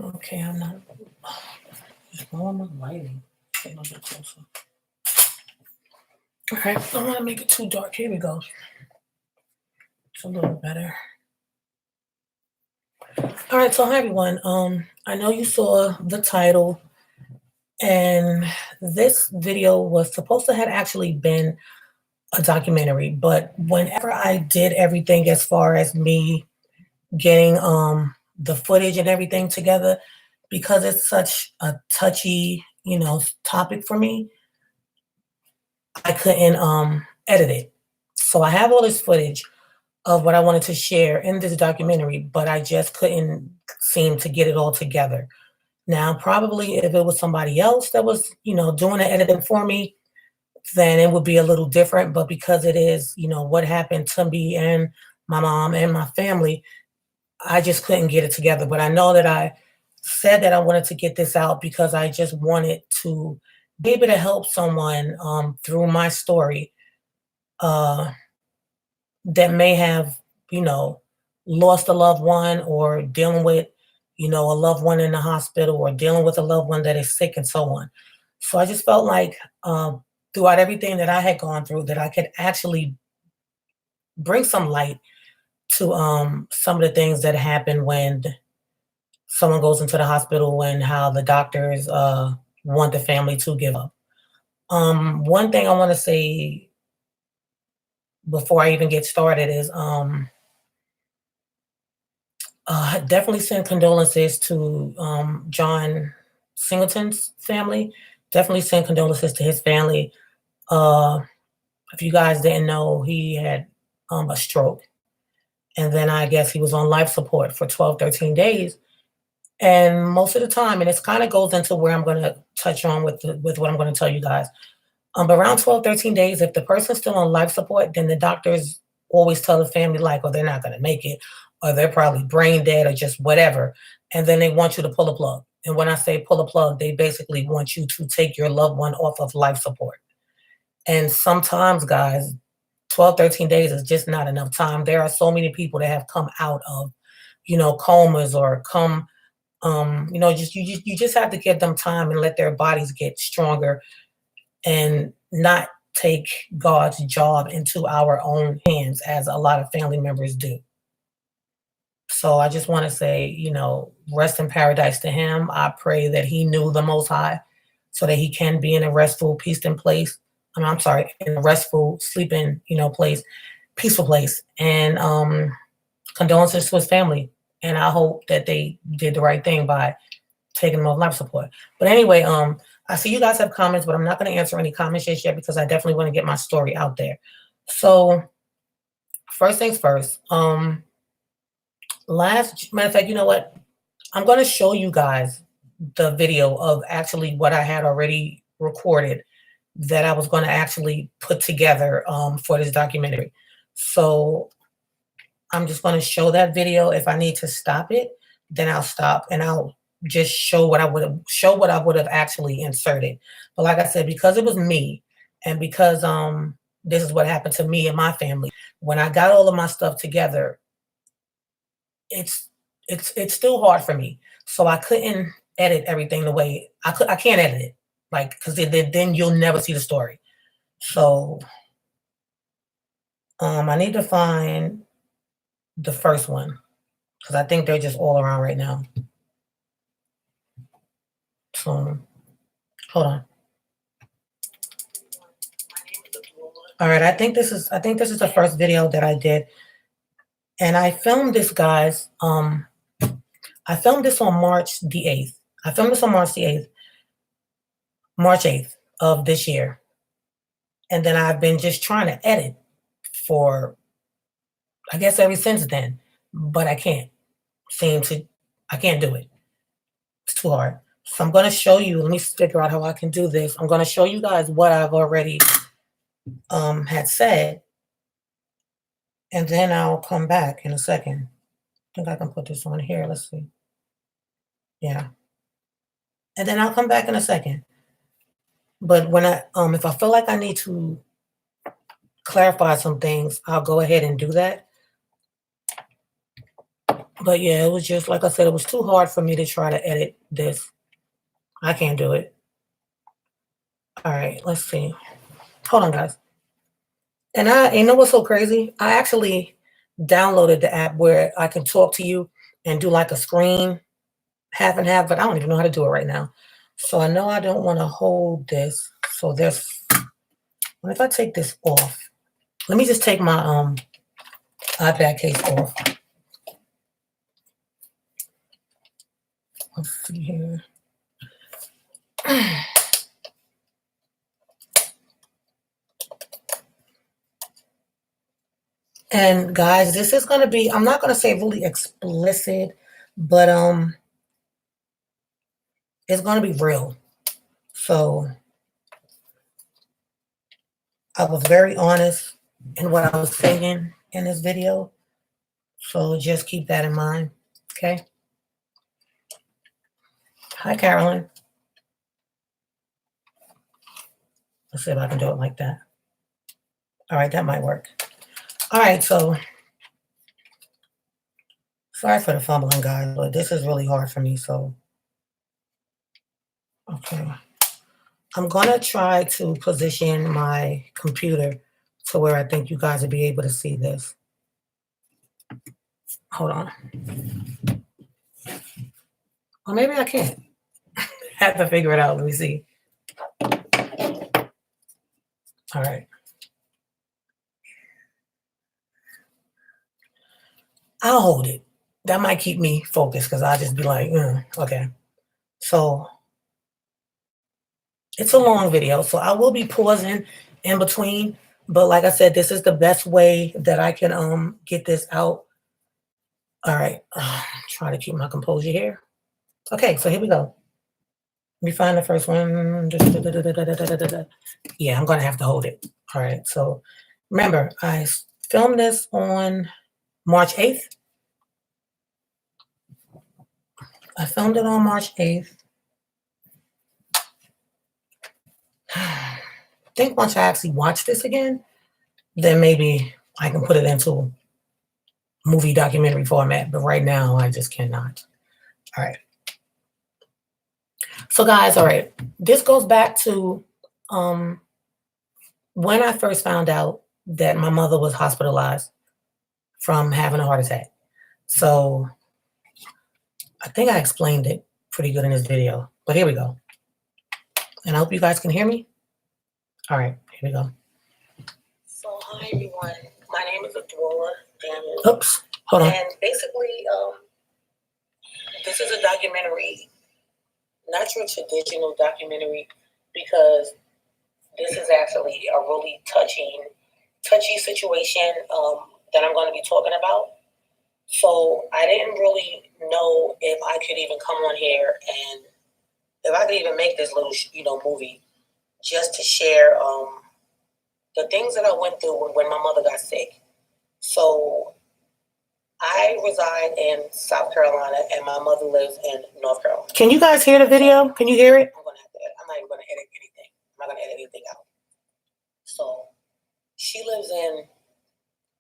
Okay, I'm not. Just blowing my lighting. Get a little bit closer. All right, I don't want to make it too dark. Here we go. It's a little better. All right, so hi everyone. I know you saw the title, and this video was supposed to have actually been a documentary, but whenever I did everything as far as me getting the footage and everything together, because it's such a touchy, topic for me, I couldn't edit it. So I have all this footage of what I wanted to share in this documentary, but I just couldn't seem to get it all together. Now, probably if it was somebody else that was, doing the editing for me, then it would be a little different. But because it is, what happened to me and my mom and my family, I just couldn't get it together. But I know that I said that I wanted to get this out because I just wanted to be able to help someone through my story uh, that may have, you know, lost a loved one or dealing with, a loved one in the hospital or dealing with a loved one that is sick and so on. So I just felt like throughout everything that I had gone through, that I could actually bring some light to some of the things that happen when someone goes into the hospital and how the doctors want the family to give up. One thing I want to say before I even get started is definitely send condolences to John Singleton's family. Definitely send condolences to his family. Uh, if you guys didn't know, he had a stroke. And then I guess he was on life support for 12, 13 days. And most of the time, and it kind of goes into where I'm going to touch on with what I'm going to tell you guys. But around 12, 13 days, if the person's still on life support, then the doctors always tell the family, like, oh, they're not going to make it, or they're probably brain dead, or just whatever. And then they want you to pull a plug. And when I say pull a plug, they basically want you to take your loved one off of life support. And sometimes, guys, 12, 13 days is just not enough time. There are so many people that have come out of, comas or come, you just have to give them time and let their bodies get stronger and not take God's job into our own hands as a lot of family members do. So I just want to say, rest in paradise to him. I pray that he knew the Most High so that he can be in a restful, peaceful place. I'm sorry, in a restful, sleeping, place, peaceful place. And condolences to his family. And I hope that they did the right thing by taking him off life support. But anyway, I see you guys have comments, but I'm not going to answer any comments just yet because I definitely want to get my story out there. So first things first. Matter of fact, you know what? I'm going to show you guys the video of actually what I had already recorded that I was going to actually put together for this documentary. So I'm just going to show that video. If I need to stop it, then I'll stop and I'll just show what I would have actually inserted. But like I said, because it was me and because this is what happened to me and my family, when I got all of my stuff together, it's it's still hard for me. So I couldn't edit everything the way I can't edit it. Like, because then you'll never see the story. So I need to find the first one because I think they're just all around right now. So hold on. All right, I think this is the first video that I did. And I filmed this, guys. I filmed this on March the 8th. I filmed this on March 8th of this year. And then I've been just trying to edit for, I guess, ever since then. But I can't I can't do it. It's too hard. So I'm going to show you, let me figure out how I can do this. I'm going to show you guys what I've already had said. And then I'll come back in a second. I think I can put this on here. Let's see. Yeah. And then I'll come back in a second. But when if I feel like I need to clarify some things, I'll go ahead and do that. But yeah, it was just like I said, it was too hard for me to try to edit this. I can't do it. All right, let's see. Hold on, guys. And you know what's so crazy? I actually downloaded the app where I can talk to you and do like a screen half and half, but I don't even know how to do it right now. So I know I don't want to hold this. So there's, what if I take this off? Let me just take my iPad case off. Let's see here. And guys, this is going to be, I'm not going to say really explicit, but it's going to be real. So I was very honest in what I was saying in this video. So just keep that in mind. Okay. Hi, Carolyn. Let's see if I can do it like that. All right, that might work. All right, so sorry for the fumbling, guys, but this is really hard for me, so. Okay. I'm going to try to position my computer to where I think you guys will be able to see this. Hold on. Or maybe I can't. Have to figure it out. Let me see. All right. I'll hold it. That might keep me focused because I'll just be like, okay. So it's a long video, so I will be pausing in between. But like I said, this is the best way that I can get this out. All right. Try to keep my composure here. Okay, so here we go. Let me find the first one. Yeah, I'm going to have to hold it. All right, so remember, I filmed this on March 8th. I filmed it on March 8th. I think once I actually watch this again, then maybe I can put it into movie documentary format. But right now, I just cannot. All right. So guys, all right. This goes back to when I first found out that my mother was hospitalized from having a heart attack. So I think I explained it pretty good in this video, but here we go. And I hope you guys can hear me. All right, here we go. So hi everyone, my name is ADWA. Oops, hold on. And basically, this is a documentary, not your traditional documentary, because this is actually a really touchy situation that I'm going to be talking about. So I didn't really know if I could even come on here and if I could even make this little, movie just to share the things that I went through when my mother got sick. So I reside in South Carolina and my mother lives in North Carolina. Can you guys hear the video? Can you hear it? I'm not even going to edit anything. I'm not going to edit anything out. So she lives in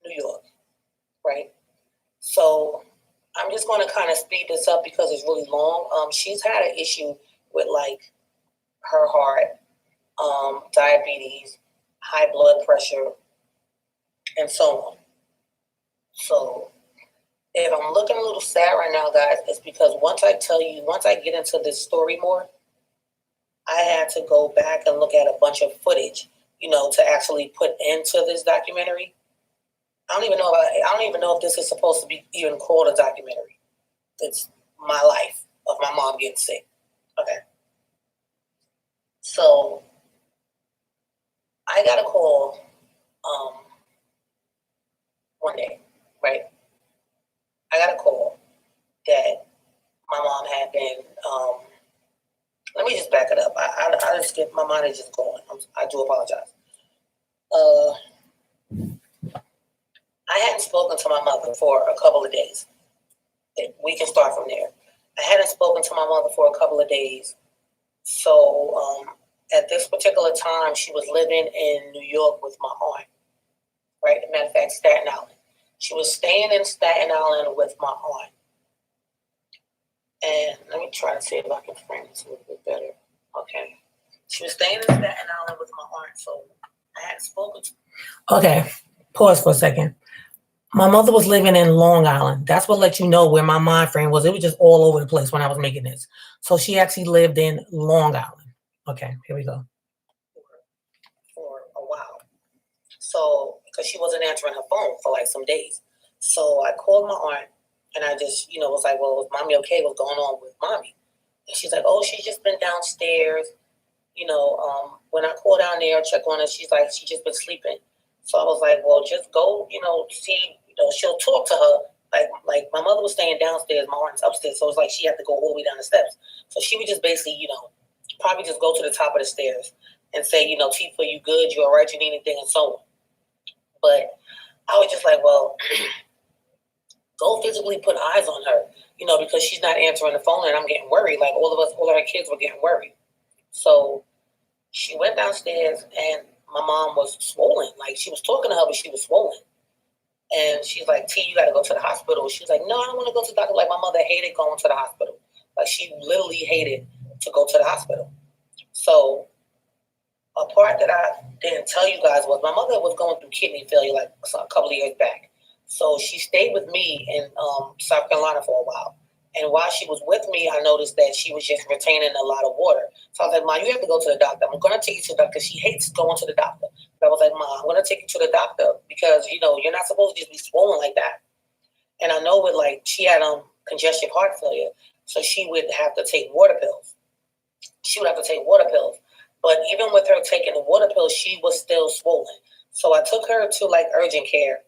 New York, right? So I'm just going to kind of speed this up because it's really long. She's had an issue with like her heart, diabetes, high blood pressure, and so on. So if I'm looking a little sad right now, guys, it's because once I get into this story more, I had to go back and look at a bunch of footage, to actually put into this documentary. I don't even know if this is supposed to be even called a documentary. It's my life of my mom getting sick. Okay. So I got a call one day, right? I got a call that my mom had been, let me just back it up. I just get, my mind is just going. I do apologize. I hadn't spoken to my mother for a couple of days. We can start from there. I hadn't spoken to my mother for a couple of days. So at this particular time, she was living in New York with my aunt, right? As a matter of fact, Staten Island. She was staying in Staten Island with my aunt. And let me try to see if I can frame this a little bit better. Okay. She was staying in Staten Island with my aunt, so I had spoken to. Okay, pause for a second. My mother was living in Long Island. That's what let you know where my mind frame was. It was just all over the place when I was making this. So she actually lived in Long Island. Okay, here we go. For a while. So, because she wasn't answering her phone for like some days. So I called my aunt and I just, was like, well, is mommy okay? What's going on with mommy? And she's like, oh, she's just been downstairs. When I call down there, check on her, she's like, she's just been sleeping. So I was like, well, just go, see, she'll talk to her. Like my mother was staying downstairs, my aunt's upstairs. So it's like she had to go all the way down the steps. So she would just basically, probably just go to the top of the stairs and say, Tifa, you good? You all right? You need anything? And so on. But I was just like, well, go physically put eyes on her, because she's not answering the phone and I'm getting worried. Like all of our kids were getting worried. So she went downstairs and my mom was swollen. Like she was talking to her, but she was swollen. And she's like, T, you got to go to the hospital. She was like, no, I don't want to go to the doctor. Like my mother hated going to the hospital. Like she literally hated to go to the hospital. So a part that I didn't tell you guys was my mother was going through kidney failure like a couple of years back. So she stayed with me in South Carolina for a while. And while she was with me, I noticed that she was just retaining a lot of water. So I was like, Ma, you have to go to the doctor. I'm going to take you to the doctor because she hates going to the doctor. But I was like, Ma, I'm going to take you to the doctor because, you're not supposed to just be swollen like that. And I know she had congestive heart failure. So she would have to take water pills. But even with her taking the water pills, she was still swollen. So I took her to urgent care.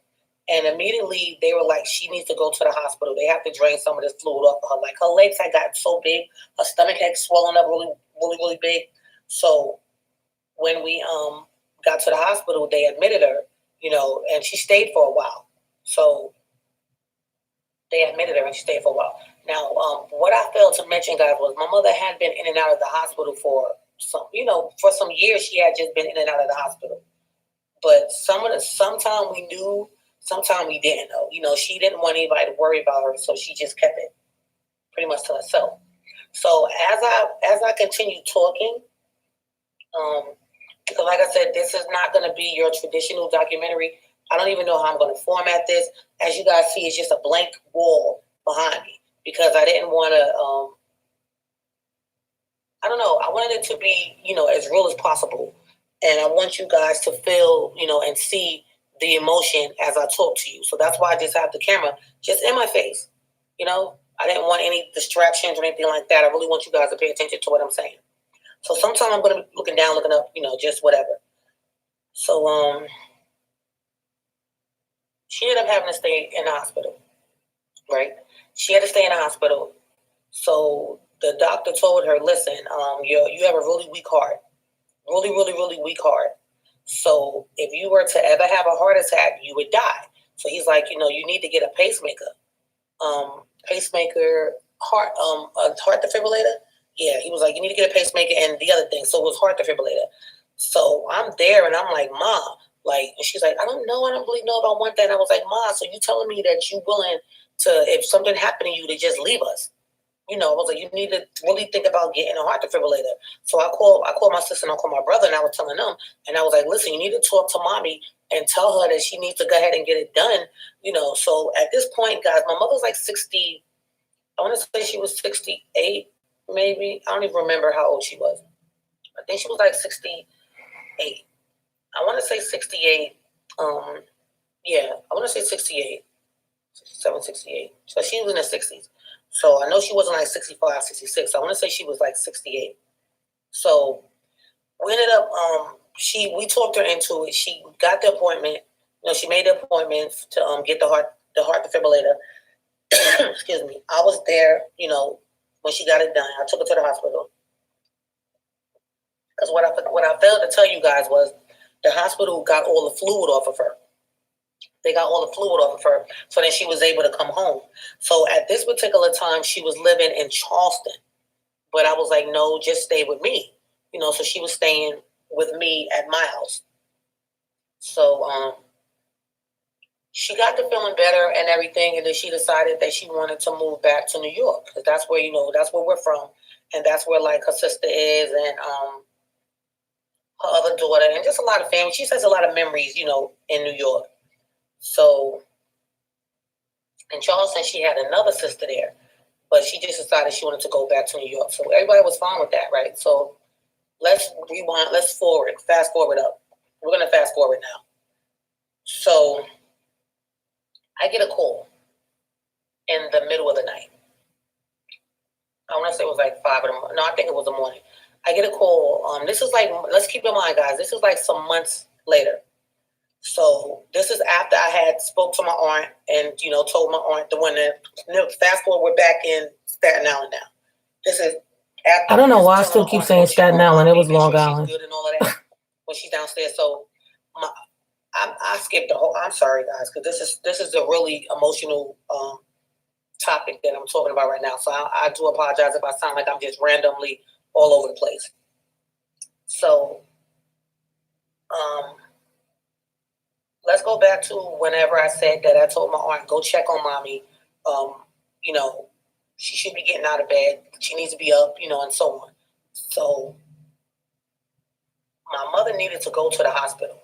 And immediately they were like, she needs to go to the hospital. They have to drain some of this fluid off of her. Like her legs had gotten so big, her stomach had swollen up really, really, really big. So when we got to the hospital, they admitted her, and she stayed for a while. So they admitted her and she stayed for a while. Now, what I failed to mention, guys, was my mother had been in and out of the hospital for some years. She had just been in and out of the hospital. But sometimes we knew, sometimes we didn't know. She didn't want anybody to worry about her, so she just kept it pretty much to herself. So as I continue talking, because like I said, this is not going to be your traditional documentary. I don't even know how I'm going to format this. As you guys see, it's just a blank wall behind me because I didn't want to. I don't know. I wanted it to be, as real as possible. And I want you guys to feel, and see the emotion as I talk to you. So that's why I just have the camera just in my face. I didn't want any distractions or anything like that. I really want you guys to pay attention to what I'm saying. So sometimes I'm going to be looking down, looking up, just whatever. So she ended up having to stay in the hospital, right? She had to stay in the hospital. So the doctor told her, listen, you have a really weak heart. Really, really, really weak heart. So if you were to ever have a heart attack, you would die. So he's like, you need to get a pacemaker. A heart defibrillator. Yeah, he was like, you need to get a pacemaker and the other thing. So it was heart defibrillator. So I'm there and I'm like, Ma, and she's like, I don't really know if I want that. And I was like, Ma, so you telling me that you willing to, if something happened to you, to just leave us? I was like, you need to really think about getting a heart defibrillator. So I called my sister and I called my brother and I was telling them, and I was like, listen, you need to talk to mommy and tell her that she needs to go ahead and get it done. So at this point, guys, my mother's like 60. I want to say she was 68, maybe. I don't even remember how old she was. I think she was like 68. I want to say 68. Yeah, I want to say 68. 67, 68. So she was in her 60s. So I know she wasn't like 65, 66. I want to say she was like 68. So we ended up, we talked her into it. She got the appointment. She made the appointment to get the heart defibrillator. Excuse me. I was there, when she got it done. I took her to the hospital. Because what I failed to tell you guys was the hospital got all the fluid off of her. They got all the fluid off of her, so then she was able to come home. So at this particular time, she was living in Charleston. But I was like, no, just stay with me. So she was staying with me at my house. So she got to feeling better and everything, and then she decided that she wanted to move back to New York because that's where that's where we're from, and that's where like her sister is, and her other daughter, and just a lot of family. She says a lot of memories, in New York. So in Charleston, she had another sister there, but she just decided she wanted to go back to New York. So everybody was fine with that, right? So let's rewind, fast forward up. We're gonna fast forward now. So I get a call in the middle of the night. I want to say it was like 5 in the morning. No, I think it was the morning. I get a call. This is like, let's keep in mind, guys, this is like some months later. So this is after I had spoke to my aunt and, told my aunt the one that, fast forward, we're back in Staten Island now. This is after. I don't know why I still keep saying Staten Island. It was Long Island. She's good and all of that when she's downstairs. So I skipped the whole. I'm sorry, guys, because this is a really emotional topic that I'm talking about right now. So I do apologize if I sound like I'm just randomly all over the place. So let's go back to whenever I said that I told my aunt, go check on mommy. She should be getting out of bed. She needs to be up, and so on. So my mother needed to go to the hospital,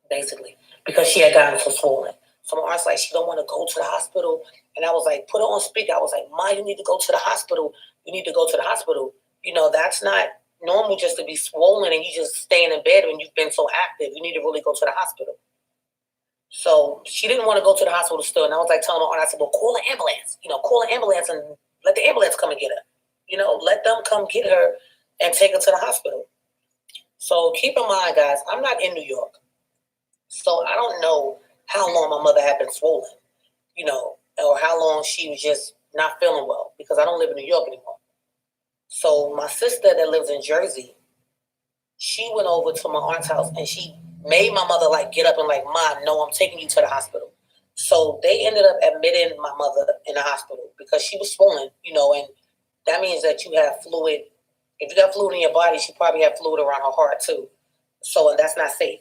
basically, because she had gotten so swollen. So my aunt's like, she don't want to go to the hospital. And I was like, put her on speaker. I was like, Ma, you need to go to the hospital. You need to go to the hospital. That's not normal just to be swollen and you just staying in bed when you've been so active. You need to really go to the hospital. So she didn't want to go to the hospital still. And I was like telling my aunt, I said, well, call an ambulance. Call an ambulance and let the ambulance come and get her. Let them come get her and take her to the hospital. So keep in mind, guys, I'm not in New York. So I don't know how long my mother had been swollen, or how long she was just not feeling well, because I don't live in New York anymore. So my sister that lives in Jersey, she went over to my aunt's house and she made my mother like get up and like, Ma, no, I'm taking you to the hospital. So they ended up admitting my mother in the hospital because she was swollen, and that means that you have fluid. If you got fluid in your body, she probably had fluid around her heart too. So, and that's not safe.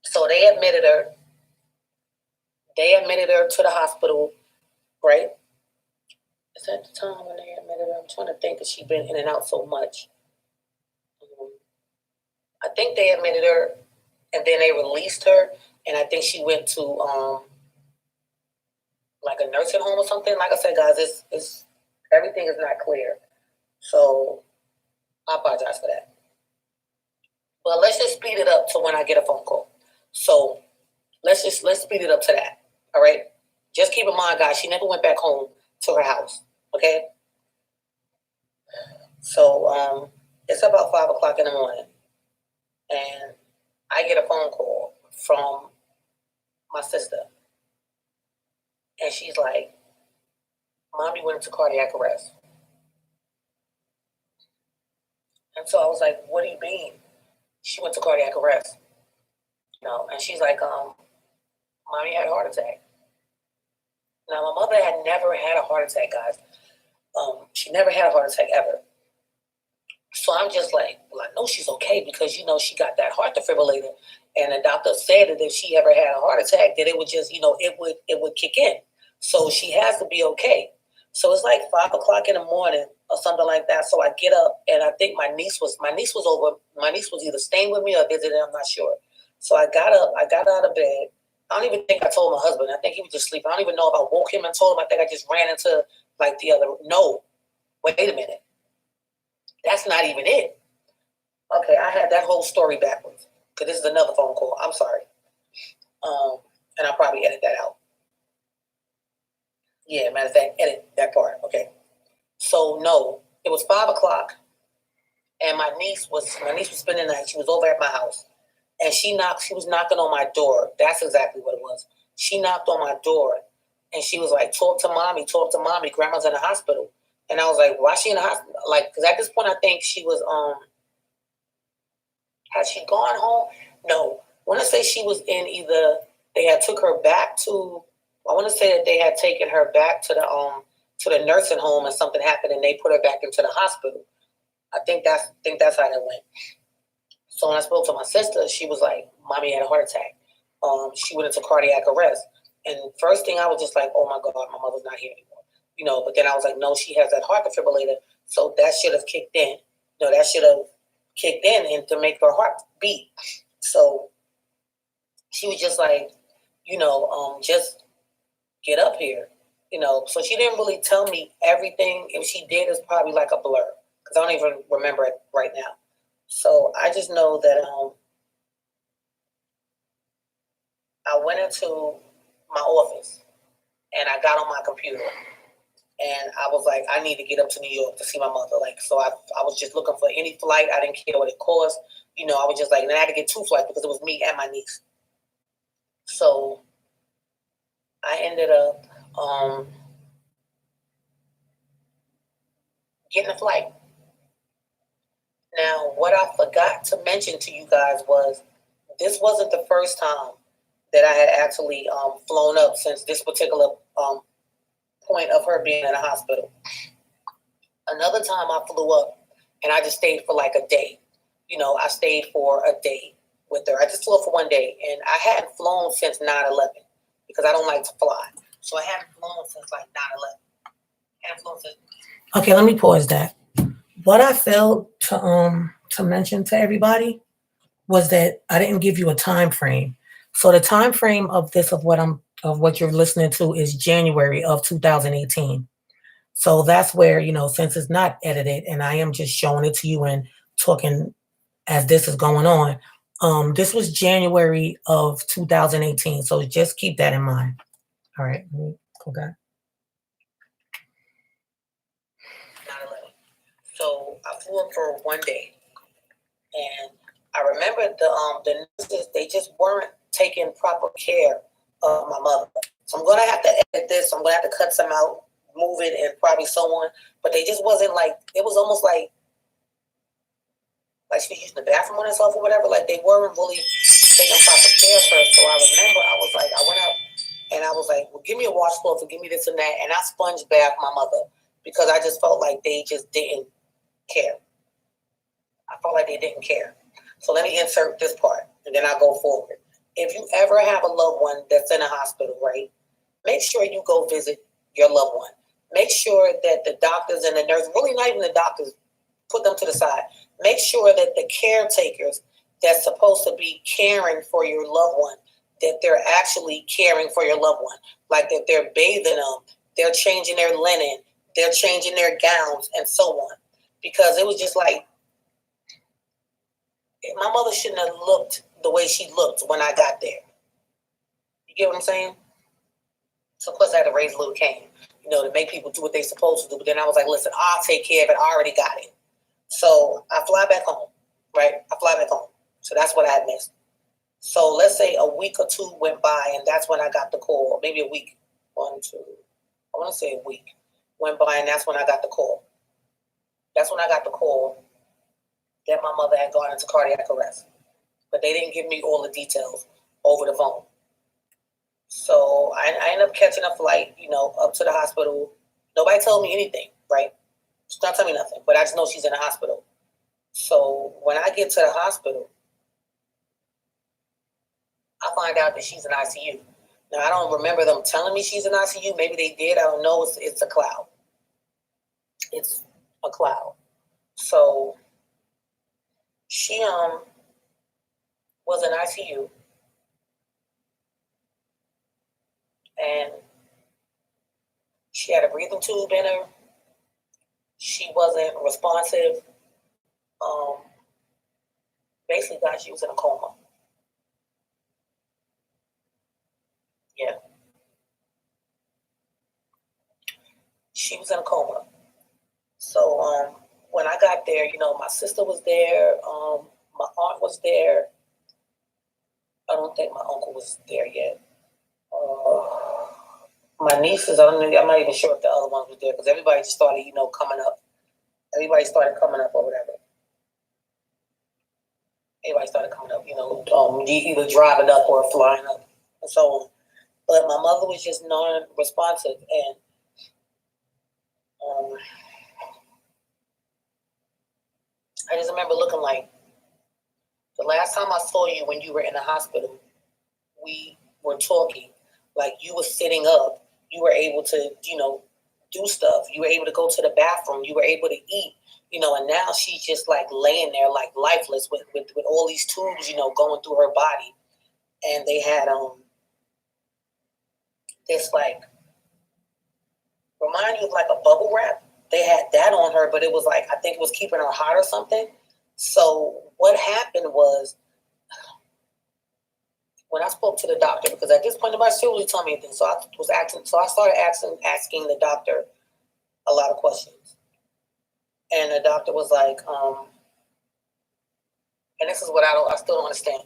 So they admitted her. They admitted her to the hospital, right? Is that the time when they admitted her? I'm trying to think because she's been in and out so much. I think they admitted her, and then they released her, and I think she went to like a nursing home or something. Like I said, guys, it's everything is not clear, so I apologize for that. But let's just speed it up to when I get a phone call. So let's speed it up to that. All right. Just keep in mind, guys, she never went back home to her house. Okay. So it's about 5 o'clock in the morning, and I get a phone call from my sister, and she's like, Mommy went into cardiac arrest. And so I was like, what do you mean? She went to cardiac arrest. And she's like, Mommy had a heart attack. Now, my mother had never had a heart attack, guys. She never had a heart attack ever. So I'm just like, well, I know she's okay because, she got that heart defibrillator. And the doctor said that if she ever had a heart attack, that it would just, it would kick in. So she has to be okay. So it's like 5 o'clock in the morning or something like that. So I get up, and I think my niece was over. My niece was either staying with me or visiting. I'm not sure. So I got up. I got out of bed. I don't even think I told my husband. I think he was just sleeping. I don't even know if I woke him and told him. I think I just ran into like the other. No, wait a minute. That's not even it. Okay, I had that whole story backwards because this is another phone call. I'm sorry. And I'll probably edit that out. Yeah, matter of fact, edit that part. Okay. So no, it was 5 o'clock, and my niece was spending the night. She was over at my house, and she was knocking on my door. That's exactly what it was. She knocked on my door, and she was like, talk to mommy. Grandma's in the hospital. And I was like, why is she in the hospital? Like, because at this point, I think she was, had she gone home? No. I want to say she was in either, they had took her back to, I want to say that they had taken her back to the nursing home and something happened and they put her back into the hospital. I think that's how that went. So when I spoke to my sister, she was like, Mommy had a heart attack. she went into cardiac arrest. And first thing I was just like, oh my God, my mother's not here anymore. But then I was like, no, she has that heart defibrillator. So that should have kicked in. That should have kicked in and to make her heart beat. So she was just like, just get up here. So she didn't really tell me everything. If she did, it's probably like a blur because I don't even remember it right now. So I just know that I went into my office and I got on my computer and I was like, I need to get up to New York to see my mother. So I was just looking for any flight. I didn't care what it cost. I was just like, and I had to get 2 flights because it was me and my niece. So I ended up getting a flight. Now, what I forgot to mention to you guys was this wasn't the first time that I had actually flown up since this particular point of her being in the hospital. Another time I flew up and I just stayed for like a day. I stayed for a day with her. I just flew for one day and I hadn't flown since 9/11 because I don't like to fly. So I haven't flown since like 9/11. Okay, let me pause that. What I failed to mention to everybody was that I didn't give you a time frame. So the time frame of what you're listening to is January of 2018. So that's where, since it's not edited and I am just showing it to you and talking as this is going on, this was January of 2018. So just keep that in mind. All right, let me go back. So I flew up for one day, and I remember the nurses, they just weren't taking proper care of my mother. So I'm gonna have to edit this. I'm gonna have to cut some out, move it, and probably so on. But they just wasn't like. It was almost like she was using the bathroom on herself or whatever. Like they weren't really taking proper care of her. So I remember I went out and I was like, well, give me a washcloth and give me this and that, and I sponge bathed my mother because I just felt like they just didn't care. I felt like they didn't care. So let me insert this part and then I'll go forward. If you ever have a loved one that's in a hospital, right, make sure you go visit your loved one. Make sure that the doctors and the nurses, really not even the doctors, put them to the side. Make sure that the caretakers that's supposed to be caring for your loved one, that they're actually caring for your loved one. Like that they're bathing them, they're changing their linen, they're changing their gowns and so on. Because it was just like, my mother shouldn't have looked the way she looked when I got there. You get what I'm saying? So of course I had to raise a little Cain, to make people do what they're supposed to do. But then I was like, listen, I'll take care of it. I already got it. So I fly back home, right? I fly back home. So that's what I had missed. So let's say a week or two went by, and that's when I got the call. Maybe a week, I want to say a week went by, and that's when I got the call. That's when I got the call that my mother had gone into cardiac arrest. But they didn't give me all the details over the phone. So I ended up catching a flight, up to the hospital. Nobody told me anything, right? She's not telling me nothing, but I just know she's in the hospital. So when I get to the hospital, I find out that she's in ICU. Now, I don't remember them telling me she's in ICU. Maybe they did. I don't know. It's a cloud. It's a cloud. So she was in ICU, and she had a breathing tube in her. She wasn't responsive. Basically, guys, she was in a coma. Yeah. She was in a coma. So when I got there, my sister was there. My aunt was there. I don't think my uncle was there yet. My nieces, I'm not even sure if the other ones were there because everybody just started, coming up. Everybody started coming up or whatever. Everybody started coming up, either driving up or flying up and so on. But my mother was just non-responsive, and I just remember looking like, the last time I saw you when you were in the hospital we were talking. Like, you were sitting up, you were able to, do stuff. You were able to go to the bathroom. You were able to eat. And now she's just like laying there like lifeless with all these tubes, going through her body. And they had this like, remind you of like a bubble wrap. They had that on her, but it was like, I think it was keeping her hot or something. So what happened was, when I spoke to the doctor, because at this point nobody still really told me anything, so I started asking the doctor a lot of questions, and the doctor was like, and this is what I still don't understand.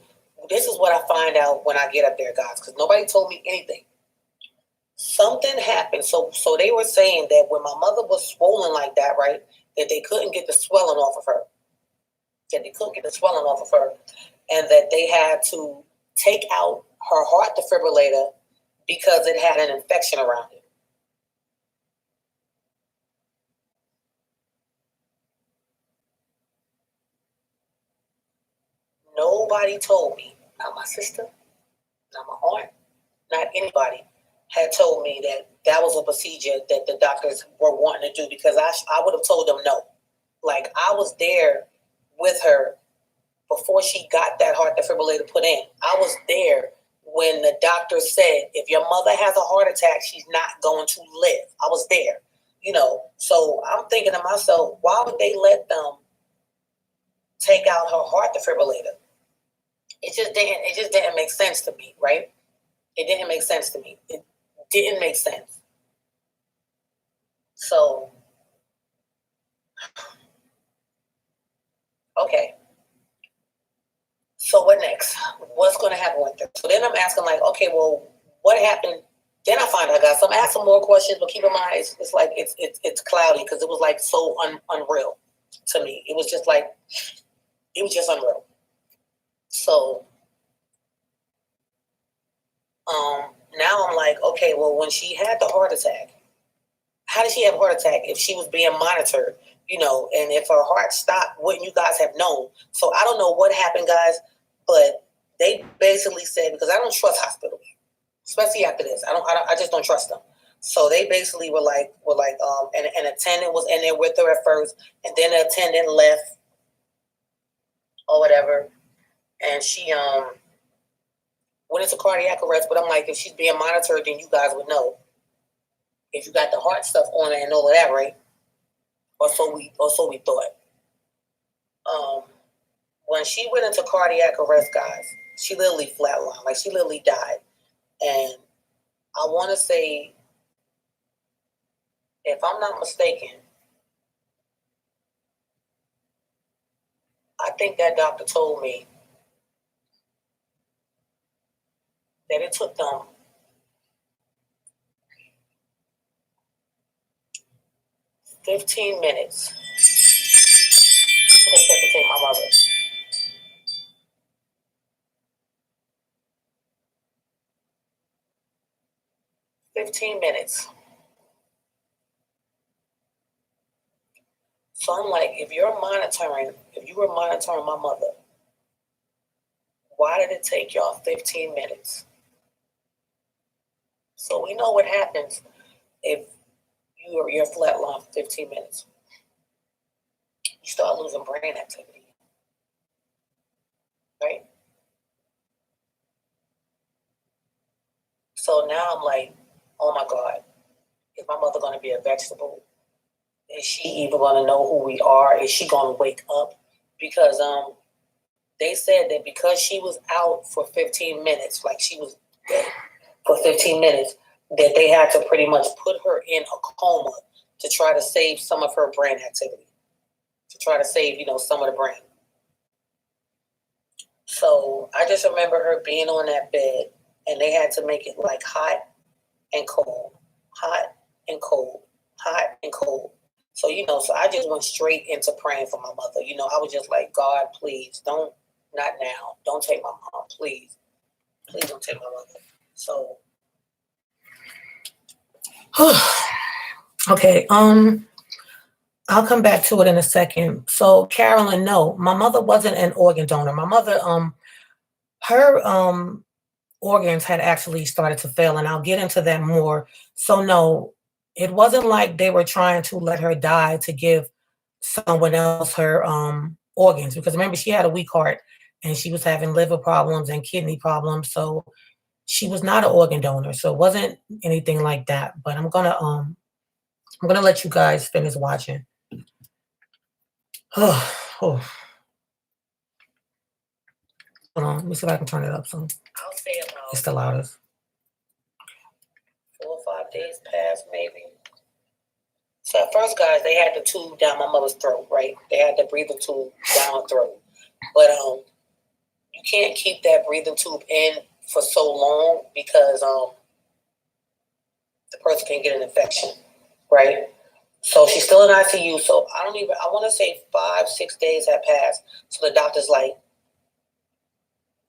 This is what I find out when I get up there, guys, because nobody told me anything. Something happened. So they were saying that when my mother was swollen like that, right, that they couldn't get the swelling off of her, and that they had to take out her heart defibrillator because it had an infection around it. Nobody told me, not my sister, not my aunt, not anybody had told me that was a procedure that the doctors were wanting to do, because I would have told them no. Like, I was there with her before she got that heart defibrillator put in. I was there when the doctor said, if your mother has a heart attack, she's not going to live. I was there, So I'm thinking to myself, why would they let them take out her heart defibrillator? It just didn't make sense to me, right? It didn't make sense to me. It didn't make sense. So, okay. So what next? What's going to happen with her? So then I'm asking, like, okay, well, what happened? Then I find out, guys. So I'm asking more questions, but keep in mind, it's like it's cloudy, because it was like so unreal to me. It was just unreal. So now I'm like, okay, well, when she had the heart attack, how did she have a heart attack if she was being monitored? And if her heart stopped, wouldn't you guys have known? So I don't know what happened, guys, but they basically said, because I don't trust hospitals, especially after this. I just don't trust them. So they basically were like, an attendant was in there with her at first, and then the attendant left or whatever, and she went into cardiac arrest. But I'm like, if she's being monitored, then you guys would know if you got the heart stuff on it and all of that, right? Or so we thought. When she went into cardiac arrest, guys, she literally flatlined. Like, she literally died. And I want to say, if I'm not mistaken, I think that doctor told me that it took them 15 minutes to take my mother. 15 minutes. So I'm like, if you were monitoring my mother, why did it take y'all 15 minutes? So we know what happens if you're flatline for 15 minutes. You start losing brain activity, right? So now I'm like, oh my God, is my mother going to be a vegetable? Is she even going to know who we are? Is she going to wake up? Because they said that because she was out for 15 minutes, like she was dead for 15 minutes, that they had to pretty much put her in a coma to try to save some of her brain activity, to try to save, some of the brain. So I just remember her being on that bed, and they had to make it like hot and cold, hot and cold, hot and cold. So, so I just went straight into praying for my mother. I was just like, God, please, not now. Don't take my mom, please. Please don't take my mother. So, okay, I'll come back to it in a second. So, Carolyn, no, my mother wasn't an organ donor. My mother, organs had actually started to fail, and I'll get into that more. So no, it wasn't like they were trying to let her die to give someone else her organs, because remember she had a weak heart and she was having liver problems and kidney problems, so she was not an organ donor. So it wasn't anything like that. But I'm gonna let you guys finish watching. Oh, oh. Hold on, let me see if I can turn it up some. I'll say about it's the loudest. 4 or 5 days passed, maybe. So at first, guys, they had the tube down my mother's throat, right? They had the breathing tube down her throat. But you can't keep that breathing tube in for so long because the person can get an infection, right? So she's still in ICU. So I want to say 5, 6 days have passed. So the doctor's like,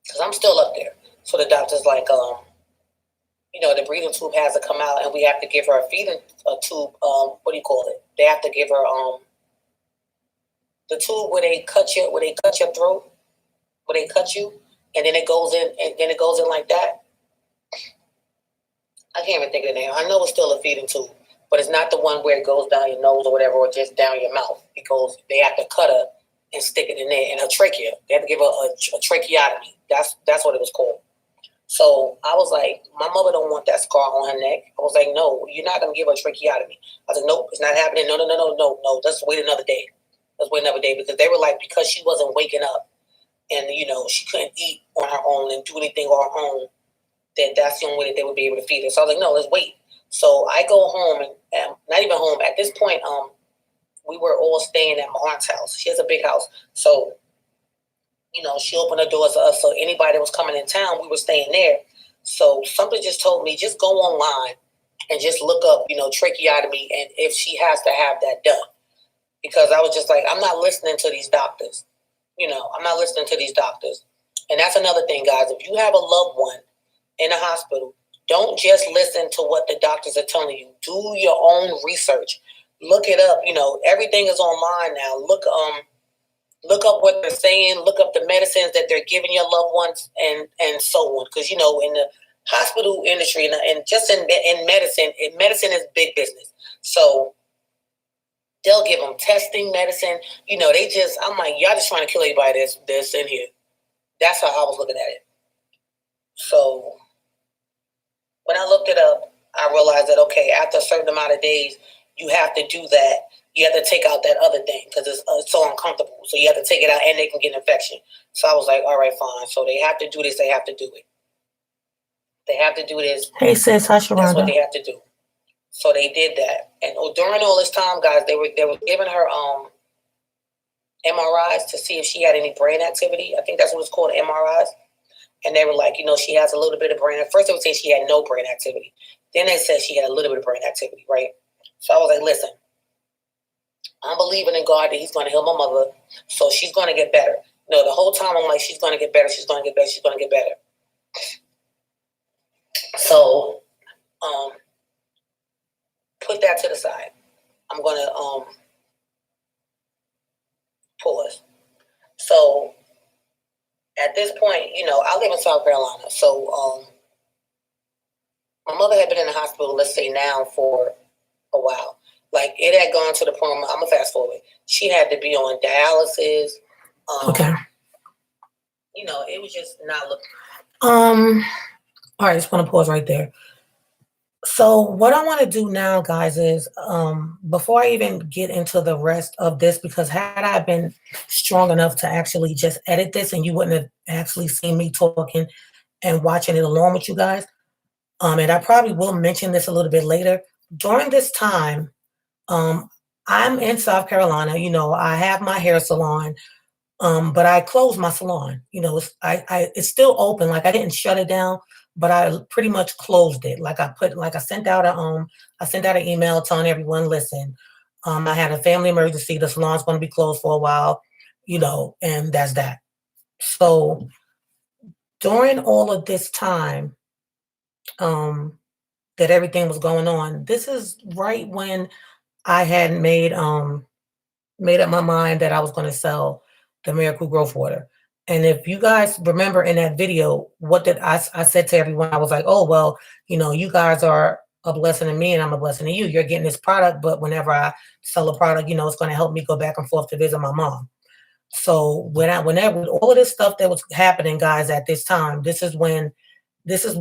because I'm still up there. So the doctor's like, the breathing tube has to come out and we have to give her a feeding tube. What do you call it? They have to give her the tube where they cut your throat, where they cut you, and then it goes in like that. I can't even think of the name. I know it's still a feeding tube, but it's not the one where it goes down your nose or whatever, or just down your mouth. Because they have to cut her and stick it in there, in her trachea. They have to give her a tracheotomy. That's what it was called. So I was like, my mother don't want that scar on her neck. I was like, no, you're not going to give her a tracheotomy. I was like, nope, it's not happening. No. Let's wait another day. Because they were like, because she wasn't waking up and, she couldn't eat on her own and do anything on her own, that's the only way that they would be able to feed her. So I was like, no, let's wait. So I go home and not even home. At this point, we were all staying at my aunt's house. She has a big house. So she opened her doors to us. So anybody that was coming in town, we were staying there. So something just told me, just go online and just look up, tracheotomy and if she has to have that done. Because I was just like, I'm not listening to these doctors. I'm not listening to these doctors. And that's another thing, guys. If you have a loved one in a hospital, don't just listen to what the doctors are telling you. Do your own research. Look it up. Everything is online now. Look up what they're saying. Look up the medicines that they're giving your loved ones, and so on. Because in the hospital industry and just in medicine, medicine is big business. So they'll give them testing medicine. I'm like, y'all just trying to kill everybody that's in here. That's how I was looking at it. So when I looked it up, I realized that okay, after a certain amount of days, you have to do that. You have to take out that other thing because it's so uncomfortable. So you have to take it out and they can get an infection. So I was like, all right, fine. So they have to do this. They have to do it. They have to do this. Hey, sis, hi, Sharonda. That's what they have to do. So they did that. And during all this time, guys, they were giving her MRIs to see if she had any brain activity. I think that's what it's called, MRIs. And they were like, she has a little bit of brain. At first they would say she had no brain activity. Then they said she had a little bit of brain activity, right? So I was like, listen, I'm believing in God that he's going to heal my mother. So she's going to get better. The whole time I'm like, she's going to get better. She's going to get better. She's going to get better. So put that to the side. I'm going to pause. So at this point, I live in South Carolina. So my mother had been in the hospital, let's say now, for a while. Like, it had gone to the point, I'm going to fast forward. She had to be on dialysis. Okay. It was just not looking. All right, just want to pause right there. So what I want to do now, guys, is before I even get into the rest of this, because had I been strong enough to actually just edit this and you wouldn't have actually seen me talking and watching it along with you guys, and I probably will mention this a little bit later. During this time, I'm in South Carolina. I have my hair salon, but I closed my salon. It's still open. Like, I didn't shut it down, but I pretty much closed it. I sent out an email telling everyone, listen, I had a family emergency. The salon's going to be closed for a while, and that's that. So during all of this time, that everything was going on, this is right when I had made up my mind that I was going to sell the Miracle Growth Water. And if you guys remember in that video, what did I said to everyone? I was like, oh, well, you guys are a blessing to me and I'm a blessing to you. You're getting this product, but whenever I sell a product, it's going to help me go back and forth to visit my mom. So whenever all of this stuff that was happening, guys, at this time, this is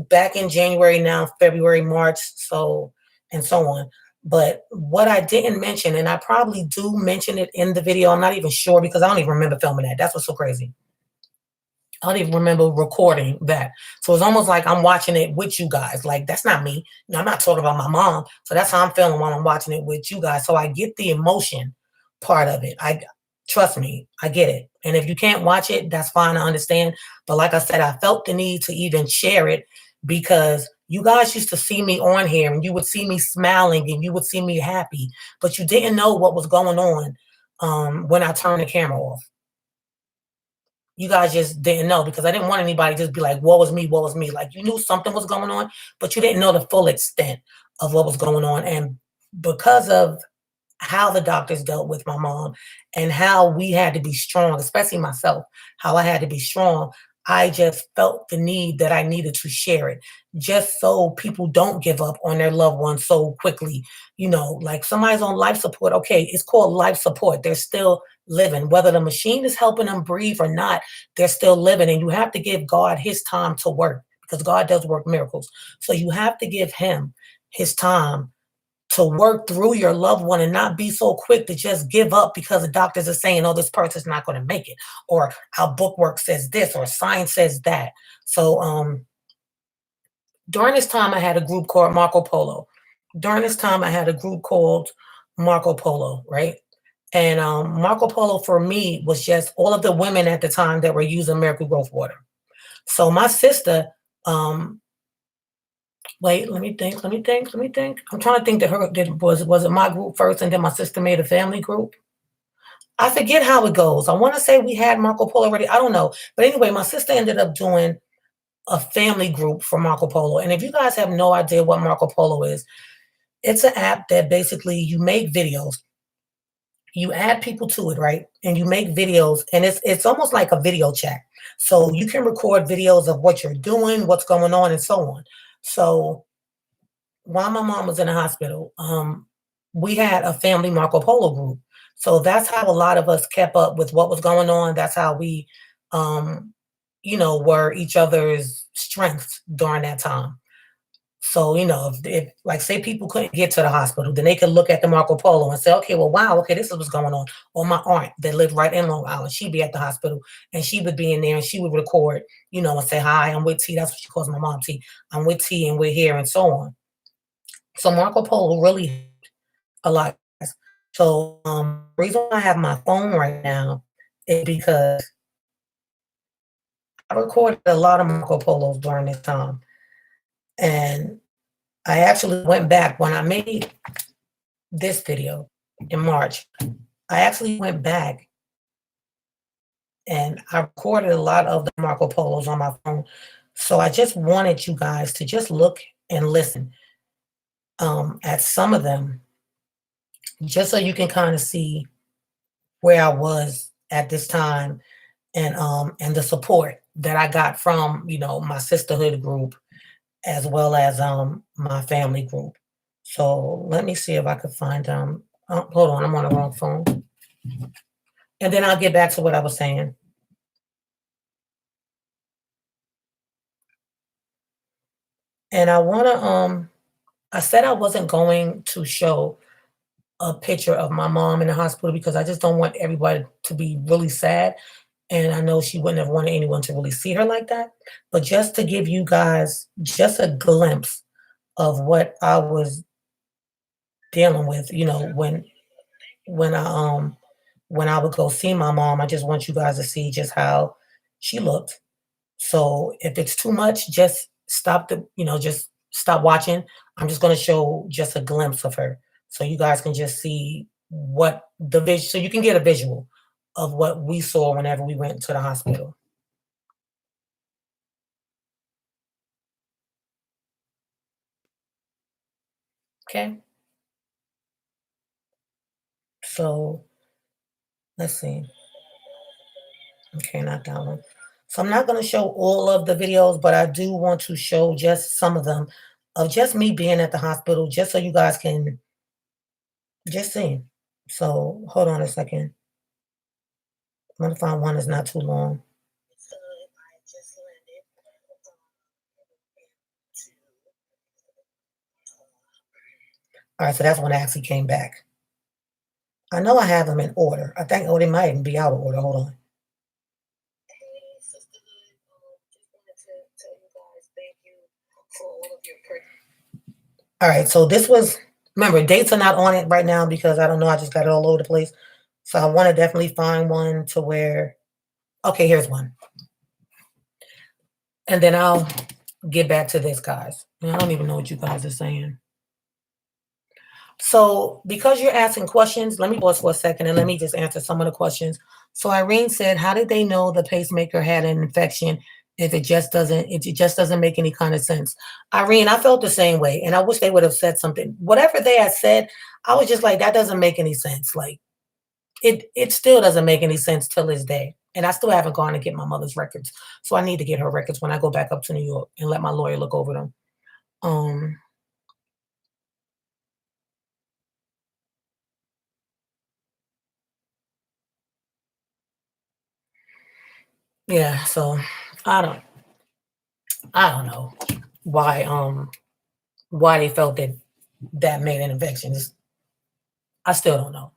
back in January now, February, March, so and so on. But what I didn't mention, and I probably do mention it in the video, I'm not even sure because I don't even remember filming that. That's what's so crazy. I don't even remember recording that. So it's almost like I'm watching it with you guys. Like, that's not me. I'm not talking about my mom. So that's how I'm feeling while I'm watching it with you guys. So I get the emotion part of it. I trust me, I get it. And if you can't watch it, that's fine. I understand. But like I said, I felt the need to even share it because you guys used to see me on here and you would see me smiling and you would see me happy, but you didn't know what was going on when I turned the camera off. You guys just didn't know because I didn't want anybody to just be like, "What was me? What was me?" Like, you knew something was going on, but you didn't know the full extent of what was going on. And because of how the doctors dealt with my mom and how we had to be strong, especially myself, how I had to be strong, I just felt the need that I needed to share it just so people don't give up on their loved ones so quickly. Like somebody's on life support. Okay, it's called life support. They're still living. Whether the machine is helping them breathe or not, they're still living. And you have to give God his time to work because God does work miracles. So you have to give him his time to work through your loved one and not be so quick to just give up because the doctors are saying, oh, this person's not going to make it, or our bookwork says this, or science says that. So during this time, I had a group called Marco Polo. During this time, I had a group called Marco Polo, right? And Marco Polo for me was just all of the women at the time that were using Miracle Growth Water. So my sister, um, wait, let me think. I'm trying to think that was it my group first and then my sister made a family group? I forget how it goes. I want to say we had Marco Polo already. I don't know. But anyway, my sister ended up doing a family group for Marco Polo. And if you guys have no idea what Marco Polo is, it's an app that basically you make videos, you add people to it, right? And you make videos, and it's almost like a video chat. So you can record videos of what you're doing, what's going on, and so on. So while my mom was in the hospital, we had a family Marco Polo group. So that's how a lot of us kept up with what was going on. That's how we, um, were each other's strengths during that time. So, if like say people couldn't get to the hospital, then they could look at the Marco Polo and say, okay, well, wow, okay, this is what's going on. Or my aunt that lived right in Long Island, she'd be at the hospital and she would be in there and she would record, and say, hi, I'm with T. That's what she calls my mom, T. I'm with T and we're here and so on. So Marco Polo really a lot. So reason why I have my phone right now is because I recorded a lot of Marco Polos during this time. And I actually went back when I made this video in March. I actually went back and I recorded a lot of the Marco Polos on my phone. So I just wanted you guys to just look and listen at some of them, just so you can kind of see where I was at this time and the support that I got from my sisterhood group as well as my family group. So let me see if I could find hold on, I'm on the wrong phone. And then I'll get back to what I was saying. And I said I wasn't going to show a picture of my mom in the hospital because I just don't want everybody to be really sad. And I know she wouldn't have wanted anyone to really see her like that. But just to give you guys just a glimpse of what I was dealing with, when I when I would go see my mom, I just want you guys to see just how she looked. So if it's too much, just just stop watching. I'm just going to show just a glimpse of her so you guys can just see what so you can get a visual of what we saw whenever we went to the hospital. Okay. So let's see. Okay, not that one. So I'm not going to show all of the videos, but I do want to show just some of them of just me being at the hospital, just so you guys can just see. So hold on a second. I'm going to find one that's not too long. All right, so that's when I actually came back. I know I have them in order. I think, oh, they might even be out of order. Hold on. All right, so this was, remember, dates are not on it right now because I don't know. I just got it all over the place. So I want to definitely find one to where, okay, here's one. And then I'll get back to this, guys. I don't even know what you guys are saying. So because you're asking questions, let me pause for a second and let me just answer some of the questions. So Irene said, how did they know the pacemaker had an infection if it just doesn't make any kind of sense? Irene, I felt the same way. And I wish they would have said something. Whatever they had said, I was just like, that doesn't make any sense. Like it still doesn't make any sense till this day. And I still haven't gone to get my mother's records. So I need to get her records when I go back up to New York and let my lawyer look over them. Um, yeah, so I don't I don't know why they felt that that made an infection. I still don't know.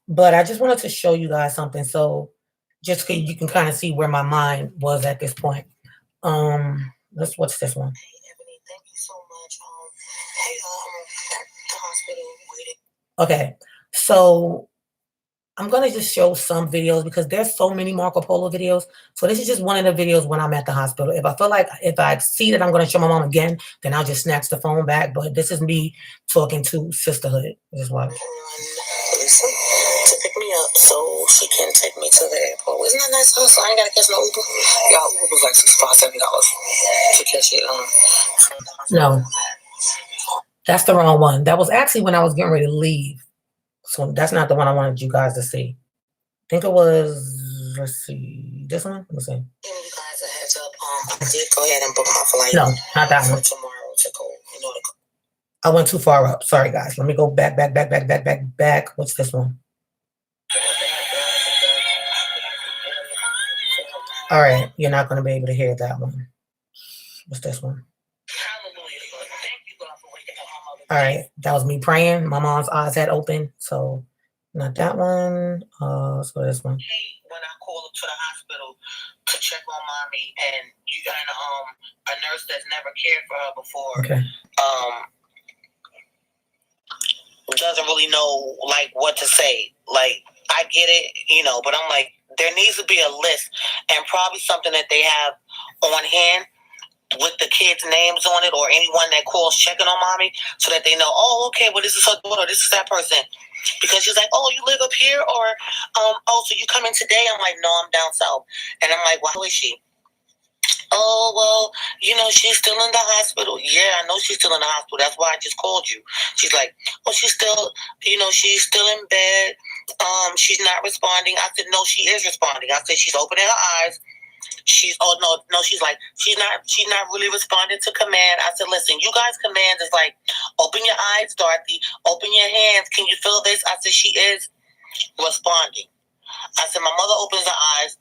But I just wanted to show you guys something so just so you can kind of see where my mind was at this point. Let's what's this one? Hey, Ebony, thank you so much. Hey, the hospital waiting. Okay, so I'm gonna just show some videos because there's so many Marco Polo videos. So this is just one of the videos when I'm at the hospital. If I feel like if I see that I'm gonna show my mom again, then I'll just snatch the phone back. But this is me talking to sisterhood. Just watch. Lisa to pick me up so she can take me to the airport. Isn't that nice? So I ain't gotta catch no Uber. Y'all Uber's like $65, $70 to catch it. No, that's the wrong one. That was actually when I was getting ready to leave. So that's not the one I wanted you guys to see. I think it was, let's see, this one? Let me see. Giving you guys a heads up. I did go ahead and book my flight. No, not that one. Tomorrow to go, I went too far up. Sorry, guys. Let me go back. What's this one? All right, you're not going to be able to hear that one. What's this one? All right, that was me praying. My mom's eyes had opened, so not that one. So this one. When I call up to the hospital to check on mommy, and you got a nurse that's never cared for her before. Okay. Doesn't really know like what to say. Like I get it, but I'm like, there needs to be a list and probably something that they have on hand with the kids' names on it or anyone that calls checking on mommy so that they know, oh, okay, well, this is her daughter, this is that person. Because she's like, oh, you live up here or, oh, so you come in today? I'm like, no, I'm down south. And I'm like, well, how is she? Oh, well, she's still in the hospital. Yeah, I know she's still in the hospital. That's why I just called you. She's like, well, she's still, she's still in bed. She's not responding. I said, no, she is responding. I said, she's opening her eyes. She's she's like, she's not really responding to command. I said, listen, you guys command is like, open your eyes, Dorothy, open your hands. Can you feel this? I said, she is responding. I said, my mother opens her eyes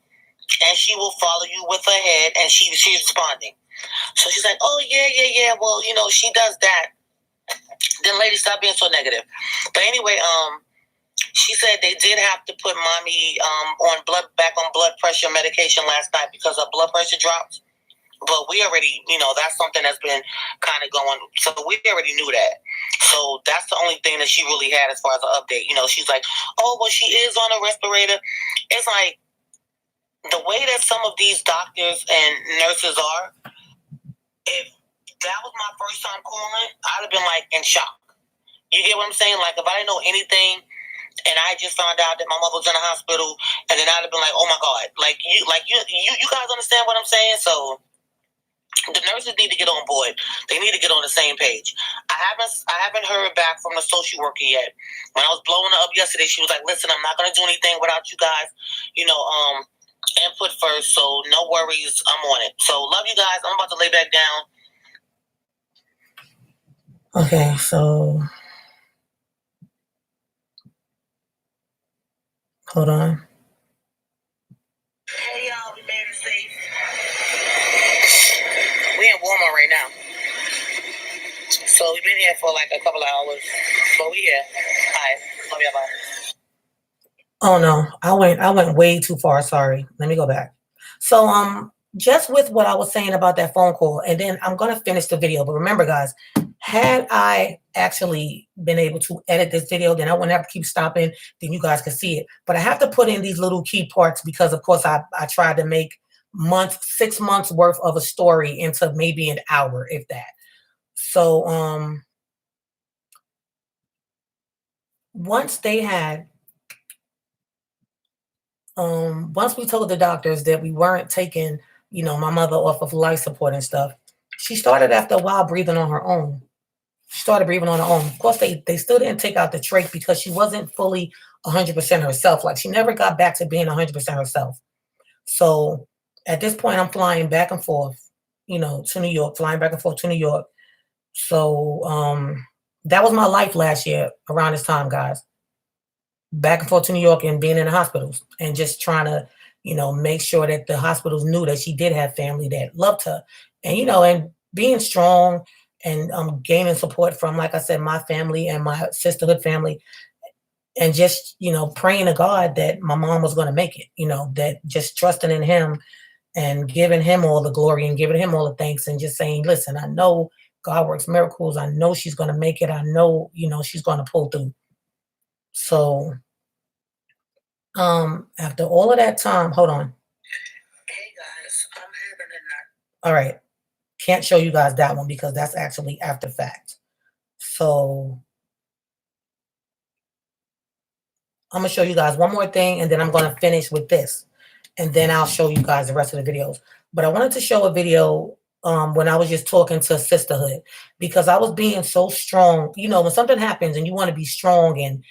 and she will follow you with her head and she's responding. So she's like, oh yeah. Well, she does that. Then lady, stop being so negative. But anyway, she said they did have to put mommy back on blood pressure medication last night because her blood pressure dropped. But we already, that's something that's been kind of going. So we already knew that. So that's the only thing that she really had as far as an update. She's like, oh, well, she is on a respirator. It's like the way that some of these doctors and nurses are. If that was my first time calling, I'd have been like in shock. You get what I'm saying? Like if I didn't know anything. And I just found out that my mother was in the hospital, and then I'd have been like, "Oh my God!" You guys understand what I'm saying? So the nurses need to get on board. They need to get on the same page. I haven't heard back from the social worker yet. When I was blowing her up yesterday, she was like, "Listen, I'm not going to do anything without you guys, input first, so no worries. I'm on it. So love you guys. I'm about to lay back down. Okay, so hold on. Hey y'all, we made it safe. We in Walmart right now. So we've been here for like a couple of hours. But we here. Alright. Love y'all, bye. Oh no, I went way too far. Sorry. Let me go back. So just with what I was saying about that phone call, and then I'm gonna finish the video. But remember, guys, had I actually been able to edit this video, then I wouldn't have to keep stopping, then you guys could see it. But I have to put in these little key parts because of course I tried to make 6 months worth of a story into maybe an hour, if that. So once they had once we told the doctors that we weren't taking, my mother off of life support and stuff, she started after a while breathing on her own. She started breathing on her own. Of course, they still didn't take out the trach because she wasn't fully 100% herself. Like she never got back to being 100% herself. So at this point, I'm flying back and forth, to New York, flying back and forth to New York. So that was my life last year around this time, guys. Back and forth to New York and being in the hospitals and just trying to, make sure that the hospitals knew that she did have family that loved her. And, and being strong and gaining support from, like I said, my family and my sisterhood family. And just, praying to God that my mom was going to make it, that just trusting in him and giving him all the glory and giving him all the thanks and just saying, listen, I know God works miracles. I know she's going to make it. I know, she's going to pull through. So after all of that time, hold on. Hey guys, I'm having a nut. All right. Can't show you guys that one because that's actually after fact. So I'm gonna show you guys one more thing and then I'm gonna finish with this. And then I'll show you guys the rest of the videos. But I wanted to show a video when I was just talking to sisterhood because I was being so strong. When something happens and you want to be strong and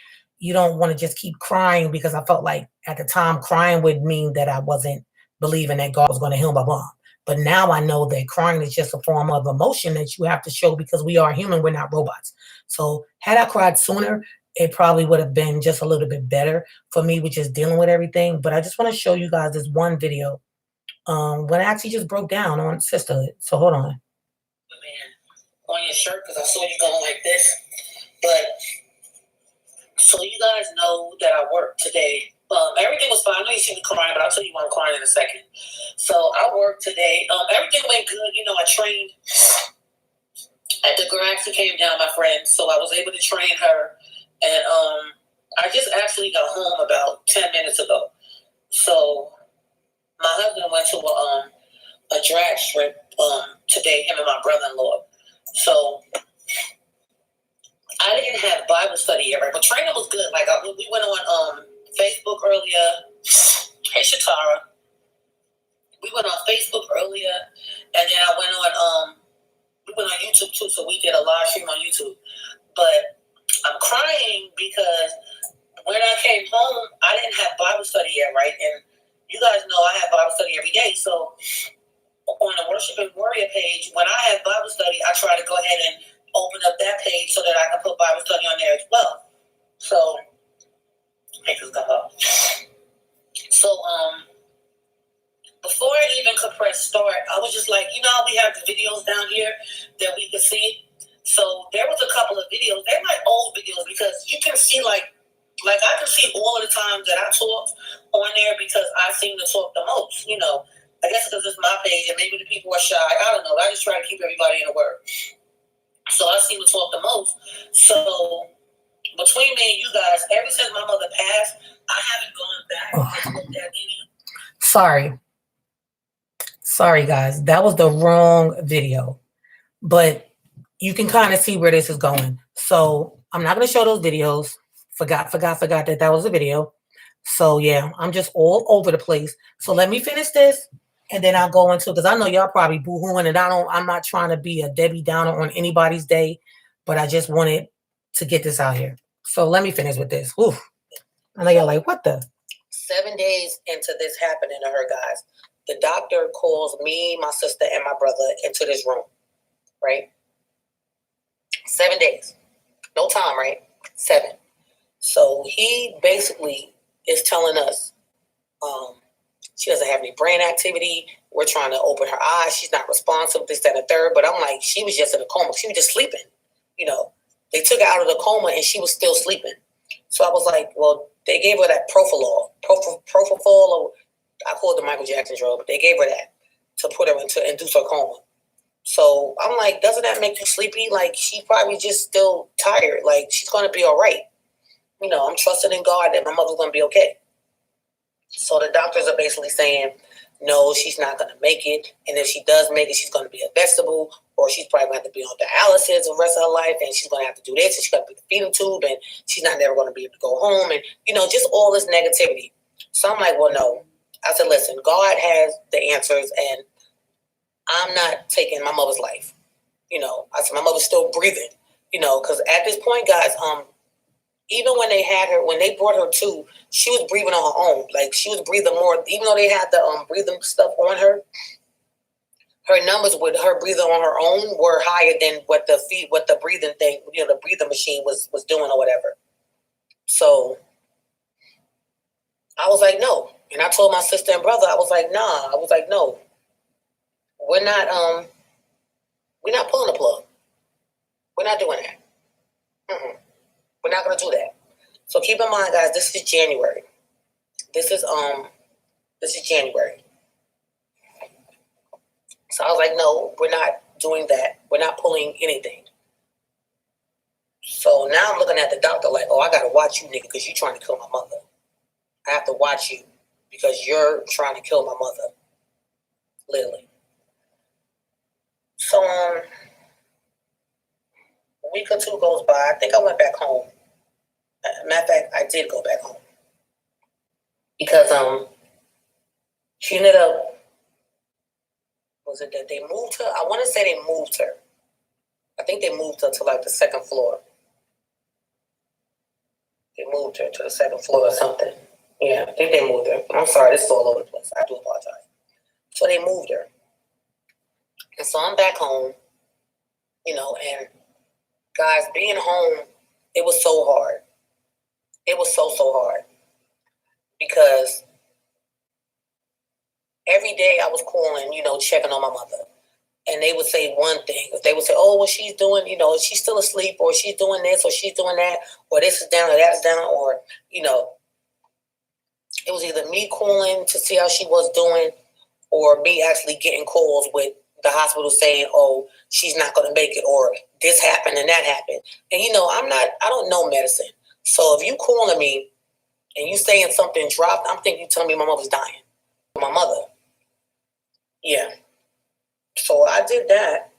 you don't want to just keep crying because I felt like at the time crying would mean that I wasn't believing that God was going to heal my mom. But now I know that crying is just a form of emotion that you have to show because we are human, we're not robots. So had I cried sooner, it probably would have been just a little bit better for me with just dealing with everything. But I just want to show you guys this one video when I actually just broke down on sisterhood. So hold on. Man, on your shirt because I saw you going like this. But so you guys know that I worked today. Everything was fine. I know you see me crying, but I'll tell you why I'm crying in a second. So I worked today. Everything went good. I trained at the girl actually came down, my friend. So I was able to train her. And I just actually got home about 10 minutes ago. So my husband went to a drag strip today, him and my brother-in-law. So I didn't have Bible study yet, right? But training was good. Like we went on Facebook earlier. Hey, Shatara. We went on Facebook earlier, and then I went on we went on YouTube too. So we did a live stream on YouTube. But I'm crying because when I came home, I didn't have Bible study yet, right? And you guys know I have Bible study every day. So on the Worship and Warrior page, when I have Bible study, I try to go ahead and open up that page so that I can put Bible study on there as well. So, make this come up. So, before I even could press start, I was just like, how we have the videos down here that we can see. So there was a couple of videos. They're like old videos because you can see like I can see all of the times that I talk on there because I seem to talk the most. I guess because it's my page and maybe the people are shy. I don't know. I just try to keep everybody in the word. So I seem to talk the most. So between me and you guys, ever since my mother passed, I haven't gone back and looked at any. Sorry, guys. That was the wrong video. But you can kind of see where this is going. So I'm not going to show those videos. Forgot that was a video. So yeah, I'm just all over the place. So let me finish this and then I'll go into, because I know y'all probably boo-hooing and I'm not trying to be a Debbie Downer on anybody's day, but I just wanted to get this out here. So let me finish with this. Oof. I know y'all like, what the? 7 days into this happening to her, guys, the doctor calls me, my sister, and my brother into this room, right? 7 days. No time, right? 7. So he basically is telling us she doesn't have any brain activity. We're trying to open her eyes. She's not responsive, this, that, and the third. But I'm like, she was just in a coma. She was just sleeping. You know, they took her out of the coma and she was still sleeping. So I was like, well, they gave her that propofol, or I call it the Michael Jackson drug, but they gave her that to put her into induce her coma. So I'm like, doesn't that make you sleepy? Like, she's probably just still tired. Like, she's going to be all right. You know, I'm trusting in God that my mother's going to be okay. So the doctors are basically saying, no, she's not going to make it. And if she does make it, she's going to be a vegetable, or she's probably going to have to be on dialysis the rest of her life, and she's going to have to do this, and she's going to be the feeding tube, and she's not never going to be able to go home, and, you know, just all this negativity. So I'm like, well, no. I said, listen, God has the answers, and I'm not taking my mother's life. You know, I said, my mother's still breathing, you know, because at this point, guys, even when they had her, when they brought her to, she was breathing on her own. Like, she was breathing more, even though they had the breathing stuff on her. Her numbers with her breathing on her own were higher than what the breathing thing, you know, the breathing machine was doing or whatever. So I was like, no. And I told my sister and brother, I was like, nah. I was like, no. We're not pulling the plug. We're not doing that. We're not going to do that. So keep in mind, guys, this is January. This is January. So I was like, no, we're not doing that. We're not pulling anything. So now I'm looking at the doctor like, oh, I got to watch you, nigga, because you're trying to kill my mother. I have to watch you because you're trying to kill my mother. Literally. So a week or two goes by. I think I went back home. Matter of fact, I did go back home. Because she ended up, was it that they moved her? I want to say they moved her. I think they moved her to like the second floor. They moved her to the second floor or something. Yeah, I think they moved her. I'm sorry, this is all over the place. I do apologize. So they moved her. And so I'm back home, you know, and guys, being home, it was so hard. It was so hard. Because every day I was calling, you know, checking on my mother. And they would say one thing. They would say, oh, well, she's doing, you know, she's still asleep, or she's doing this, or she's doing that, or this is down, or that's down, or, you know, it was either me calling to see how she was doing, or me actually getting calls with the hospital saying, oh, she's not going to make it, or this happened and that happened. And, you know, I don't know medicine. So if you calling me and you saying something dropped, I'm thinking you telling me my mother's dying. My mother. Yeah. So I did that.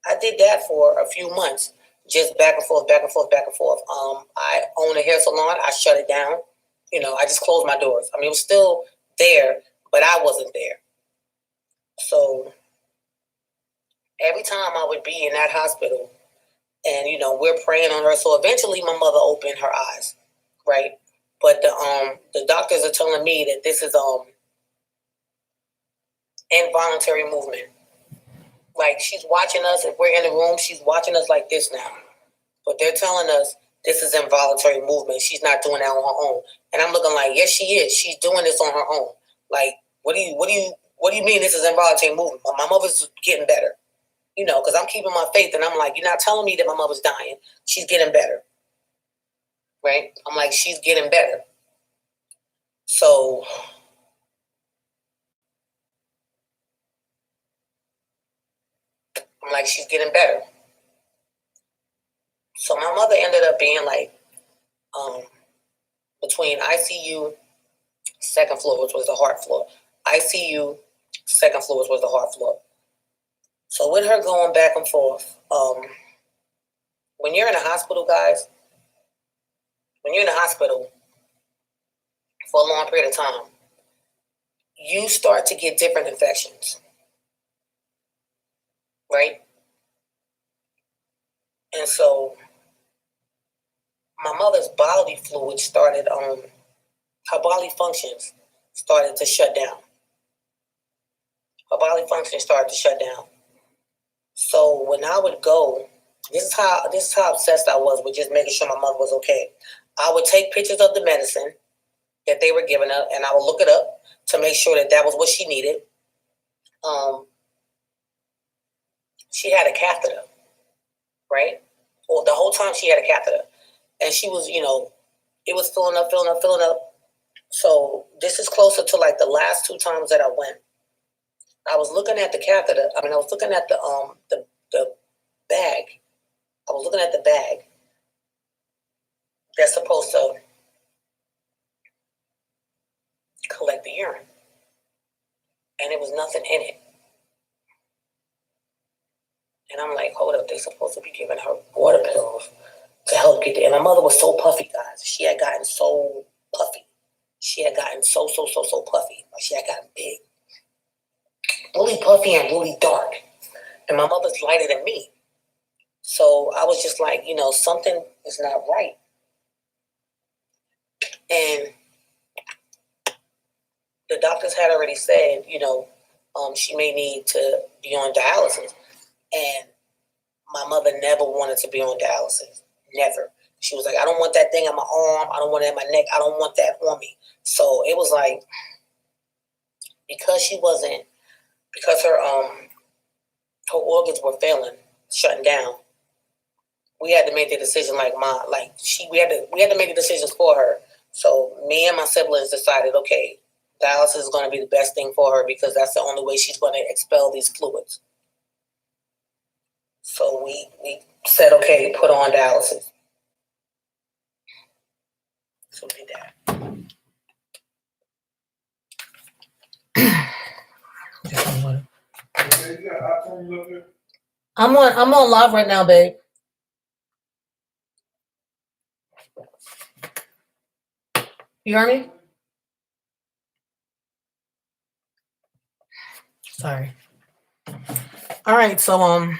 I did that for a few months, just back and forth, back and forth, back and forth. I own a hair salon. I shut it down. You know, I just closed my doors. I mean, it was still there, but I wasn't there. So every time I would be in that hospital and, you know, we're praying on her. So eventually my mother opened her eyes, right? But the doctors are telling me that this is involuntary movement. Like, she's watching us. If we're in the room, she's watching us like this now. But they're telling us this is involuntary movement. She's not doing that on her own. And I'm looking like, yes, she is. She's doing this on her own. Like, what do you mean this is involuntary movement? My mother's getting better. You know, because I'm keeping my faith, and I'm like, you're not telling me that my mother's dying. She's getting better. Right? I'm like, she's getting better. So I'm like, she's getting better. So my mother ended up being like between ICU, second floor, which was the heart floor. ICU, second floor, which was the heart floor. So with her going back and forth, when you're in a hospital, guys, when you're in a hospital for a long period of time, you start to get different infections, right? And so my mother's bodily fluid started her bodily functions started to shut down. Her bodily functions started to shut down. So when I would go, this is how obsessed I was with just making sure my mother was okay. I would take pictures of the medicine that they were giving her, and I would look it up to make sure that that was what she needed. She had a catheter, right? Well, the whole time she had a catheter, and she was, it was filling up. So this is closer to like the last 2 times that I went. I was looking at the catheter. I was looking at the bag. I was looking at the bag that's supposed to collect the urine, and there was nothing in it. And I'm like, hold up, they're supposed to be giving her water pills to help get there. And my mother was so puffy, guys. She had gotten so puffy. She had gotten so puffy. She had gotten big. Really puffy and really dark. And my mother's lighter than me. So I was just like, something is not right. And the doctors had already said, she may need to be on dialysis. And my mother never wanted to be on dialysis. Never. She was like, I don't want that thing on my arm. I don't want it in my neck. I don't want that on me. So it was like, because her organs were failing, shutting down, we had to make the decision we had to make the decisions for her. So me and my siblings decided, okay, dialysis is going to be the best thing for her because that's the only way she's going to expel these fluids. So we said, okay, put her on dialysis. So we did that. I'm on live right now, babe. You hear me? Sorry. All right, so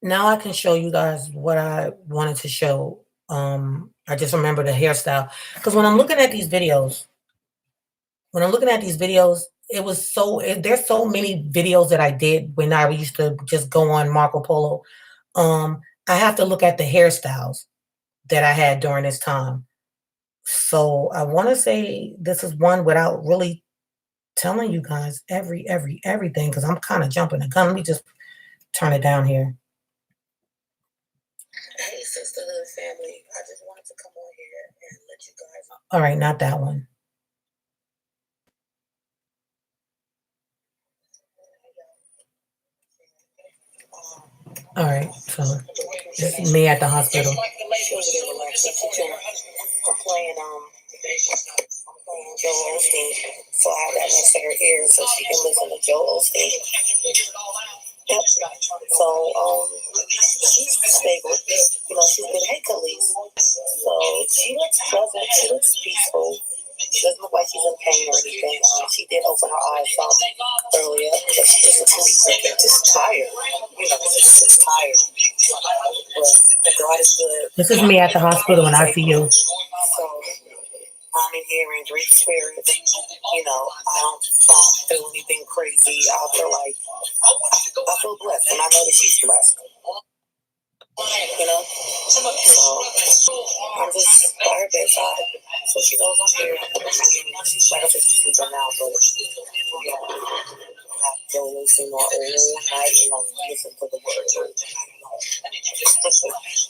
now I can show you guys what I wanted to show. I just remember the hairstyle because when I'm looking at these videos, it was there's so many videos that I did when I used to just go on Marco Polo. I have to look at the hairstyles that I had during this time. So I want to say this is one without really telling you guys everything because I'm kind of jumping the gun. Let me just turn it down here. Hey, sisterhood family. I just wanted to come on here and let you guys. All right, not that one. All right, so this is me at the hospital. I'm playing Joe Osteen, so I have that next to her ear so she can listen to Joe Osteen. Yep. So she's stable. She's been hey, Khalees. So she looks pleasant. She looks peaceful. She doesn't look like she's in pain or anything. She did open her eyes earlier, but she just looks just tired. Just tired. But God is good. This is me at the hospital in ICU. So I'm in here in great spirits. I don't feel anything crazy. I feel blessed, and I know that she's blessed. So I'm just by her bedside, so she knows I'm here. Like I said, she's sleeping now, but I have to listen all night and listen to the word all night.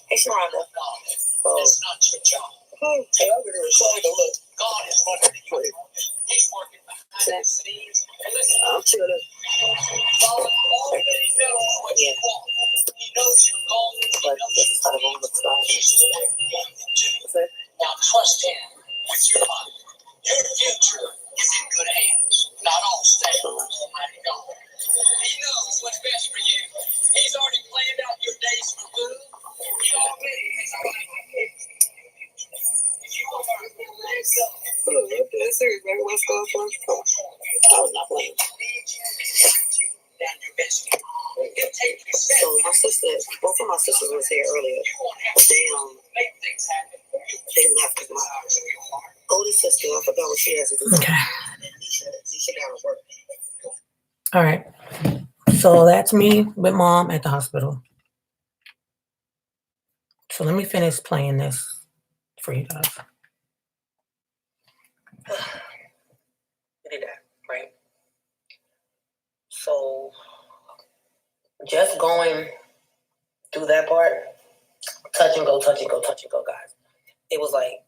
Hey, Sharonda. So, hey, I'm going to recite a look. God is working. He's working behind the scenes. I'm chilling. God already knows what you want. He knows you're going. But this is how the room looks like. Now trust him with your life. Your future is in good hands. Not all stay. Almighty God. He knows what's best for you. He's already planned out your days for good. He already has already. That's serious, baby. What's going on? I was not playing. So my sister, both of my sisters was here earlier. Okay. All right. So that's me with mom at the hospital. So let me finish playing this for you guys. We did that, right? So just going through that part, touch and go, touch and go, touch and go, guys. It was like,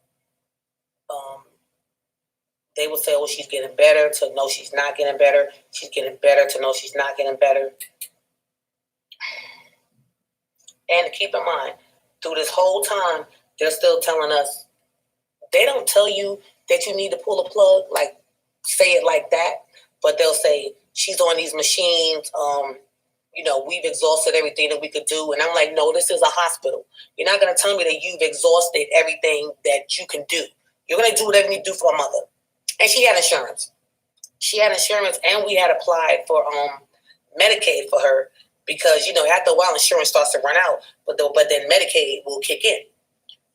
they would say, oh, she's getting better, to no, she's not getting better. She's getting better, to no, she's not getting better. And keep in mind, through this whole time, they're still telling us, they don't tell you that you need to pull a plug, like say it like that, but they'll say, she's on these machines, we've exhausted everything that we could do. And I'm like, no, this is a hospital. You're not going to tell me that you've exhausted everything that you can do. You're going to do whatever you need to do for a mother. And she had insurance. And we had applied for Medicaid for her because, after a while, insurance starts to run out, but then Medicaid will kick in.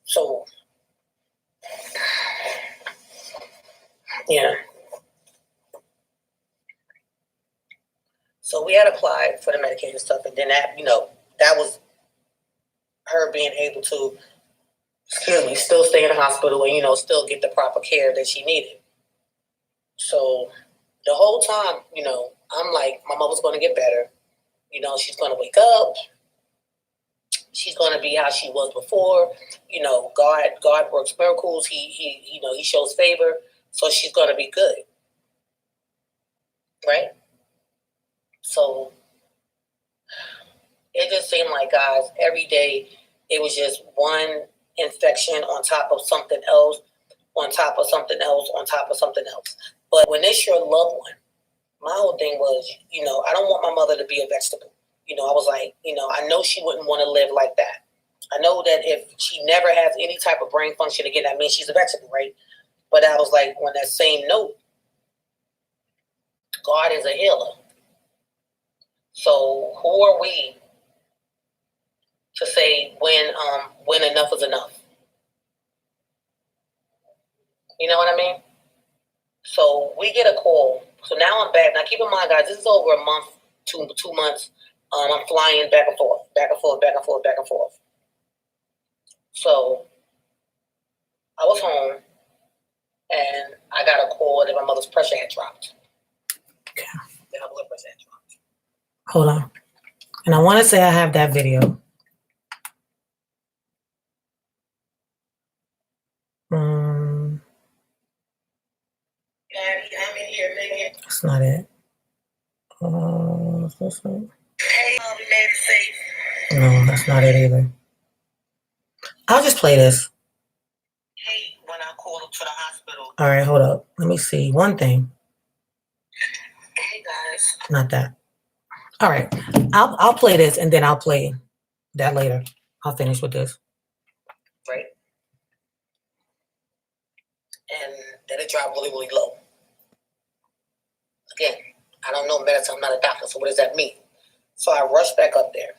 So, yeah. So we had applied for the Medicaid and stuff, and then that was her being able to, still stay in the hospital and, still get the proper care that she needed. So the whole time, I'm like, my mother's going to get better. She's going to wake up. She's going to be how she was before. God works miracles. He shows favor. So she's going to be good. Right? So it just seemed like, guys, every day it was just one infection on top of something else, on top of something else, on top of something else. But when it's your loved one, my whole thing was, I don't want my mother to be a vegetable. I was like, I know she wouldn't want to live like that. I know that if she never has any type of brain function again, that means she's a vegetable, right? But I was like, on that same note, God is a healer. So who are we to say when enough is enough? You know what I mean? So we get a call. So now I'm back. Now keep in mind, guys, this is over a month, 2 months. I'm flying back and forth, back and forth, back and forth, back and forth. So I was home, and I got a call that my mother's pressure had dropped. Okay. That her blood pressure had dropped. Hold on. And I want to say I have that video. I'm in here, Megan. That's not it. What's this one? Hey, we made it safe. No, that's not it either. I'll just play this. Hey, when I called to the hospital. All right, hold up. Let me see one thing. Hey, guys. Not that. All right, I'll play this and then I'll play that later. I'll finish with this. Right. And then it dropped really, really low. Again, I don't know medicine. I'm not a doctor, so what does that mean? So I rushed back up there.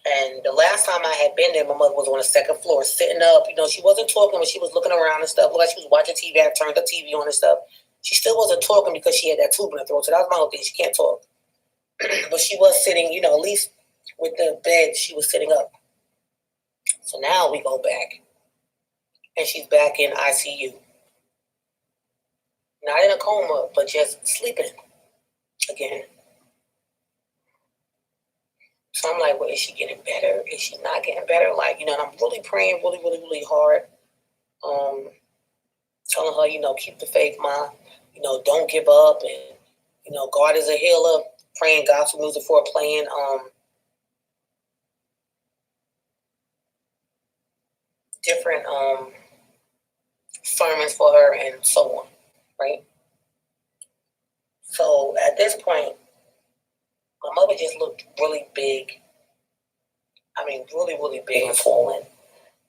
And the last time I had been there, my mother was on the second floor, sitting up. She wasn't talking, but she was looking around and stuff. Looked like she was watching TV. I turned the TV on and stuff. She still wasn't talking because she had that tube in her throat. So that was my whole thing. She can't talk. But she was sitting, at least with the bed, she was sitting up. So now we go back. And she's back in ICU. Not in a coma, but just sleeping again. So I'm like, well, is she getting better? Is she not getting better? Like, and I'm really praying really, really, really hard. Telling her, keep the faith, Ma. Don't give up. And, God is a healer. Praying gospel music for her, playing different sermons for her and so on, right? So at this point, my mother just looked really big. I mean, really, really big and swollen.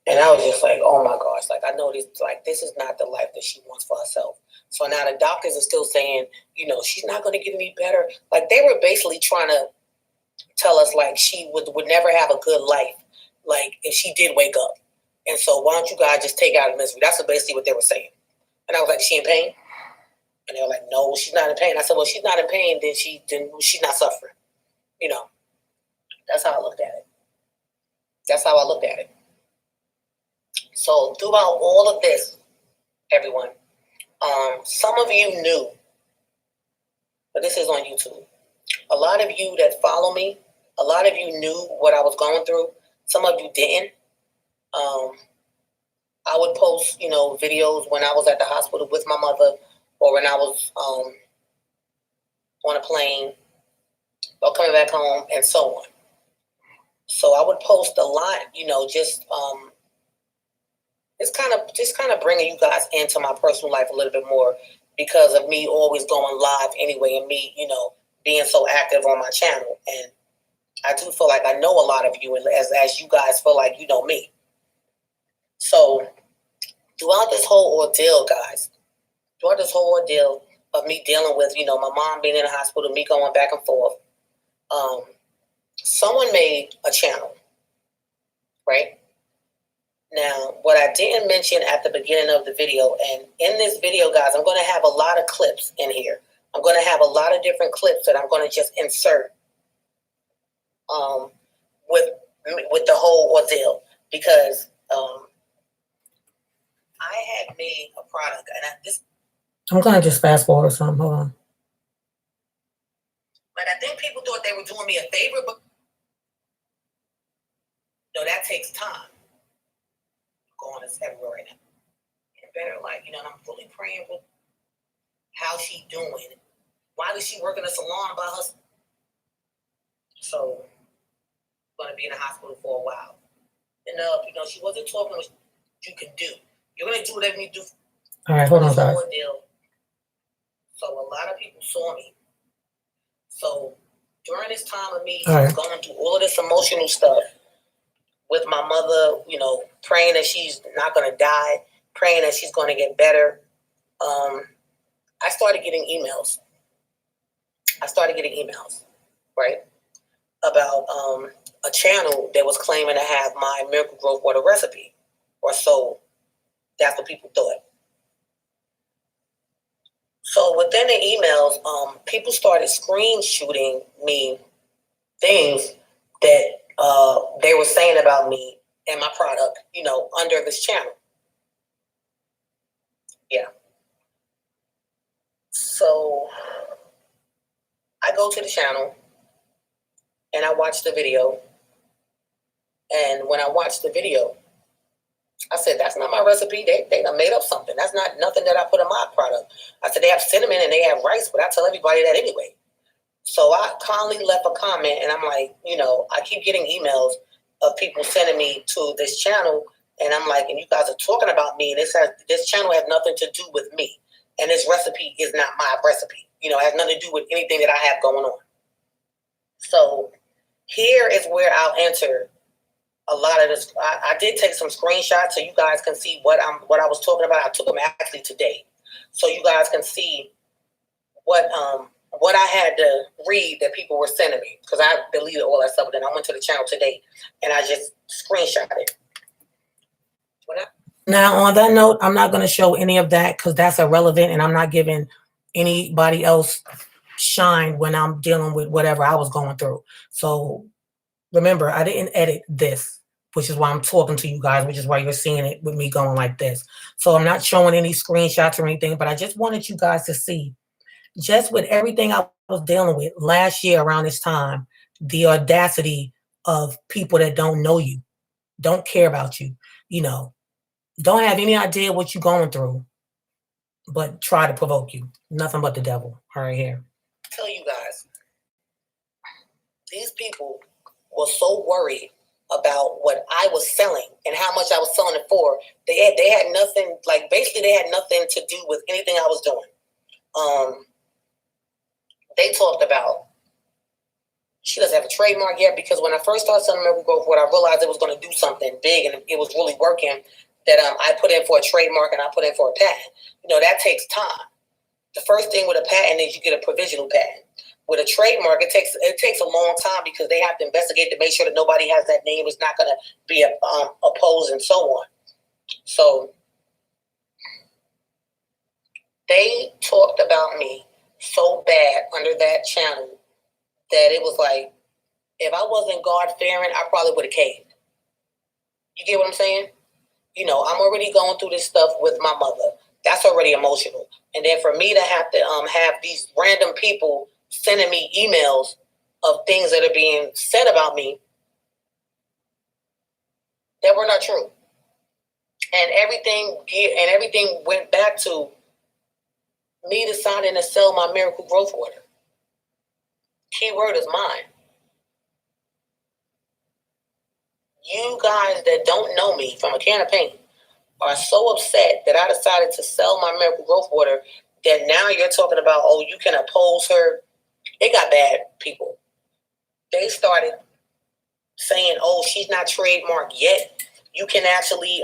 And I was just like, oh my gosh, like, I know this is not the life that she wants for herself. So now the doctors are still saying, she's not going to get any better. Like, they were basically trying to tell us, like, she would never have a good life, like, if she did wake up. And so why don't you guys just take out a misery? That's basically what they were saying. And I was like, "She in pain?" And they were like, "No, she's not in pain." I said, "Well, she's not in pain, then she's not suffering." You know, that's how I looked at it. That's how I looked at it. So throughout all of this, everyone, some of you knew, but this is on YouTube. A lot of you that follow me, a lot of you knew what I was going through. Some of you didn't. I would post, videos when I was at the hospital with my mother, or when I was on a plane, or coming back home, and so on. So I would post a lot, just kind of bringing you guys into my personal life a little bit more, because of me always going live anyway, and me, being so active on my channel. And I do feel like I know a lot of you, and as you guys feel like you know me. So throughout this whole ordeal, guys, of me dealing with, my mom being in the hospital, me going back and forth, someone made a channel, right? Now, what I didn't mention at the beginning of the video, and in this video, guys, I'm going to have a lot of clips in here. I'm going to have a lot of different clips that I'm going to just insert with the whole ordeal, because I had made a product, and I'm going to just fast forward some. Hold on. But I think people thought they were doing me a favor, but that takes time. Going this everywhere right now. And better, and I'm fully praying for how she doing. Why does she work in a salon by herself? So, going to be in the hospital for a while. And, she wasn't talking what you can do. You're going to do whatever you do. All right, hold on, guys. So, a lot of people saw me. So, during this time of me going through all of this emotional stuff with my mother, praying that she's not going to die, praying that she's going to get better, I started getting emails. Right, about a channel that was claiming to have my miracle growth water recipe, or so that's what people thought. So within the emails, people started screenshooting me things that they were saying about me and my product, under this channel. Yeah. So I go to the channel and I watch the video. And when I watched the video, I said, that's not my recipe. They done made up something. That's not nothing that I put in my product. I said, they have cinnamon and they have rice, but I tell everybody that anyway. So I kindly left a comment, and I'm like, I keep getting emails of people sending me to this channel, and I'm like, and you guys are talking about me, and this channel has nothing to do with me, and this recipe is not my recipe. It has nothing to do with anything that I have going on. So here is where I'll enter a lot of this. I did take some screenshots so you guys can see what I was talking about. I took them actually today, so you guys can see what I had to read that people were sending me, because I deleted all that stuff. But then I went to the channel today and I just screenshot it. Now, on that note, I'm not going to show any of that because that's irrelevant, and I'm not giving anybody else shine when I'm dealing with whatever I was going through. So remember, I didn't edit this, which is why I'm talking to you guys, which is why you're seeing it with me going like this. So I'm not showing any screenshots or anything, but I just wanted you guys to see, just with everything I was dealing with last year around this time, the audacity of people that don't know you, don't care about you, don't have any idea what you're going through, but try to provoke you. Nothing but the devil right here. I tell you guys, these people were so worried about what I was selling and how much I was selling it for. They had nothing, basically they had nothing to do with anything I was doing. They talked about, she doesn't have a trademark yet, because when I first started selling Miracle Growth, what I realized it was going to do something big and it was really working, that I put in for a trademark and I put in for a patent. That takes time. The first thing with a patent is you get a provisional patent. With a trademark, it takes a long time, because they have to investigate to make sure that nobody has that name, is not going to be opposed, and so on. So They talked about me so bad under that channel that it was like, if I wasn't God-fearing, I probably would have caved. You get what I'm saying? You know, I'm already going through this stuff with my mother. That's already emotional. And then for me to have to have these random people sending me emails of things that are being said about me that were not true. And everything went back to me deciding to sell my Miracle Growth Water. Keyword is mine. You guys that don't know me from a can of paint are so upset that I decided to sell my Miracle Growth Water that now you're talking about, oh, you can oppose her. It got bad, people. They started saying, oh, she's not trademarked yet. You can actually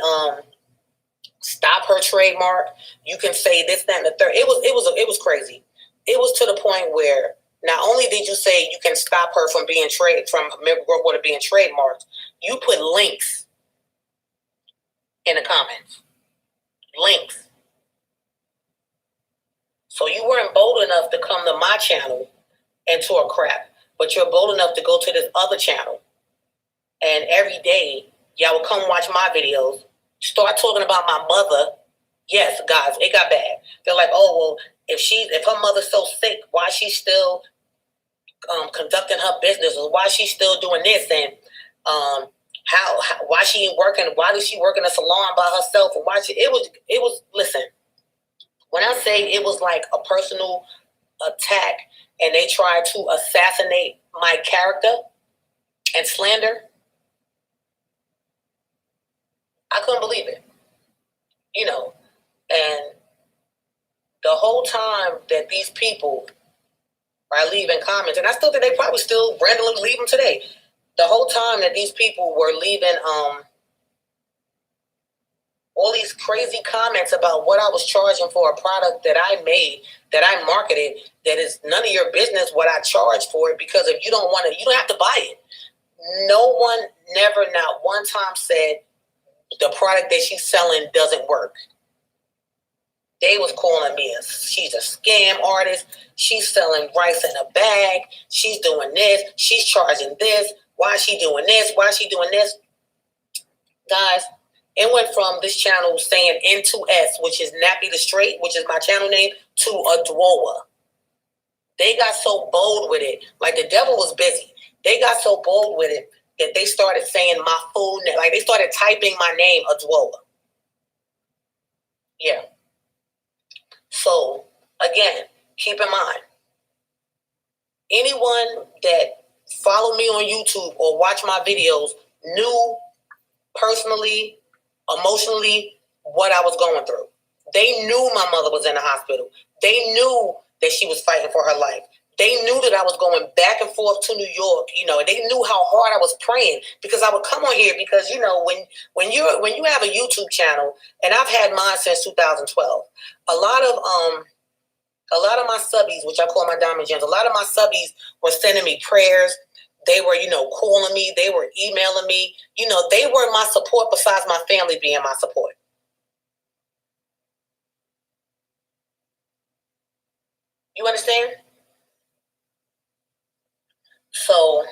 stop her trademark. You can say this, that, and the third. It was crazy. It was to the point where not only did you say you can stop her from Miracle Growth Water being trademarked, you put links in the comments. Links. So you weren't bold enough to come to my channel and talk crap, but you're bold enough to go to this other channel. And every day, y'all will come watch my videos, start talking about my mother. Yes, guys, it got bad. They're like, oh, well, if her mother's so sick, why is she still conducting her business, or why is she still doing this, and why she ain't working? Why does she work in a salon by herself? And it was listen. When I say it was like a personal attack, and they tried to assassinate my character and slander, I couldn't believe it. You know, and the whole time that these people are leaving comments, and I still think they probably still randomly leave them today. The whole time that these people were leaving all these crazy comments about what I was charging for a product that I made, that I marketed, that is none of your business what I charge for it, because if you don't want it, you don't have to buy it. No one, never, not one time said the product that she's selling doesn't work. They was calling me she's a scam artist. She's selling rice in a bag. She's doing this. She's charging this. Why is she doing this? Why is she doing this? Guys, it went from this channel saying N2S, which is Nappy the Straight, which is my channel name, to ADWOA. They got so bold with it, like the devil was busy. They got so bold with it that they started saying my full name. Like they started typing my name, ADWOA. Yeah. So, again, keep in mind, anyone that follow me on YouTube or watch my videos knew personally, emotionally, what I was going through. They knew my mother was in the hospital. They knew that she was fighting for her life. They knew that I was going back and forth to New York. You know, they knew how hard I was praying, because I would come on here because, you know, when you have a YouTube channel, and I've had mine since 2012, a lot of my subbies, which I call my diamond gems, a lot of my subbies were sending me prayers. They were, you know, calling me. They were emailing me. You know, they were my support besides my family being my support. You understand? So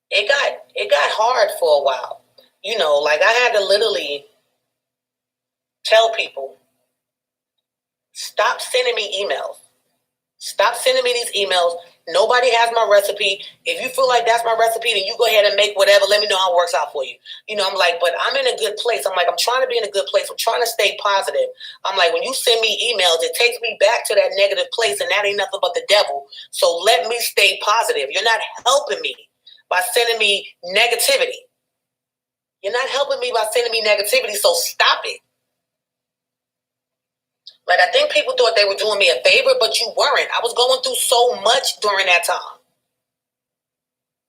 it got hard for a while. You know, like I had to literally tell people, stop sending me emails. Stop sending me these emails. Nobody has my recipe. If you feel like that's my recipe, then you go ahead and make whatever. Let me know how it works out for you. You know, I'm like, but I'm in a good place. I'm like, I'm trying to be in a good place. I'm trying to stay positive. I'm like, when you send me emails, it takes me back to that negative place, and that ain't nothing but the devil. So let me stay positive. You're not helping me by sending me negativity. You're not helping me by sending me negativity, so stop it. Like, I think people thought they were doing me a favor, but you weren't. I was going through so much during that time.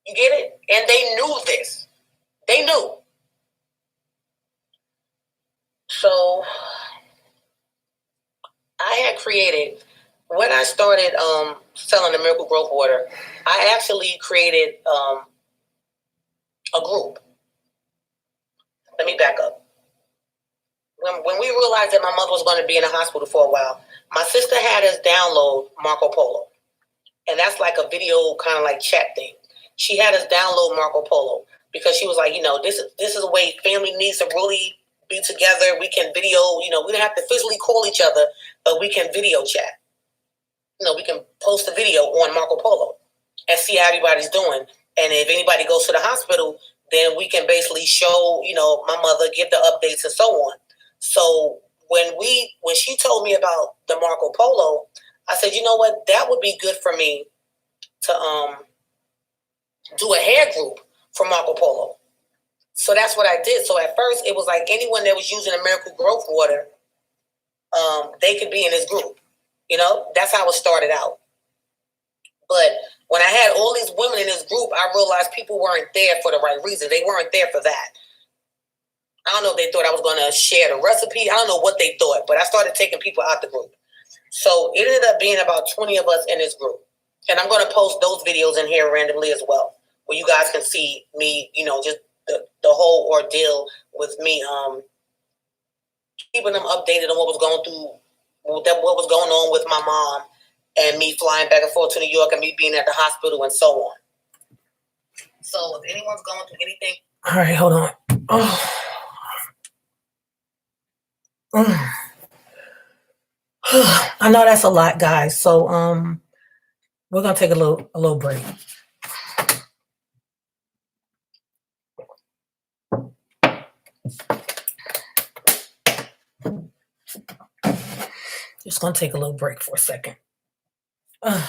You get it? And they knew this. They knew. So I had created, when I started selling the Miracle Growth Water, I actually created a group. Let me back up. When when we realized that my mother was going to be in the hospital for a while, my sister had us download Marco Polo. And that's like a video kind of like chat thing. She had us download Marco Polo because she was like, this is a way family needs to really be together. We can video, we don't have to physically call each other, but we can video chat. We can post a video on Marco Polo and see how everybody's doing. And if anybody goes to the hospital, then we can basically show, my mother, give the updates and so on. So when she told me about the Marco Polo, I said, you know what, that would be good for me to do a hair group for Marco Polo. So that's what I did. So at first it was like anyone that was using American Growth Water, they could be in this group. That's how it started out. But when I had all these women in this group, I realized people weren't there for the right reason. They weren't there for that. I don't know if they thought I was going to share the recipe. I don't know what they thought, but I started taking people out the group. So it ended up being about 20 of us in this group. And I'm going to post those videos in here randomly as well, where you guys can see me, just the whole ordeal with me keeping them updated on what was going on with my mom and me flying back and forth to New York and me being at the hospital and so on. So if anyone's going through anything. All right, hold on. I know that's a lot, guys. So we're gonna take a little break. Just gonna take a little break for a second. Giving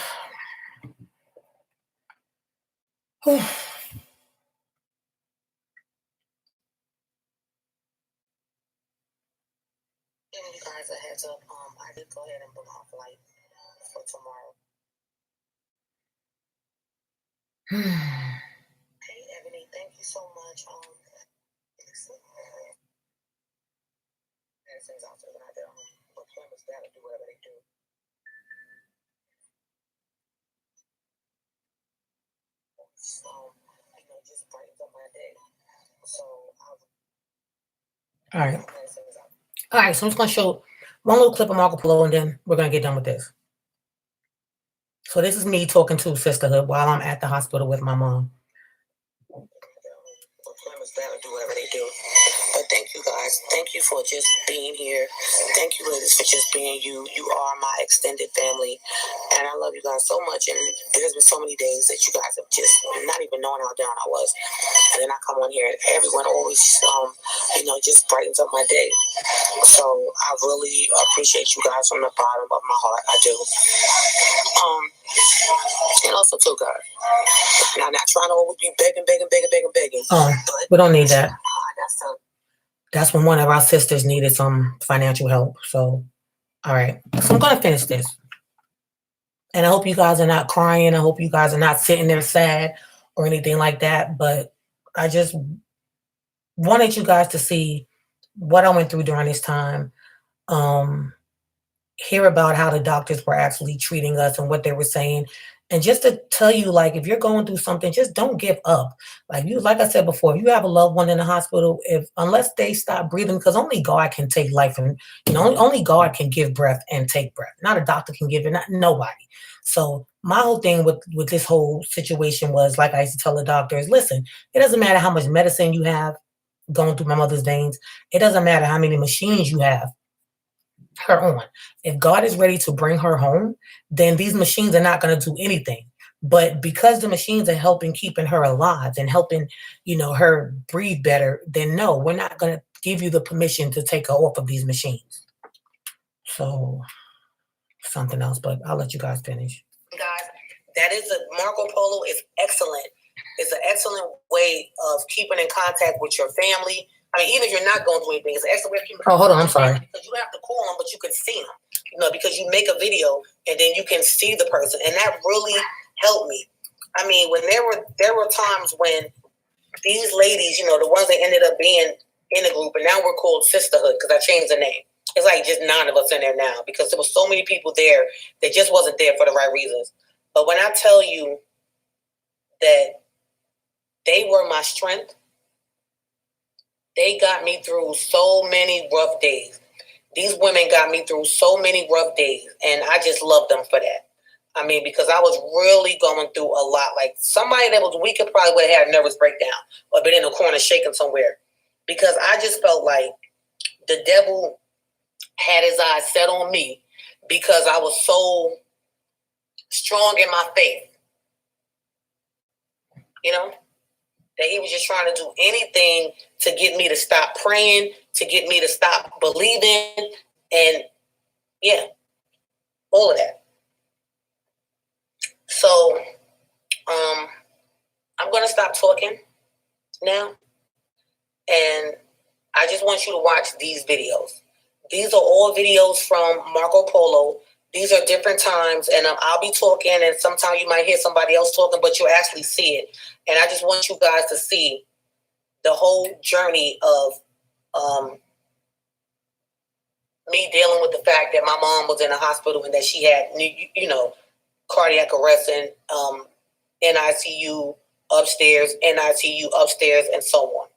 you guys a heads up. I did go ahead and book my flight for tomorrow. Hey, Ebony, thank you so much. Things out there that I did. But Plymouth's got to do whatever they do. So, just brightens up my day. So, all right. All right, so I'm just going to show one little clip of Marco Polo, and then we're going to get done with this. So this is me talking to Sisterhood while I'm at the hospital with my mom. Do whatever they do. But thank you guys. Thank you for just being here. Thank you, ladies, for just being you. You are my extended family, and I love you guys so much. And there's been so many days that you guys have just not even known how down I was. And then I come on here, and everyone always, just brightens up my day. So I really appreciate you guys from the bottom of my heart. I do. And also too, God. Now, not trying to always be begging. We don't need that. That's when one of our sisters needed some financial help. So, all right. So I'm going to finish this. And I hope you guys are not crying. I hope you guys are not sitting there sad or anything like that. But I just wanted you guys to see what I went through during this time. Hear about how the doctors were actually treating us and what they were saying. And just to tell you, like, if you're going through something, just don't give up. Like I said before, if you have a loved one in the hospital, unless they stop breathing, because only God can take life, and only God can give breath and take breath. Not a doctor can give it, not nobody. So my whole thing with this whole situation was, like I used to tell the doctors, listen, it doesn't matter how much medicine you have going through my mother's veins. It doesn't matter how many machines you have her on. If God is ready to bring her home, then these machines are not going to do anything. But because the machines are helping keeping her alive and helping, her breathe better, then no, we're not going to give you the permission to take her off of these machines. So something else, but I'll let you guys finish. Guys, that is Marco Polo is excellent. It's an excellent way of keeping in contact with your family. I mean, even if you're not going through anything, it's an excellent way of keeping. Oh, hold on, I'm sorry. Because you don't have to call them, but you can see them. Because you make a video and then you can see the person, and that really helped me. I mean, when there were times when these ladies, the ones that ended up being in the group, and now we're called Sisterhood because I changed the name. It's like just 9 of us in there now because there were so many people there that just wasn't there for the right reasons. But when I tell you that they were my strength, they got me through so many rough days. These women got me through so many rough days, and I just love them for that. I mean, because I was really going through a lot. Like, somebody that was weaker probably would have had a nervous breakdown or been in a corner shaking somewhere. Because I just felt like the devil had his eyes set on me because I was so strong in my faith. You know? That he was just trying to do anything to get me to stop praying, to get me to stop believing, and yeah, all of that. So, I'm going to stop talking now, and I just want you to watch these videos. These are all videos from Marco Polo. These are different times, and I'll be talking, and sometimes you might hear somebody else talking, but you'll actually see it. And I just want you guys to see the whole journey of me dealing with the fact that my mom was in a hospital and that she had, cardiac arrest and NICU upstairs, and so on.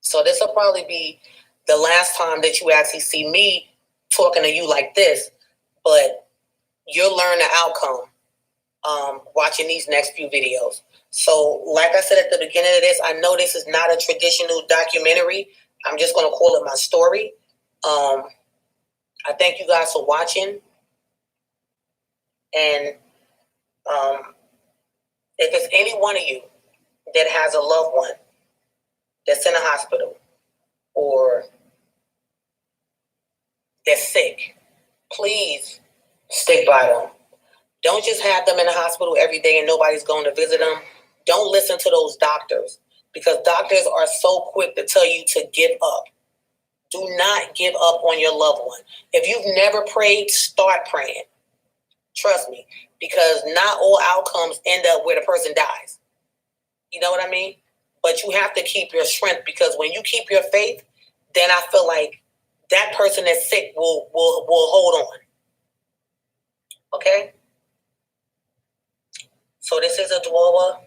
So this will probably be the last time that you actually see me talking to you like this, but you'll learn the outcome watching these next few videos. So like I said at the beginning of this, I know this is not a traditional documentary. I'm just going to call it my story. I thank you guys for watching. And if it's any one of you that has a loved one that's in a hospital or that's sick, please stick by them. Don't just have them in the hospital every day and nobody's going to visit them. Don't listen to those doctors, because doctors are so quick to tell you to give up. Do not give up on your loved one. If you've never prayed, start praying. Trust me, because not all outcomes end up where the person dies. You know what I mean? But you have to keep your strength, because when you keep your faith, then I feel like that person that's sick will hold on. Okay? So this is ADWA.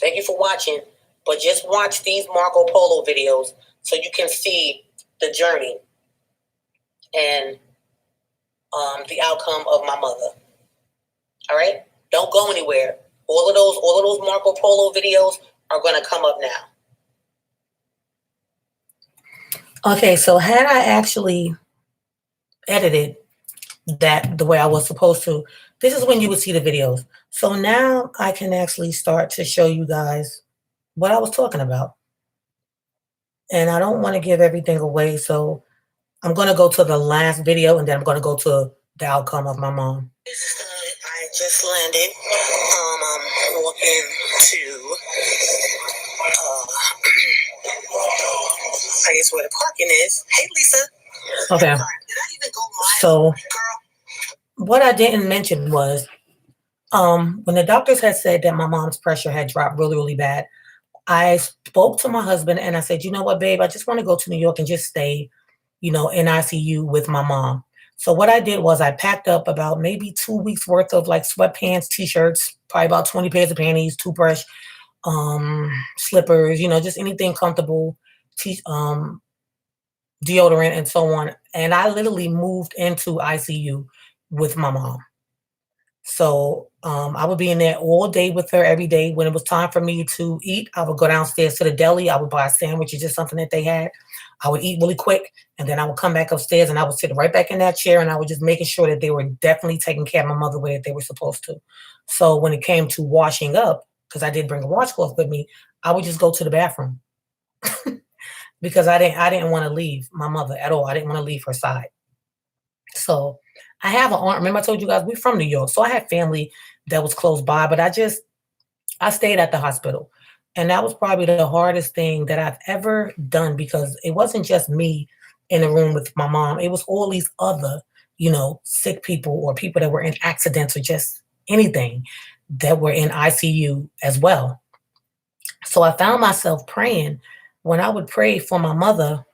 Thank you for watching. But just watch these Marco Polo videos so you can see the journey and the outcome of my mother. All right? Don't go anywhere. All of those Marco Polo videos are going to come up now. Okay, so had I actually edited that the way I was supposed to, this is when you would see the videos. So now I can actually start to show you guys what I was talking about. And I don't want to give everything away, so I'm going to go to the last video, and then I'm going to go to the outcome of my mom. I just landed. I'm walking to, I guess where the parking is. Hey, Lisa. Okay. Did I even go live? So, what I didn't mention was, when the doctors had said that my mom's pressure had dropped really, really bad, I spoke to my husband and I said, you know what, babe, I just want to go to New York and just stay, in ICU with my mom. So what I did was I packed up about maybe 2 weeks worth of like sweatpants, t-shirts, probably about 20 pairs of panties, toothbrush, slippers, just anything comfortable, deodorant and so on. And I literally moved into ICU with my mom. So I would be in there all day with her every day. When it was time for me to eat, I would go downstairs to the deli. I would buy a sandwich or just something that they had. I would eat really quick, and then I would come back upstairs and I would sit right back in that chair, and I was just making sure that they were definitely taking care of my mother the way that they were supposed to. So when it came to washing up, because I did bring a washcloth with me, I would just go to the bathroom because I didn't want to leave my mother at all. I didn't want to leave her side. So I have an aunt. Remember I told you guys we're from New York. So I had family that was close by, but I stayed at the hospital. And that was probably the hardest thing that I've ever done, because it wasn't just me in the room with my mom. It was all these other, sick people or people that were in accidents or just anything that were in ICU as well. So I found myself praying. When I would pray for my mother,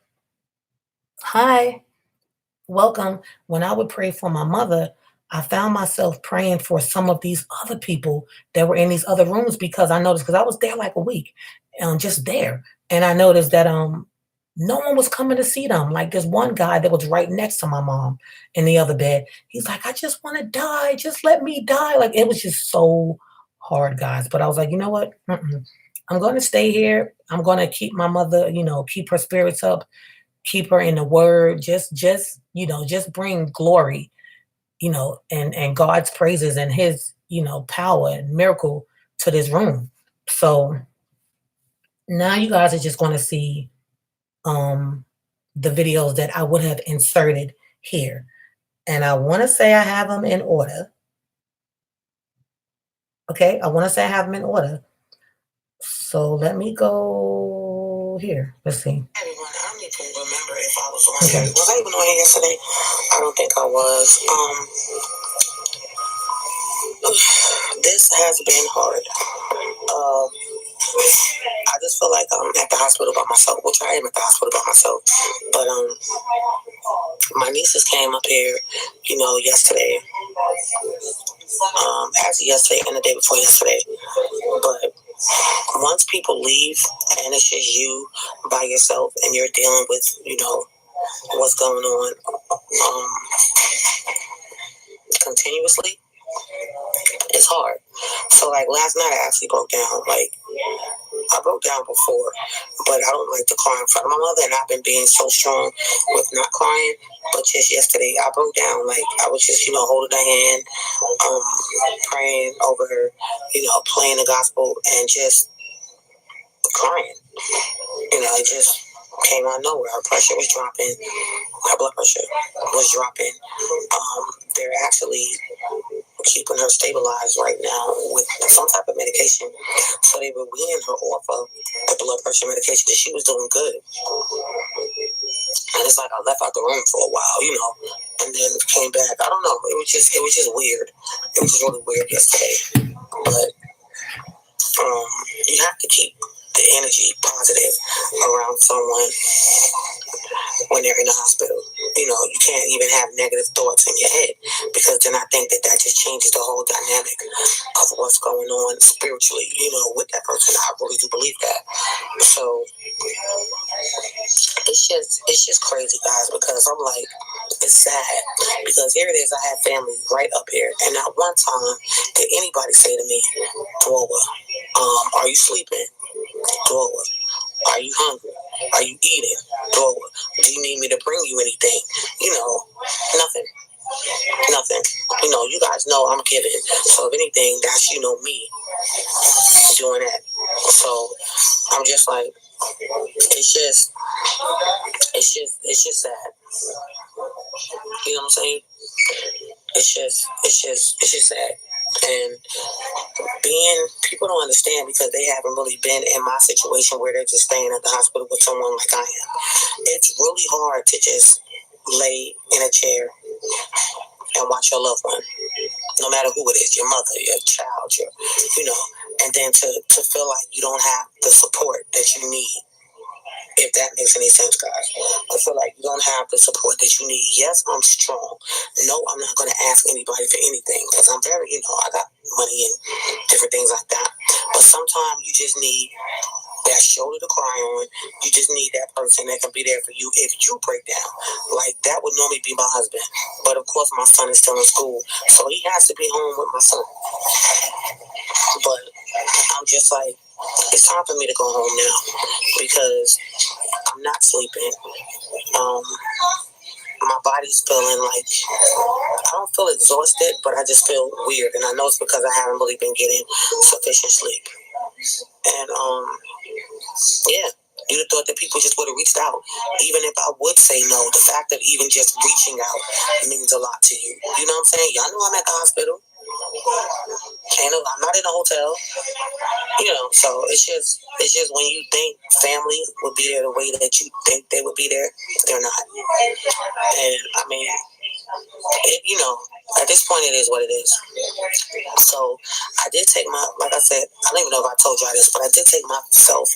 hi, welcome. When I would pray for my mother, I found myself praying for some of these other people that were in these other rooms, because I noticed, because I was there like a week, just there. And I noticed that No one was coming to see them. Like this one guy that was right next to my mom in the other bed. He's like, I just want to die. Just let me die. Like it was just so hard, guys. But I was like, you know what? I'm going to stay here. I'm going to keep my mother, keep her spirits up, keep her in the word. Just bring glory, and God's praises and his, power and miracle to this room. So now you guys are just going to see um, the videos that I would have inserted here. And I want to say I have them in order. Okay, I want to say I have them in order. So let me go here. Let's see. Everyone, I don't even remember if I was on here. Was I even on here yesterday? I don't think I was. This has been hard. I just feel like I'm at the hospital by myself, which I am at the hospital by myself. But my nieces came up here, yesterday. Actually yesterday and the day before yesterday. But once people leave and it's just you by yourself and you're dealing with, what's going on continuously, it's hard. So like last night I actually broke down. Like I broke down before, but I don't like to cry in front of my mother, and I've been being so strong with not crying. But just yesterday I broke down. Like I was just, holding her hand, praying over her, playing the gospel and just crying. It just came out of nowhere. Her pressure was dropping. Her blood pressure was dropping. They're actually keeping her stabilized right now with some type of medication. So they were weaning her off of the blood pressure medication, and she was doing good. And it's like I left out the room for a while, and then came back. I don't know. It was just weird. It was just really weird yesterday. But you have to keep the energy positive around someone when they're in the hospital. You can't even have negative thoughts in your head, because then I think that just changes the whole dynamic of what's going on spiritually, with that person. I really do believe that. So it's just crazy, guys, because I'm like, it's sad, because here it is, I have family right up here, and not one time did anybody say to me, Dwoa, are you sleeping? Dwoa, are you hungry? Are you eating? Dwoa, do you need me to bring you anything? Nothing. Nothing. You guys know I'm giving. So if anything, that's, me doing that. So I'm just like, it's just sad. You know what I'm saying? It's just sad. And people don't understand, because they haven't really been in my situation where they're just staying at the hospital with someone like I am. It's really hard to just lay in a chair and watch your loved one, no matter who it is, your mother, your child, and then to feel like you don't have the support that you need. If that makes any sense, guys. I feel like you don't have the support that you need. Yes, I'm strong. No, I'm not going to ask anybody for anything, because I'm very, I got money and different things like that. But sometimes you just need that shoulder to cry on. You just need that person that can be there for you if you break down. Like, that would normally be my husband. But of course, my son is still in school, so he has to be home with my son. But I'm just like, it's time for me to go home now, because I'm not sleeping. My body's feeling like, I don't feel exhausted, but I just feel weird. And I know it's because I haven't really been getting sufficient sleep. And yeah, you'd have thought that people just would have reached out. Even if I would say no, the fact of even just reaching out means a lot to you. You know what I'm saying? Y'all know I'm at the hospital. I'm not in a hotel. So it's just when you think family would be there the way that you think they would be there, they're not. And I mean, at this point, it is what it is. So I did take like I said, I don't even know if I told y'all this, but I did take myself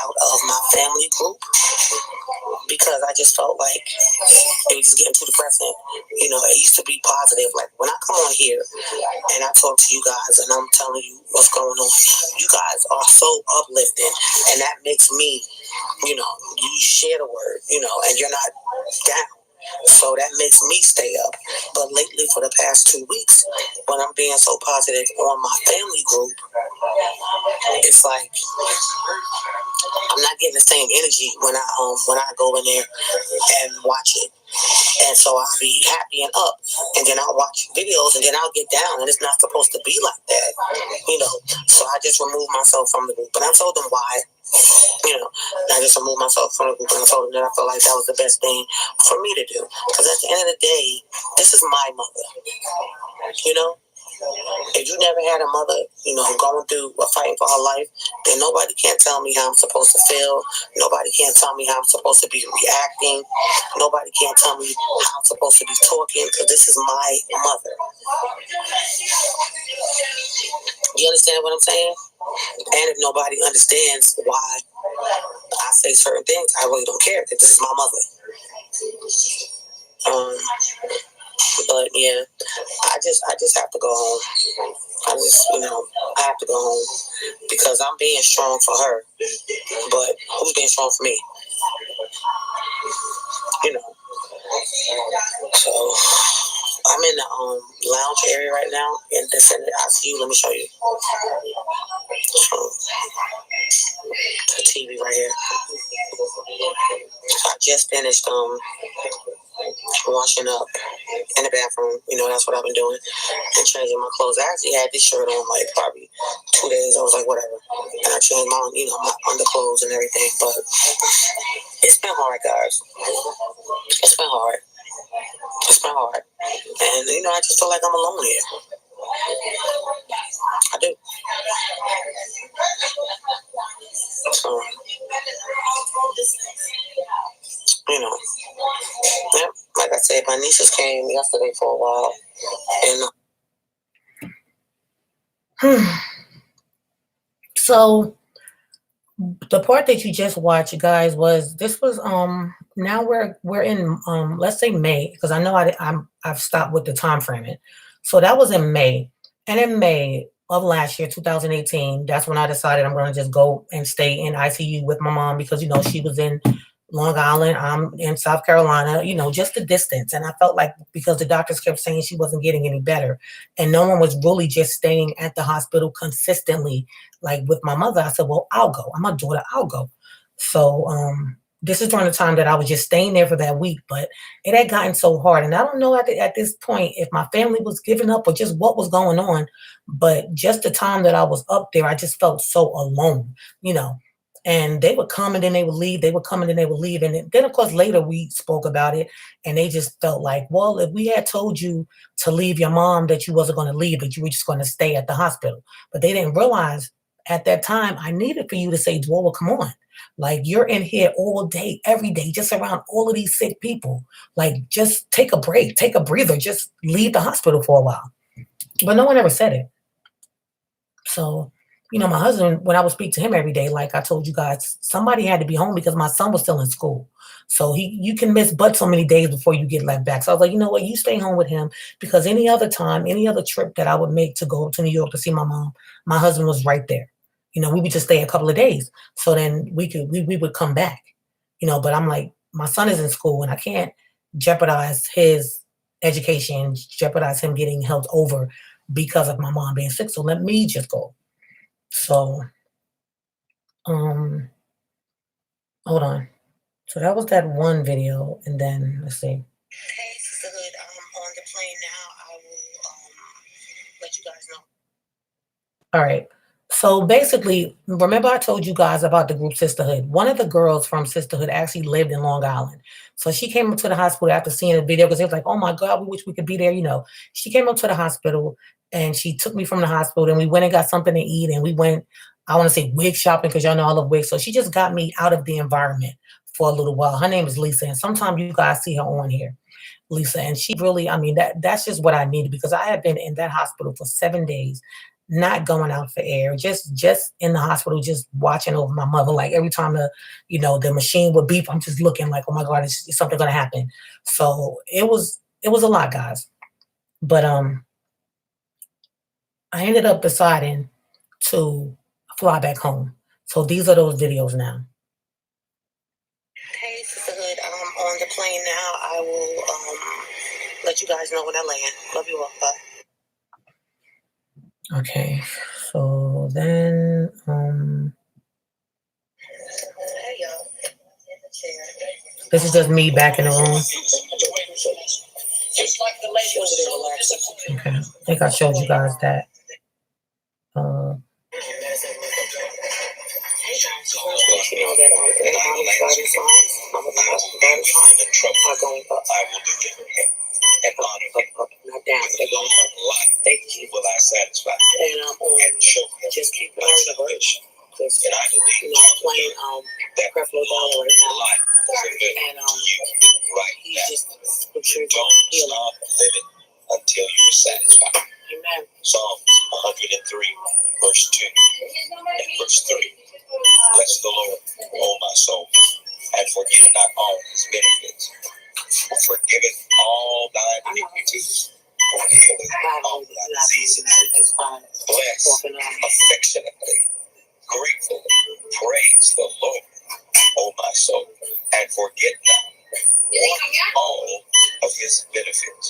out of my family group, because I just felt like it was just getting too depressing. It used to be positive. Like when I come on here and I talk to you guys and I'm telling you what's going on, you guys are so uplifting, and that makes me you share the word, and you're not down. So that makes me stay up. But lately, for the past 2 weeks, when I'm being so positive on my family group, it's like I'm not getting the same energy when I go in there and watch it. And so I'll be happy and up, and then I'll watch videos, and then I'll get down, and it's not supposed to be like that, So I just removed myself from the group, and I told them why. I just removed myself from the group, and I told them that I felt like that was the best thing for me to do. Because at the end of the day, this is my mother. If you never had a mother, going through a fighting for her life, then nobody can't tell me how I'm supposed to feel. Nobody can't tell me how I'm supposed to be reacting. Nobody can't tell me how I'm supposed to be talking, because this is my mother. You understand what I'm saying? And if nobody understands why I say certain things, I really don't care, because this is my mother. But yeah, I just have to go home. I have to go home because I'm being strong for her. But who's being strong for me? So I'm in the lounge area right now in the ICU. Let me show you. The TV right here. I just finished washing up in the bathroom. That's what I've been doing, and changing my clothes. I actually had this shirt on like probably 2 days. I was like, whatever, and I changed my my underclothes and everything. But it's been hard, guys. It's been hard. It's been hard, and I just feel like I'm alone here. I do. So, yep. Like I said, my nieces came yesterday for a while, and So the part that you just watched, guys, was now we're in let's say May, because I know I've stopped with the time framing. So that was in May, and in May of last year, 2018, that's when I decided I'm going to just go and stay in ICU with my mom, because she was in Long Island, I'm in South Carolina, just the distance. And I felt like, because the doctors kept saying she wasn't getting any better, and no one was really just staying at the hospital consistently, like with my mother, I said, well, I'll go. I'm a daughter, I'll go. So this is during the time that I was just staying there for that week, but it had gotten so hard. And I don't know at this point if my family was giving up or just what was going on, but just the time that I was up there, I just felt so alone, and they would come and then they would leave. They would come and then they would leave. And then, of course, later we spoke about it, and they just felt like, well, if we had told you to leave your mom, that you wasn't going to leave, that you were just going to stay at the hospital. But they didn't realize at that time I needed for you to say, Dwoa, come on. Like, you're in here all day, every day, just around all of these sick people. Like, just take a break, take a breather, just leave the hospital for a while. But no one ever said it. So, my husband, when I would speak to him every day, like I told you guys, somebody had to be home because my son was still in school. So you can miss but so many days before you get let back. So I was like, you know what, you stay home with him, because any other time, any other trip that I would make to go to New York to see my mom, my husband was right there. We would just stay a couple of days. So then we would come back, but I'm like, my son is in school and I can't jeopardize his education, jeopardize him getting helped over because of my mom being sick. So let me just go. So, hold on. So that was that one video, and then let's see. Hey, Sisterhood, I'm on the plane now. I will let you guys know. All right. So basically, remember I told you guys about the group Sisterhood. One of the girls from Sisterhood actually lived in Long Island. So she came up to the hospital after seeing the video, because they was like, oh my God, we wish we could be there. She came up to the hospital and she took me from the hospital, and we went and got something to eat, and we went, I want to say, wig shopping, because y'all know I love wigs. So she just got me out of the environment for a little while. Her name is Lisa. And sometimes you guys see her on here, Lisa. And she really, I mean, that's just what I needed, because I had been in that hospital for 7 days, not going out for air, just in the hospital, just watching over my mother. Like, every time the machine would beep, I'm just looking like, oh my God, is something gonna happen? So it was a lot, guys. But I ended up deciding to fly back home. So these are those videos now. I will let you guys know when I land. Love you all. Bye. Okay, so then, Hey, y'all. this is just me back in the room. Okay, I think I showed you guys that. Let you know that all the body signs, some of the body signs are going up. I will deliver him and honor him. Not down, they're going up. Thank you. Will I satisfy? And show him just keep my salvation. And I believe I'm playing that Creflo Dollar right now. And he's just scriptures on healing. Stop living until you're satisfied. Amen. Psalm 103, verse 2 and verse 3. Bless the Lord, O my soul, and forget not all his benefits. Forgiveth all thine iniquities, for healeth all thy diseases. Bless affectionately, gratefully, praise the Lord, O my soul, and forget not all of his benefits,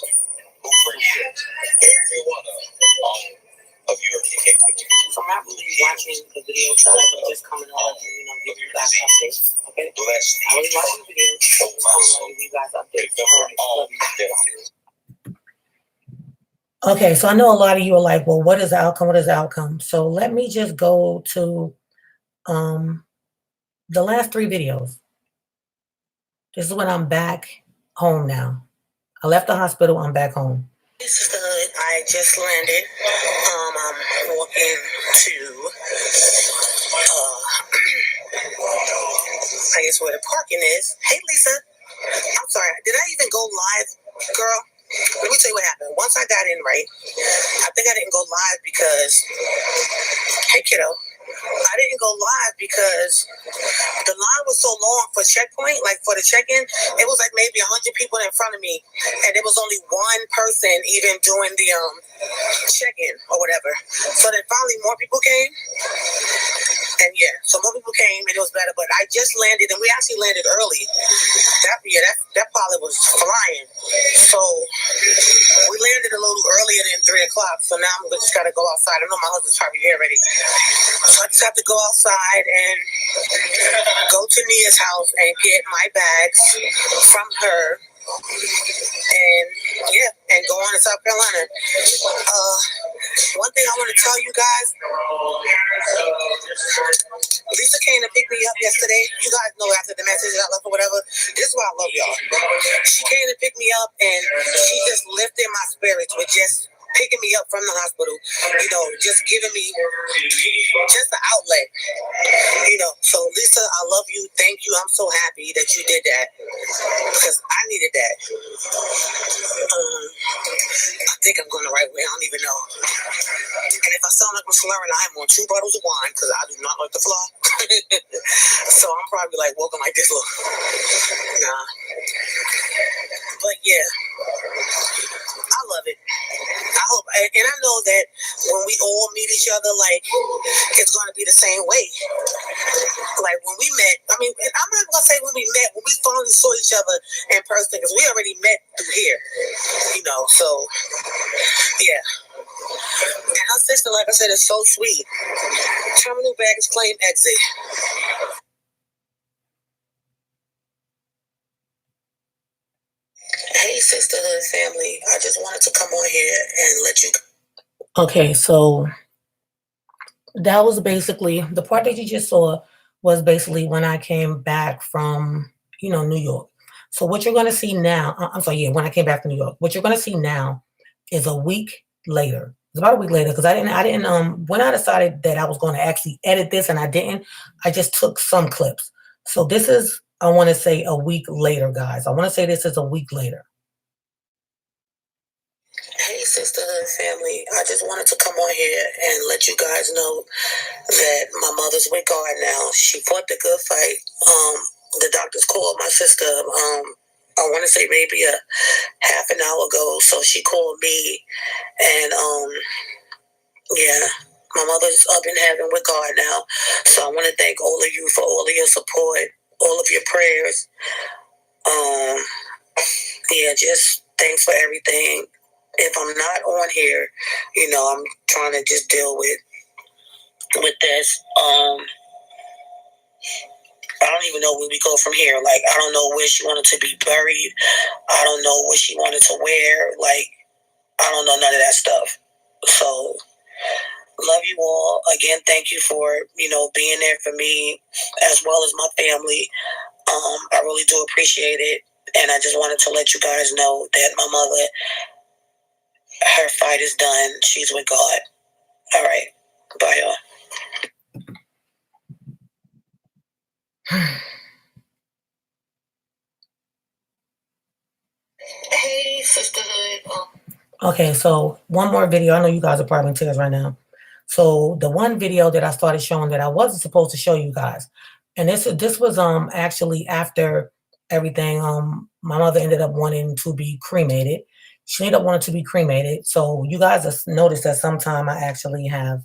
who forgives every one of all of your iniquities. So I'm not really watching the video side, but just coming on and giving you guys updates. Okay? Bless I was watching the video, giving you guys updates. All benefits. Okay, so I know a lot of you are like, well, what is the outcome? What is the outcome? So let me just go to the last 3 videos. This is when I'm back home now. I left the hospital, I'm back home. This is the hood. I just landed. I'm walking to, I guess where the parking is. Hey, Lisa. I'm sorry. Did I even go live, girl? Let me tell you what happened. Once I got in, right, I think I didn't go live because, hey, kiddo. I didn't go live because the line was so long for checkpoint, like for the check-in. It was like maybe 100 people in front of me, and there was only one person even doing the check-in or whatever. So then finally more people came, and yeah, so more people came, and it was better. But I just landed, and we actually landed early. That pilot was flying. So we landed a little earlier than 3 o'clock. So now I'm just gotta go outside. I know my husband's probably here already. So I just have to go outside and go to Nia's house and get my bags from her, and yeah, and go on to South Carolina. One thing I want to tell you guys, Lisa came to pick me up yesterday. You guys know after the message I left or whatever. This is why I love y'all. She came to pick me up, and she just lifted my spirits with just picking me up from the hospital, just giving me just an outlet, So Lisa, I love you. Thank you. I'm so happy that you did that because I needed that. I think I'm going the right way. I don't even know. And if I sound like I'm slurring, I'm on 2 bottles of wine because I do not like the fly. So I'm probably like walking like this. Nah. But yeah, I love it. I hope, and I know that when we all meet each other, like, it's going to be the same way. Like, when we met, I'm not going to say when we met, when we finally saw each other in person, because we already met through here, so, yeah. And her sister, like I said, is so sweet. Terminal baggage claim exit. Hey, sisterhood family. I just wanted to come on here and let you. Okay, so that was basically the part that you just saw was basically when I came back from, New York. So what you're going to see now, when I came back to New York, what you're going to see now is a week later. It's about a week later because when I decided that I was going to actually edit this and I didn't, I just took some clips. So this is, I want to say a week later, guys. I want to say this is a week later. Hey, sisterhood family. I just wanted to come on here and let you guys know that my mother's with God now. She fought the good fight. The doctors called my sister, I want to say maybe a half an hour ago. So she called me, and yeah, my mother's up in heaven with God now. So I want to thank all of you for all of your support, all of your prayers. yeah, just thanks for everything. If I'm not on here, I'm trying to just deal with this. I don't even know where we go from here. Like, I don't know where she wanted to be buried. I don't know what she wanted to wear. Like, I don't know none of that stuff. So, love you all. Again, thank you for, being there for me as well as my family. I really do appreciate it. And I just wanted to let you guys know that my mother, her fight is done. She's with God. All right. Bye, y'all. Hey, sisterhood. Okay, so one more video. I know you guys are probably in tears right now. So the one video that I started showing that I wasn't supposed to show you guys, and this was actually after everything. My mother ended up wanting to be cremated. She ended up wanting to be cremated. So you guys have noticed that sometime I actually have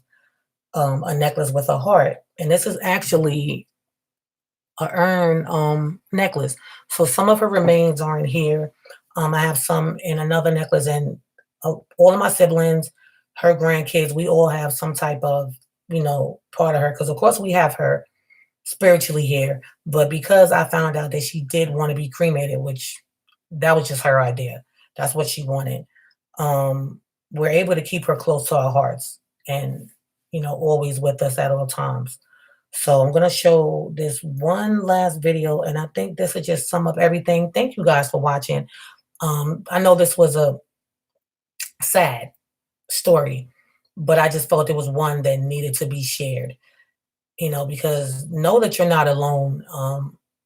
a necklace with a heart, and this is actually a urn necklace. So some of her remains are in here. I have some in another necklace, and all of my siblings, her grandkids, we all have some type of, part of her. Because of course we have her spiritually here, but because I found out that she did want to be cremated, which that was just her idea. That's what she wanted. We're able to keep her close to our hearts and, always with us at all times. So I'm going to show this one last video, and I think this will just sum up everything. Thank you guys for watching. I know this was a sad story, but I just felt it was one that needed to be shared, because know that you're not alone.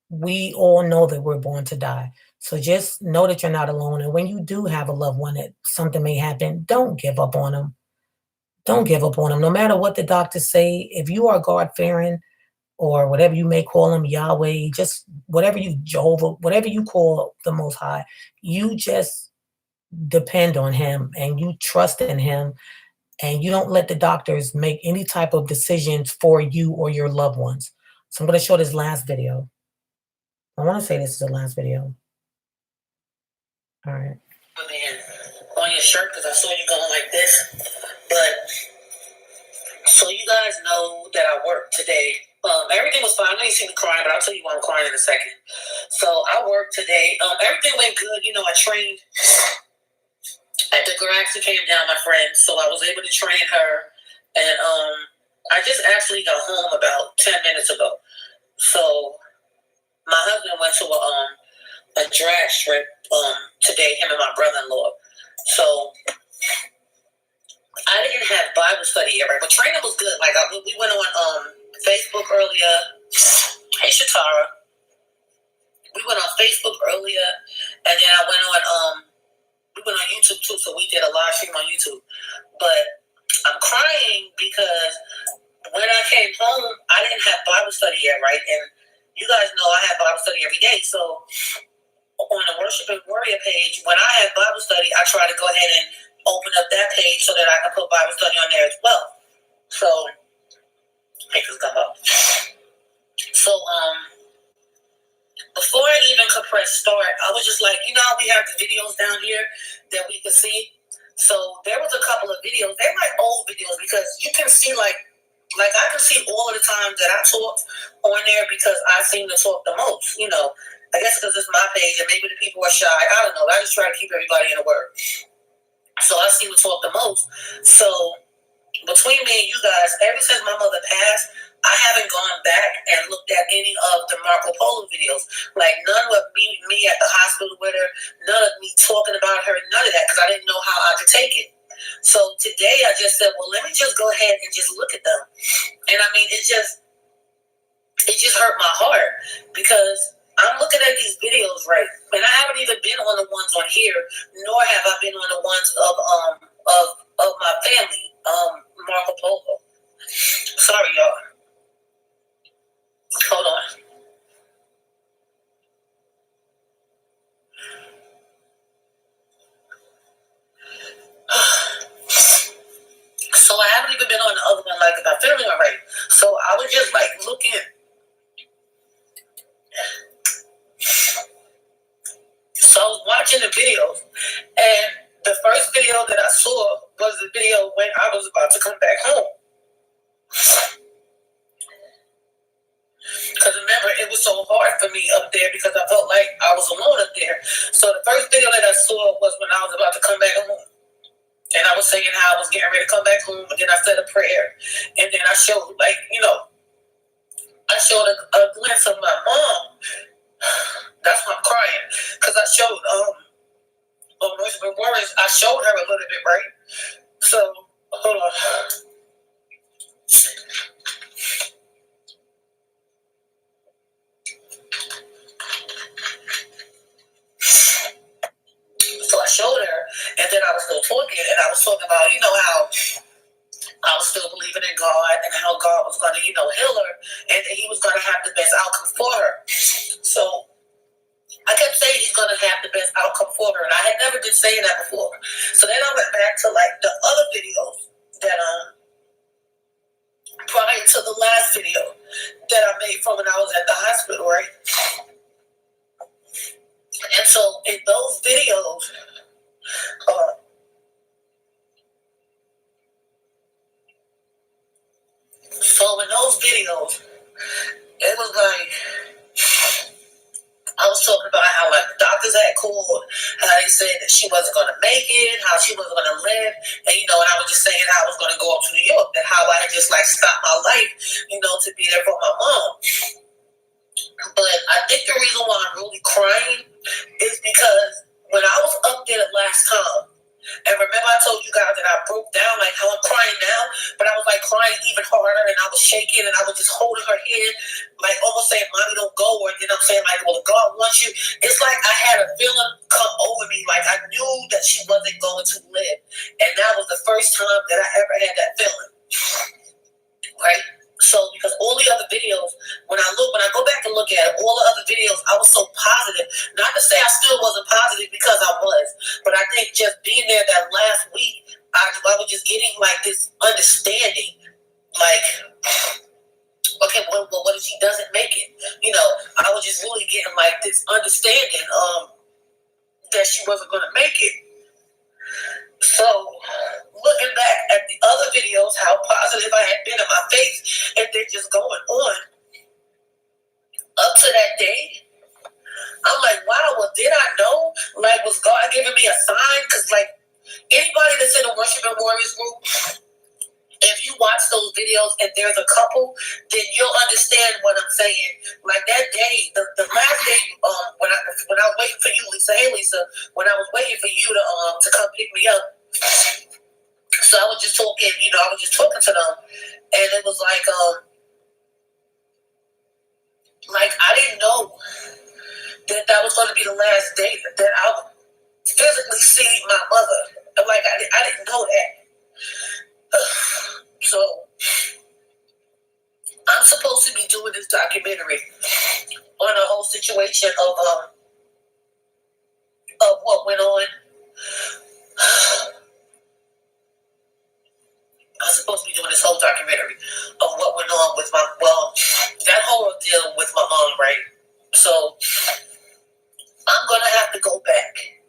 We all know that we're born to die. So just know that you're not alone. And when you do have a loved one that something may happen, don't give up on them. Don't give up on them. No matter what the doctors say, if you are God-fearing, or whatever you may call him, Yahweh, just whatever Jehovah, whatever you call the Most High, you just depend on him and you trust in him, and you don't let the doctors make any type of decisions for you or your loved ones. So I'm going to show this last video. I want to say this is the last video. All right. On your shirt, because I saw you going like this, but so you guys know that I worked today. Everything was fine. I know you see me crying, but I'll tell you why I'm crying in a second. So I worked today. Everything went good. I trained at the garage who came down, my friend. So I was able to train her. And I just actually got home about 10 minutes ago. So my husband went to a drag strip today, him and my brother-in-law. So I didn't have Bible study yet, right? But training was good. Like we went on Facebook earlier. Hey, Shatara. We went on Facebook earlier, and then I went on we went on YouTube too. So we did a live stream on YouTube. But I'm crying because when I came home, I didn't have Bible study yet, right? And you guys know I have Bible study every day. So on the Worship and Warrior page, when I have Bible study, I try to go ahead and open up that page so that I can put Bible study on there as well. So, make this come up. So, before I even could press start, I was just like, how we have the videos down here that we can see. So there was a couple of videos. They're like old videos because you can see like I can see all of the times that I talked on there because I seem to talk the most. I guess because it's my page and maybe the people are shy. I don't know. I just try to keep everybody in the word. So I seem to talk the most. So between me and you guys, ever since my mother passed, I haven't gone back and looked at any of the Marco Polo videos. Like none of me at the hospital with her, none of me talking about her, none of that, because I didn't know how I could take it. So today I just said, well, let me just go ahead and just look at them. And I mean, it just hurt my heart because I'm looking at these videos, right? And I haven't even been on the ones on here, nor have I been on the ones of my family, Marco Polo. Sorry, y'all. Hold on. So I haven't even been on the other one, like if I'm feeling all right. So I was just like looking. So I was watching the videos. And the first video that I saw was the video when I was about to come back home. Because remember, it was so hard for me up there because I felt like I was alone up there. So the first video that I saw was when I was about to come back home. And I was saying how I was getting ready to come back home. And then I said a prayer. And then I showed, like, you know, I showed a glimpse of my mom. That's why I'm crying. Because I showed, on Worship and Worries, I showed her a little bit, right? So, hold on. So I showed her, and then I was still talking, and I was talking about, you know, how I was still believing in God, and how God was going to, you know, heal her, and that He was going to have the best outcome for her. So I kept saying He's going to have the best outcome for her, and I had never been saying that before. So then I went back to, like, the other videos that, prior to the last video that I made from when I was at the hospital, right? And so in those videos, it was like, I was talking about how, like, the doctors had called, how they said that she wasn't going to make it, how she wasn't going to live, and, you know, and I was just saying how I was going to go up to New York, and how I had just, like, stopped my life, you know, to be there for my mom. But I think the reason why I'm really crying is because when I was up there the last time, and remember I told you guys that I broke down, like how I'm crying now, but I was like crying even harder, and I was shaking, and I was just holding her hand, like almost saying, "Mommy, don't go," or you know what I'm saying, like, "Well, God wants you." It's like I had a feeling come over me, like I knew that she wasn't going to live, and that was the first time that I ever had that feeling, right? So, because all the other videos, when I go back and look at it, all the other videos, I was so positive. Not to say I still wasn't positive, because I was, but I think just being there that last week, I was just getting like this understanding, like, okay, well, what if she doesn't make it? You know, I was just really getting like this understanding that she wasn't going to make it. So, looking back at the other videos, how positive I had been in my face, and they're just going on up to that day, I'm like, wow, well, did I know? Like, was God giving me a sign? Because, like, anybody that's in the Worship and Warriors group, if you watch those videos and there's a couple, then you'll understand what I'm saying. Like that day, the last day, when I was waiting for you, Lisa, hey Lisa, when I was waiting for you to come pick me up, so I was just talking, you know, I was just talking to them, and it was like I didn't know that was going to be the last day that I would physically see my mother. Like I didn't know that. So I'm supposed to be doing this documentary on the whole situation of what went on. I'm supposed to be doing this whole documentary of what went on with that whole deal with my mom, right? So I'm gonna have to go back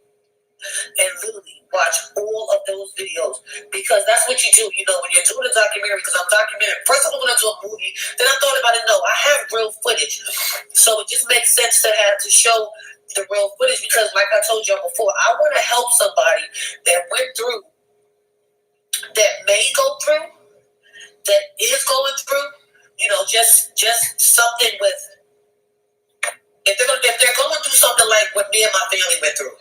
and literally watch all of those videos, because that's what you do, you know, when you're doing a documentary. Because I'm documenting. First, I'm going to do a movie. Then I thought about it. No, I have real footage, so it just makes sense to show the real footage. Because, like I told y'all before, I want to help somebody that went through, that may go through, that is going through. You know, just something with. If they're going through something like what me and my family went through.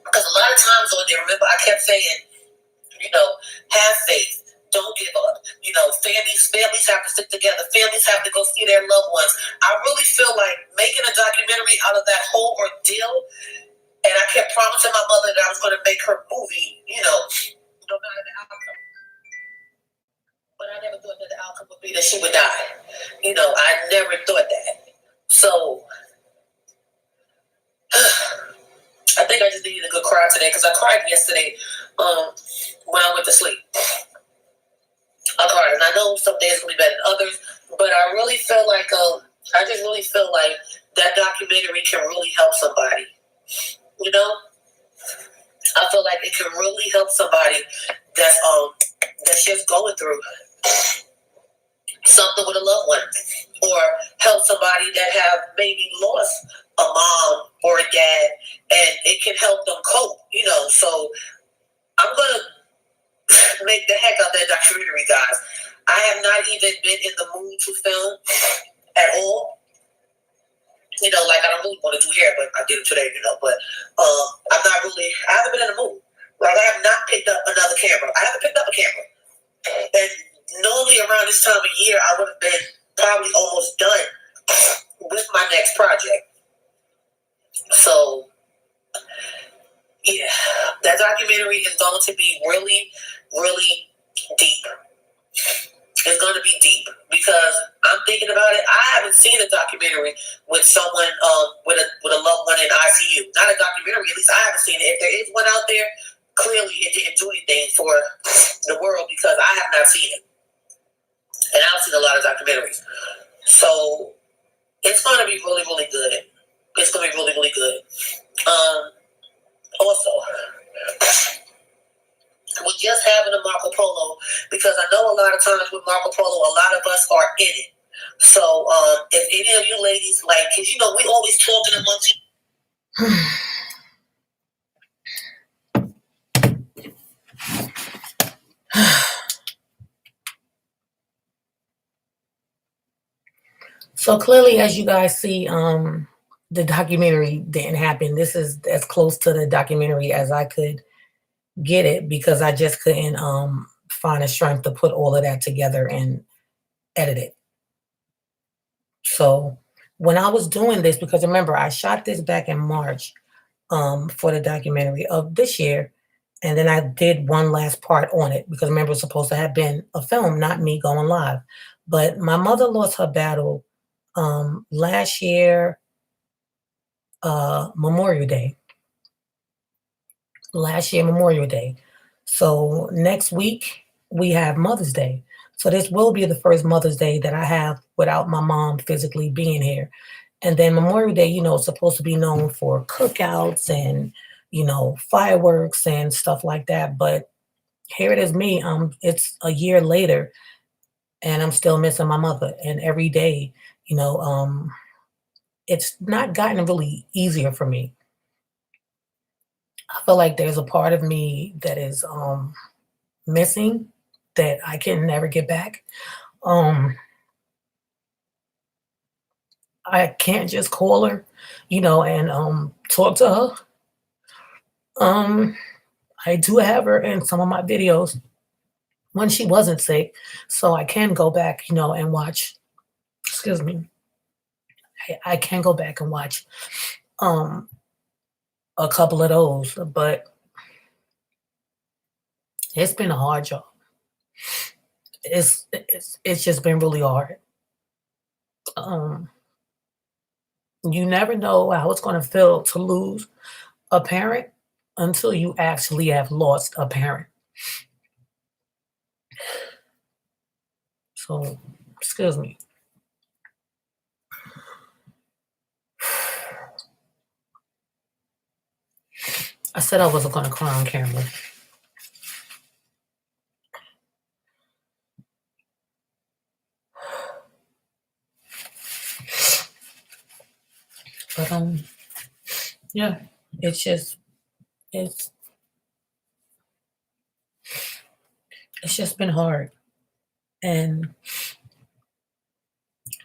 Because a lot of times on there, remember, I kept saying, you know, have faith, don't give up. You know, families have to stick together. Families have to go see their loved ones. I really feel like making a documentary out of that whole ordeal, and I kept promising my mother that I was going to make her movie, you know, no matter the outcome. But I never thought that the outcome would be that she would die. You know, I never thought that. So I think I just needed a good cry today, because I cried yesterday when I went to sleep. I cried, and I know some days will be better than others, but I really feel like I just really feel like that documentary can really help somebody. You know, I feel like it can really help somebody that's just going through something with a loved one, or help somebody that have maybe lost a mom or a dad, and it can help them cope. You know, so I'm gonna make the heck out of that documentary, guys. I have not even been in the mood to film at all. You know, like I don't really want to do hair, but I did it today, you know. But I haven't been in the mood. Like I have not picked up another camera. I haven't picked up a camera. And normally around this time of year, I would have been probably almost done with my next project. So, yeah, that documentary is going to be really, really deep. It's going to be deep because I'm thinking about it. I haven't seen a documentary with someone with a loved one in ICU. Not a documentary, at least I haven't seen it. If there is one out there, clearly it didn't do anything for the world because I have not seen it. And I've seen a lot of documentaries. So it's going to be really, really good. It's going to be really, really good. Also, with just having a Marco Polo, because I know a lot of times with Marco Polo, a lot of us are in it. So if any of you ladies, like, because, you know, we always talking amongst So clearly, as you guys see, the documentary didn't happen. This is as close to the documentary as I could get it because I just couldn't find the strength to put all of that together and edit it. So when I was doing this, because remember, I shot this back in March for the documentary of this year. And then I did one last part on it because remember, it's supposed to have been a film, not me going live. But my mother lost her battle last year, Memorial Day. Last year, Memorial Day. So next week, we have Mother's Day. So this will be the first Mother's Day that I have without my mom physically being here. And then Memorial Day, you know, is supposed to be known for cookouts and, you know, fireworks and stuff like that. But here it is me. It's a year later and I'm still missing my mother. And every day, you know, it's not gotten really easier for me. I feel like there's a part of me that is missing that I can never get back. Um, I can't just call her, you know, and talk to her. Um, I do have her in some of my videos when she wasn't sick, so I can go back, you know, and watch. Excuse me. I can go back and watch um a couple of those, but it's been a hard job. It's just been really hard. Um, you never know how it's going to feel to lose a parent until you actually have lost a parent. So, excuse me. I said I wasn't going to cry on camera. But yeah, it's just it's it's just been hard. And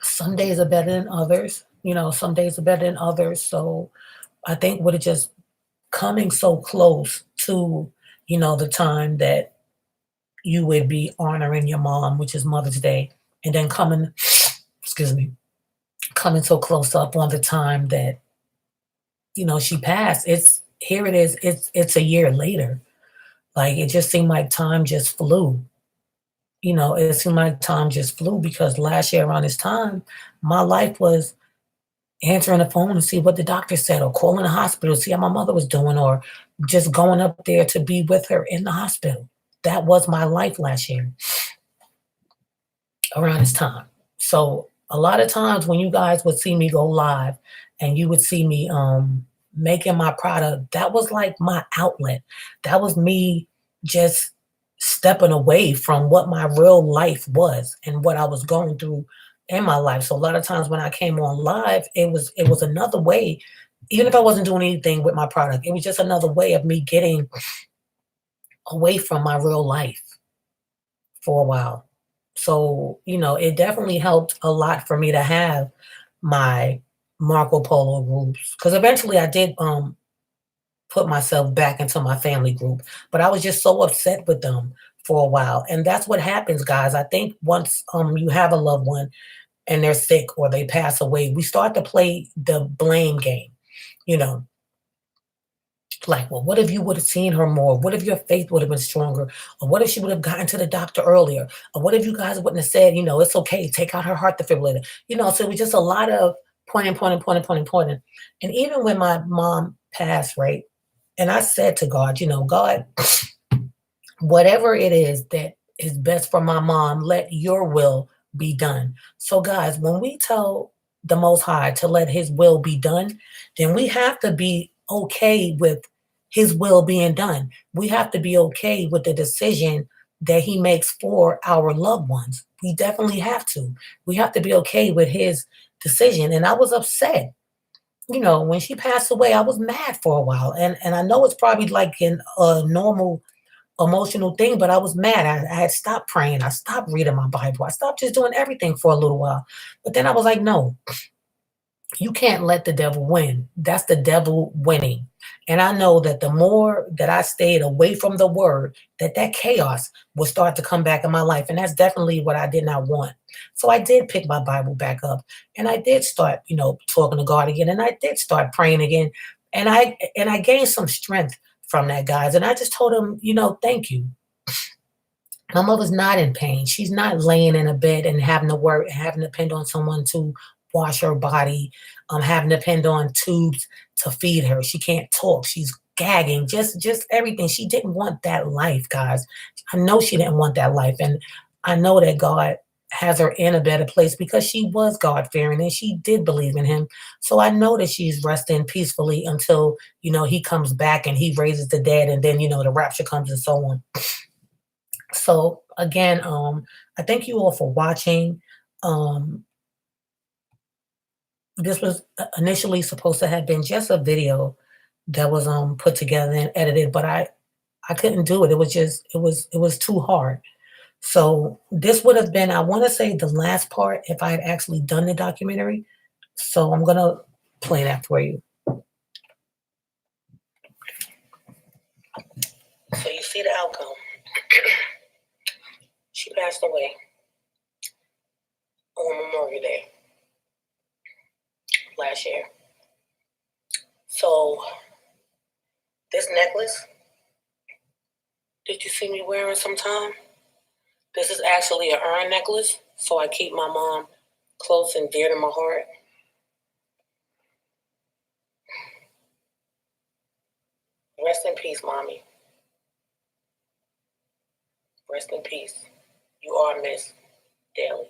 some days are better than others. You know, some days are better than others. So I think with it just coming so close to, you know, the time that you would be honoring your mom, which is Mother's Day, and then coming, excuse me, coming so close up on the time that, you know, she passed. It's here it is, it's a year later. Like it just seemed like time just flew. You know, it seemed like time just flew because last year around this time, my life was answering the phone to see what the doctor said, or calling the hospital, see how my mother was doing, or just going up there to be with her in the hospital. That was my life last year around this time. So a lot of times when you guys would see me go live and you would see me making my product, that was like my outlet. That was me just stepping away from what my real life was and what I was going through in my life. So a lot of times when I came on live, it was another way, even if I wasn't doing anything with my product, it was just another way of me getting away from my real life for a while. So, it definitely helped a lot for me to have my Marco Polo groups because eventually I did put myself back into my family group, but I was just so upset with them for a while. And that's what happens, guys. I think once you have a loved one and they're sick or they pass away, we start to play the blame game, you know, like, well, what if you would have seen her more? What if your faith would have been stronger? Or what if she would have gotten to the doctor earlier? Or what if you guys wouldn't have said, it's okay, take out her heart defibrillator? So it was just a lot of pointing, pointing, pointing, pointing, pointing. And even when my mom passed, right? And I said to God, God, whatever it is that is best for my mom, let your will be done. So, guys, when we tell the Most High to let his will be done, then we have to be okay with his will being done. We have to be okay with the decision that he makes for our loved ones. We definitely have to. We have to be okay with his decision. And I was upset. When she passed away, I was mad for a while. And I know it's probably like a normal emotional thing, but I was mad. I had stopped praying. I stopped reading my Bible. I stopped just doing everything for a little while. But then I was like, no, you can't let the devil win. That's the devil winning. And I know that the more that I stayed away from the word, that chaos will start to come back in my life. And that's definitely what I did not want. So I did pick my Bible back up and I did start, talking to God again. And I did start praying again. And I gained some strength from that, guys. And I just told him, thank you. My mother's not in pain. She's not laying in a bed and having to work, having to depend on someone to wash her body, having to depend on tubes to feed her. She can't talk. She's gagging, just everything. She didn't want that life, guys. I know she didn't want that life. And I know that God has her in a better place because she was God-fearing and she did believe in him. So I know that she's resting peacefully until, he comes back and he raises the dead and then, the rapture comes and so on. So again, I thank you all for watching. This was initially supposed to have been just a video that was put together and edited, but I couldn't do it. It was too hard. So this would have been, I want to say, the last part if I had actually done the documentary. So I'm gonna play that for you. So you see the outcome. She passed away on Memorial Day last year. So this necklace, did you see me wearing sometime? This is actually an urn necklace, so I keep my mom close and dear to my heart. Rest in peace, Mommy. Rest in peace. You are missed daily.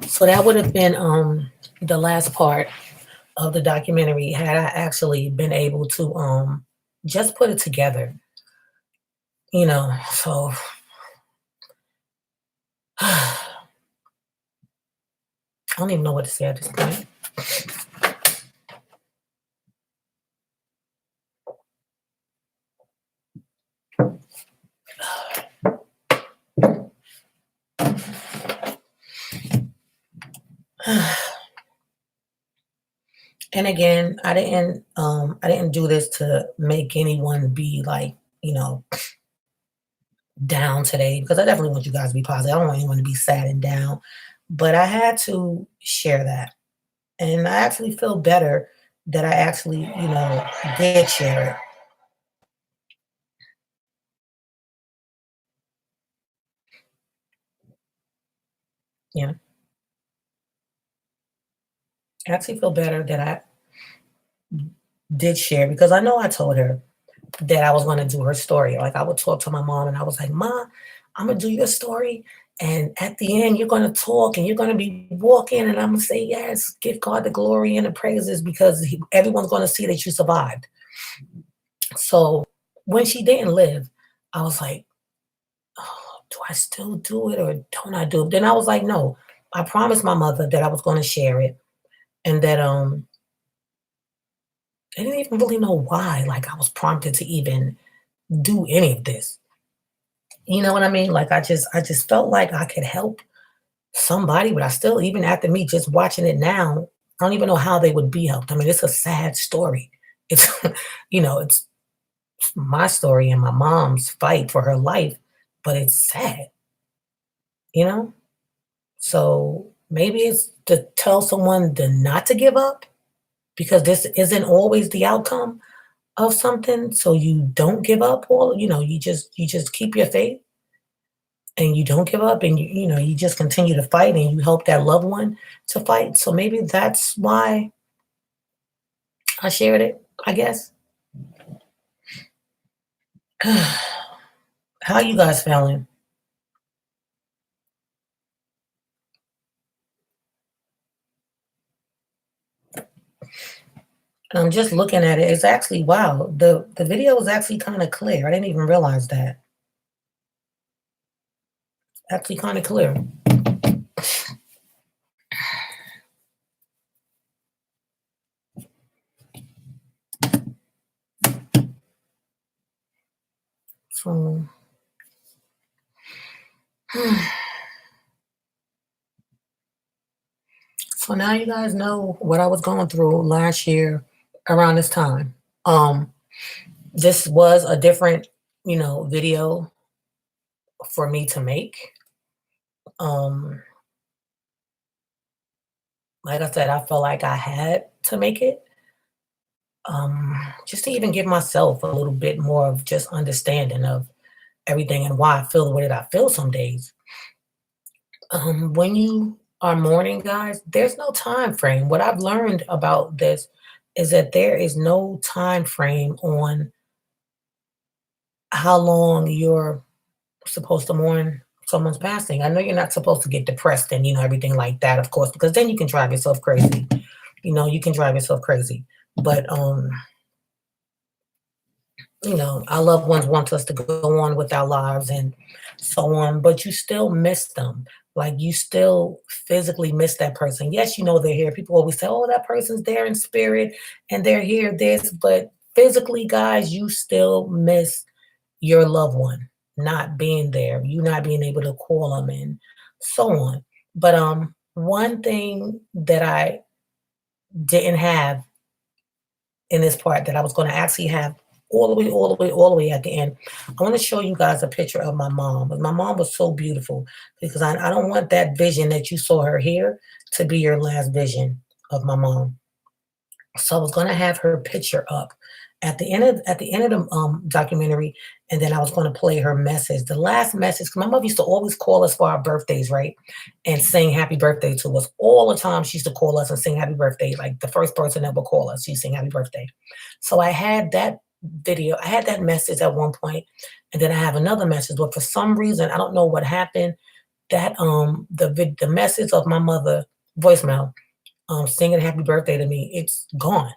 So that would have been the last part of the documentary had I actually been able to just put it together. So I don't even know what to say at this point. And again, I didn't do this to make anyone be like, down today, because I definitely want you guys to be positive. I don't want anyone to be sad and down, but I had to share that. And I actually feel better that I actually, did share it. Yeah. I actually feel better that I did share because I know I told her that I was going to do her story. Like I would talk to my mom and I was like, Ma, I'm gonna do your story, and at the end, you're gonna talk, and you're gonna be walking, and I'm gonna say yes, give God the glory and the praises because everyone's gonna see that you survived. So when she didn't live, I was like, oh, do I still do it or don't I do it? Then I was like, no, I promised my mother that I was going to share it and that I didn't even really know why. Like I was prompted to even do any of this. You know what I mean? Like I just felt like I could help somebody, but I still, even after me just watching it now, I don't even know how they would be helped. I mean, it's a sad story. It's it's my story and my mom's fight for her life, but it's sad, you know? So maybe it's to tell someone to not to give up because this isn't always the outcome of something. So you don't give up or you just keep your faith and you don't give up and you just continue to fight and you help that loved one to fight. So maybe that's why I shared it, I guess. How you guys feeling? I'm just looking at it. It's actually wow. The video is actually kind of clear. I didn't even realize that. Actually kind of clear. So so now you guys know what I was going through last year around this time. Um, this was a different, video for me to make. Um, like I said, I felt like I had to make it. Just to even give myself a little bit more of just understanding of everything and why I feel the way that I feel some days. When you are mourning, guys, there's no time frame. What I've learned about this is that there is no time frame on how long you're supposed to mourn someone's passing. I know you're not supposed to get depressed and everything like that, of course, because then you can drive yourself crazy. You can drive yourself crazy. But our loved ones want us to go on with our lives and so on, but you still miss them. Like you still physically miss that person. Yes, they're here. People always say, oh, that person's there in spirit and they're here, this, but physically, guys, you still miss your loved one not being there, you not being able to call them and so on. But one thing that I didn't have in this part that I was going to actually have all the way, all the way, all the way at the end. I want to show you guys a picture of my mom. My mom was so beautiful because I don't want that vision that you saw her here to be your last vision of my mom. So I was gonna have her picture up at the end of the documentary, and then I was gonna play her message. The last message, 'cause my mother used to always call us for our birthdays, right? And sing happy birthday to us. All the time she used to call us and sing happy birthday. Like the first person that would call us, she'd sing happy birthday. So I had that video, I had that message at one point, and then I have another message, but for some reason, I don't know what happened, that the message of my mother voicemail singing happy birthday to me, it's gone.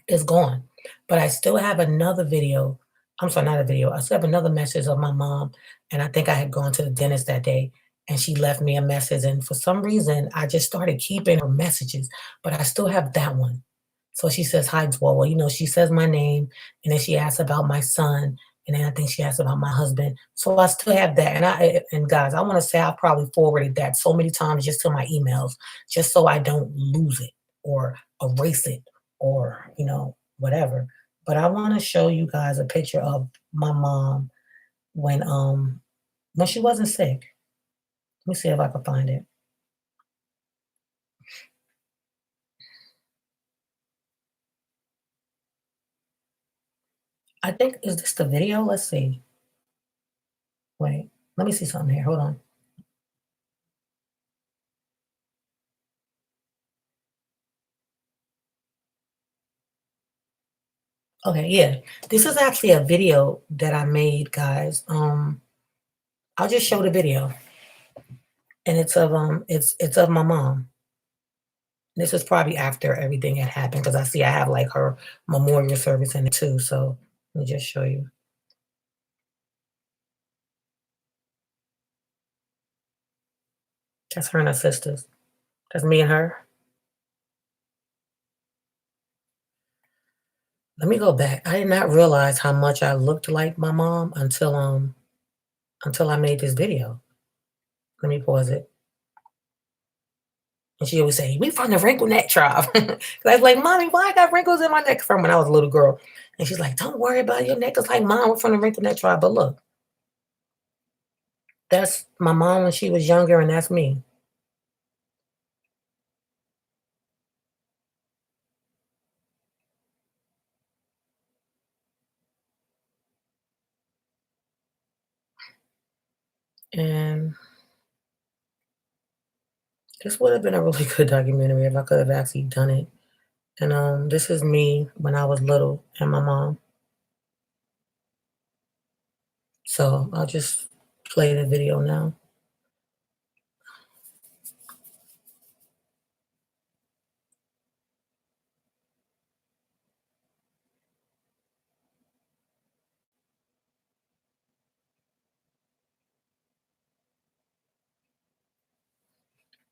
It's gone. But I still have another video. I'm sorry, not a video. I still have another message of my mom. And I think I had gone to the dentist that day and she left me a message. And for some reason, I just started keeping her messages, but I still have that one. So she says, hi, Dwoa. Well, she says my name and then she asks about my son. And then I think she asked about my husband. So I still have that. And guys, I want to say I probably forwarded that so many times just to my emails, just so I don't lose it or erase it or whatever. But I want to show you guys a picture of my mom when she wasn't sick. Let me see if I can find it. I think, is this the video? Let's see. Wait, let me see something here. Hold on. Okay, yeah. This is actually a video that I made, guys. I'll just show the video, and it's of my mom. This was probably after everything had happened because I see I have like her memorial service in it too. So let me just show you. That's her and her sisters. That's me and her. Let me go back. I did not realize how much I looked like my mom until I made this video. Let me pause it. And she always say, "We from the wrinkle neck tribe." 'Cause I was like, "Mommy, why I got wrinkles in my neck from when I was a little girl?" And she's like, "Don't worry about it. Your neck is like mine. We're from the wrinkle neck tribe." But look, that's my mom when she was younger, and that's me. And this would have been a really good documentary if I could have actually done it. And this is me when I was little and my mom. So I'll just play the video now.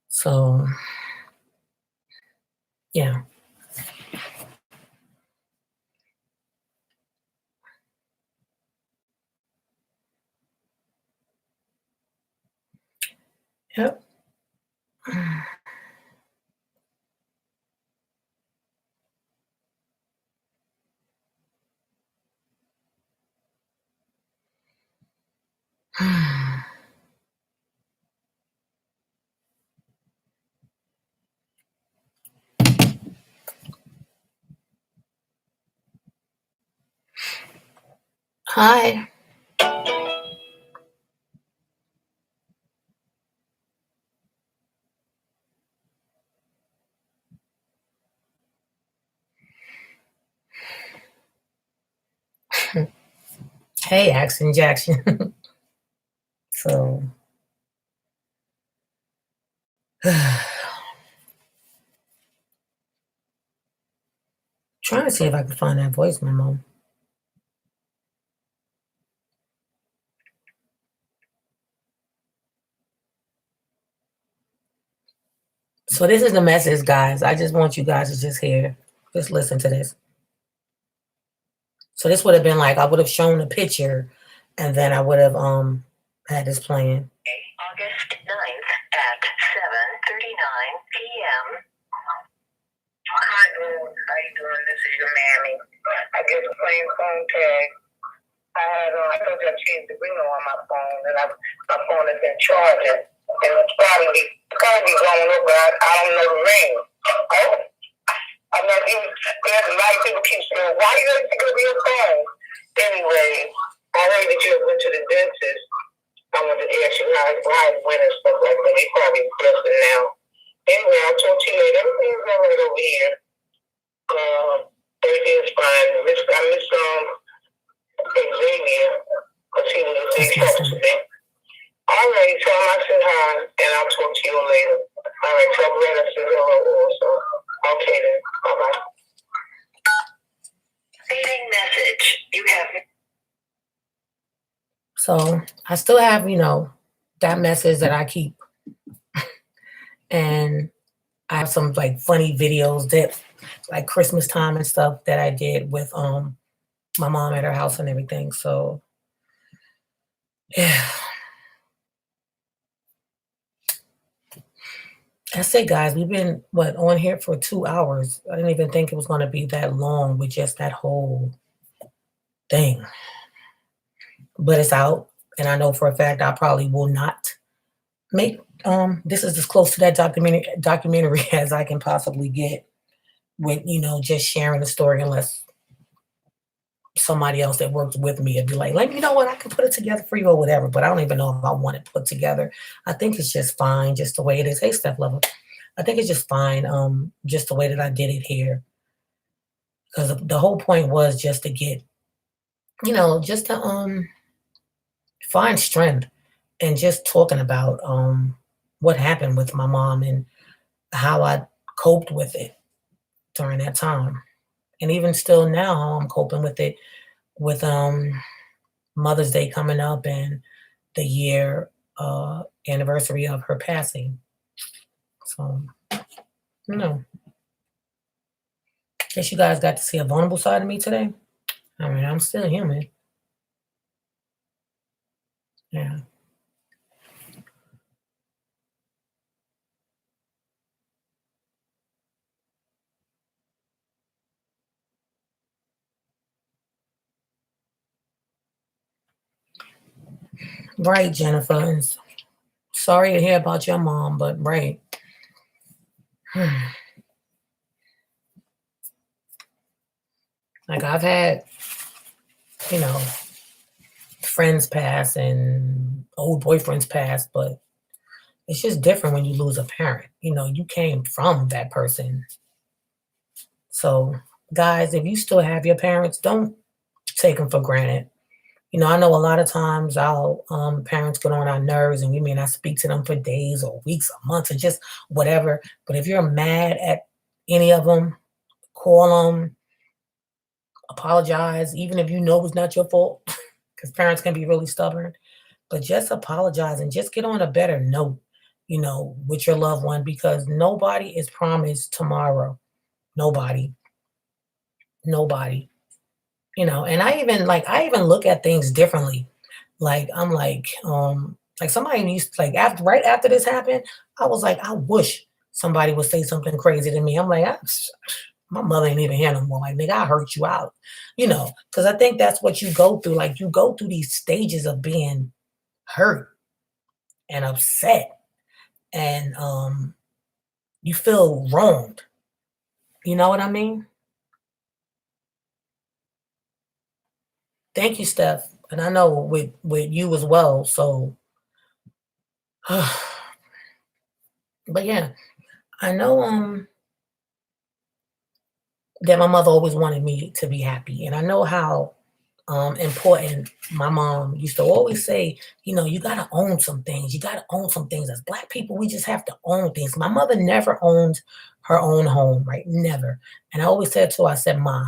So yeah. Yep. Hi. Hey, Action Jackson. So trying to see if I can find that voice memo. So this is the message, guys. I just want you guys to just hear, just listen to this. So this would have been like I would have shown a picture, and then I would have had this playing. August 9th at 7:39 p.m. Hi, dude. How you doing? This is your mammy. I get the same phone tag. I told you I changed the ringer on my phone, and my phone has been charging. And it's probably going over. I don't know the ring. Oh, I'm not even. There's a lot of people keep saying, "Why you have to go to your phone?" Anyway, I heard that you went to the dentist. I wanted to ask you how it went and stuff like that. You probably listening now. Anyway, I'll talk to you later. Everything's all right over here. Everything's fine. I miss Xavier because he was a big help to me. All right, tell him I said hi, and I'll talk to you later. All right, tell Brett I said hello also. Okay then. Bye bye. Leaving message. You have. So I still have, that message that I keep, and I have some like funny videos that, like Christmas time and stuff that I did with my mom at her house and everything. So yeah. That's it, guys. We've been on here for 2 hours. I didn't even think it was going to be that long with just that whole thing. But it's out, and I know for a fact I probably will not make. This is as close to that documentary as I can possibly get with just sharing the story, unless somebody else that works with me would be like, you know what, I can put it together for you or whatever. But I don't even know if I want it put together. I think it's just fine, just the way it is. Hey, Steph Lover. I think it's just fine, just the way that I did it here. because the whole point was just to get, just to find strength and just talking about what happened with my mom and how I coped with it during that time. And even still now, how I'm coping with it with Mother's Day coming up and the year anniversary of her passing. So, you know, guess you guys got to see a vulnerable side of me today. I mean, I'm still human. Yeah. Right, Jennifer. And sorry to hear about your mom, but right. Like I've had, you know, friends pass and old boyfriends pass, but it's just different when you lose a parent. You came from that person. So, guys, if you still have your parents, don't take them for granted. I know a lot of times our parents get on our nerves and we may not speak to them for days or weeks or months or just whatever. But if you're mad at any of them, call them, apologize, even if you know it's not your fault, because parents can be really stubborn. But just apologize and just get on a better note, with your loved one because nobody is promised tomorrow. Nobody, nobody. And I even look at things differently. Like I'm like somebody used like after right after this happened, I was like, I wish somebody would say something crazy to me. I'm like, my mother ain't even here no more. Like, nigga, I hurt you out. Because I think that's what you go through. Like you go through these stages of being hurt and upset and you feel wronged. You know what I mean? Thank you, Steph. And I know with you as well. So but yeah, I know that my mother always wanted me to be happy. And I know how important my mom used to always say, you gotta own some things. You gotta own some things. As Black people, we just have to own things. My mother never owned her own home, right? Never. And I always said to her, I said, Ma,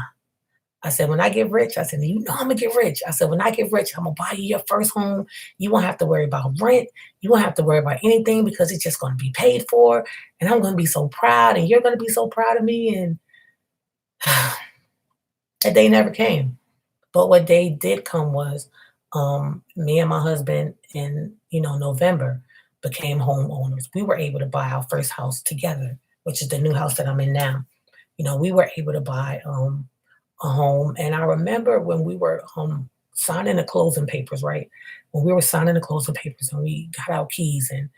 I said, when I get rich, I said, I'm gonna get rich. I said, when I get rich, I'm gonna buy you your first home. You won't have to worry about rent. You won't have to worry about anything because it's just gonna be paid for. And I'm gonna be so proud, and you're gonna be so proud of me. And that day never came. But what day did come was me and my husband in, November became homeowners. We were able to buy our first house together, which is the new house that I'm in now. We were able to buy a home. And I remember when we were signing the closing papers, right? When we were signing the closing papers and we got our keys, and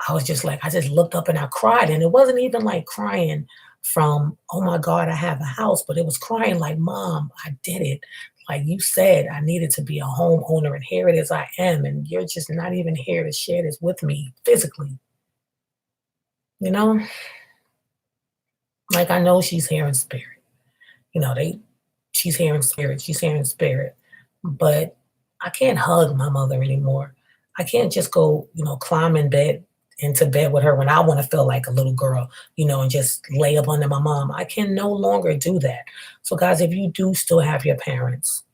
I was just like, I just looked up and I cried. And it wasn't even like crying from, oh my God, I have a house, but it was crying like, Mom, I did it. Like you said, I needed to be a homeowner, and here it is, I am. And you're just not even here to share this with me physically. You know, like I know she's here in spirit. She's here in spirit. She's here in spirit. But I can't hug my mother anymore. I can't just go, climb into bed with her when I want to feel like a little girl, and just lay up under my mom. I can no longer do that. So guys, if you do still have your parents,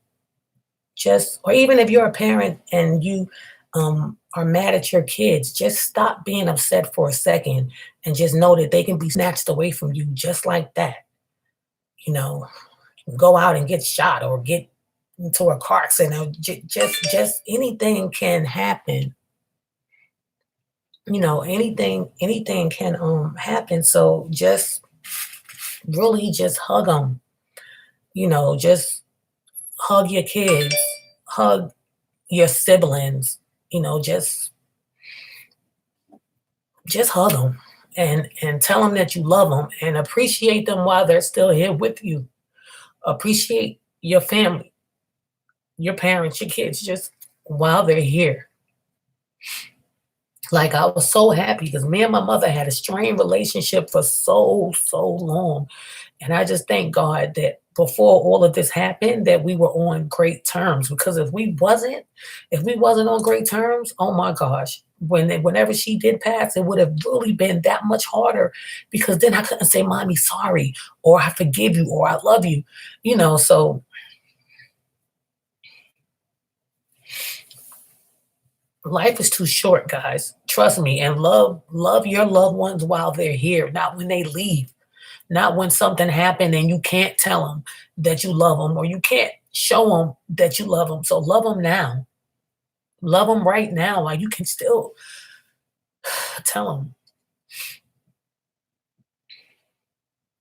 or even if you're a parent and you are mad at your kids, just stop being upset for a second and just know that they can be snatched away from you just like that. You know, go out and get shot or get into a car accident. Just anything can happen. Anything can happen. So just really just hug them. Just hug your kids, hug your siblings. Just hug them and tell them that you love them and appreciate them while they're still here with you. Appreciate your family, your parents, your kids, just while they're here. Like I was so happy because me and my mother had a strained relationship for so long. And I just thank God that before all of this happened that we were on great terms, because if we wasn't on great terms, oh my gosh, whenever she did pass, it would have really been that much harder, because then I couldn't say, "Mommy, sorry," or "I forgive you," or "I love you," so life is too short, guys. Trust me, and love your loved ones while they're here, not when they leave. Not when something happened and you can't tell them that you love them, or you can't show them that you love them. So love them now. Love them right now while you can still tell them.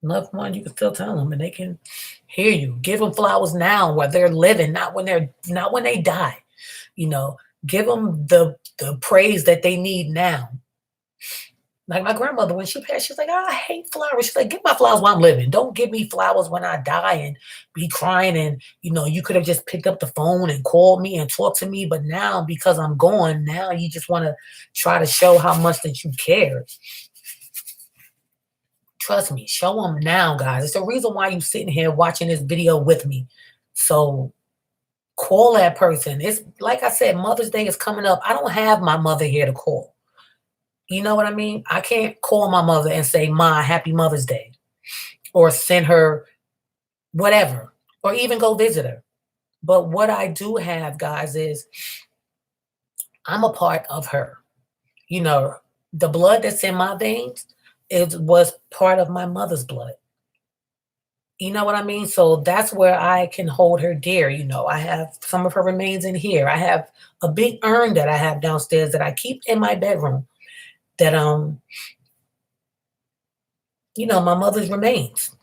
Love one, you can still tell them, and they can hear you. Give them flowers now while they're living, not when they die. You know, give them the praise that they need now. Like my grandmother, when she passed, she's like, "Oh, I hate flowers." She's like, "Give my flowers while I'm living. Don't give me flowers when I die and be crying." And you could have just picked up the phone and called me and talked to me. But now, because I'm gone, now you just want to try to show how much that you care. Trust me, show them now, guys. It's the reason why you sitting here watching this video with me. So call that person. It's like I said, Mother's Day is coming up. I don't have my mother here to call. You know what I mean? I can't call my mother and say, "Ma, happy Mother's Day," or send her whatever, or even go visit her. But what I do have, guys, is I'm a part of her. You know, the blood that's in my veins, it was part of my mother's blood. You know what I mean? So that's where I can hold her dear. I have some of her remains in here. I have a big urn that I have downstairs that I keep in my bedroom, that my mother's remains.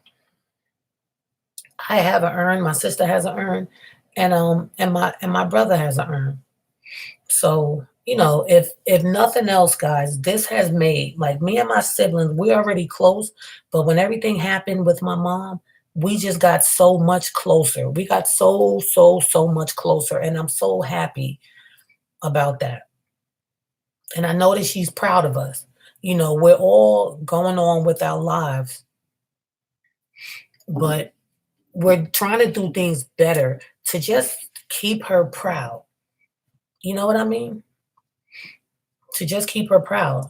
I have an urn, my sister has an urn, and my brother has an urn. So, if nothing else, guys, this has made, like, me and my siblings, we're already close, but when everything happened with my mom, we just got so much closer. We got so, so, so much closer, and I'm so happy about that. And I know that she's proud of us. We're all going on with our lives, but we're trying to do things better to just keep her proud. You know what I mean? To just keep her proud.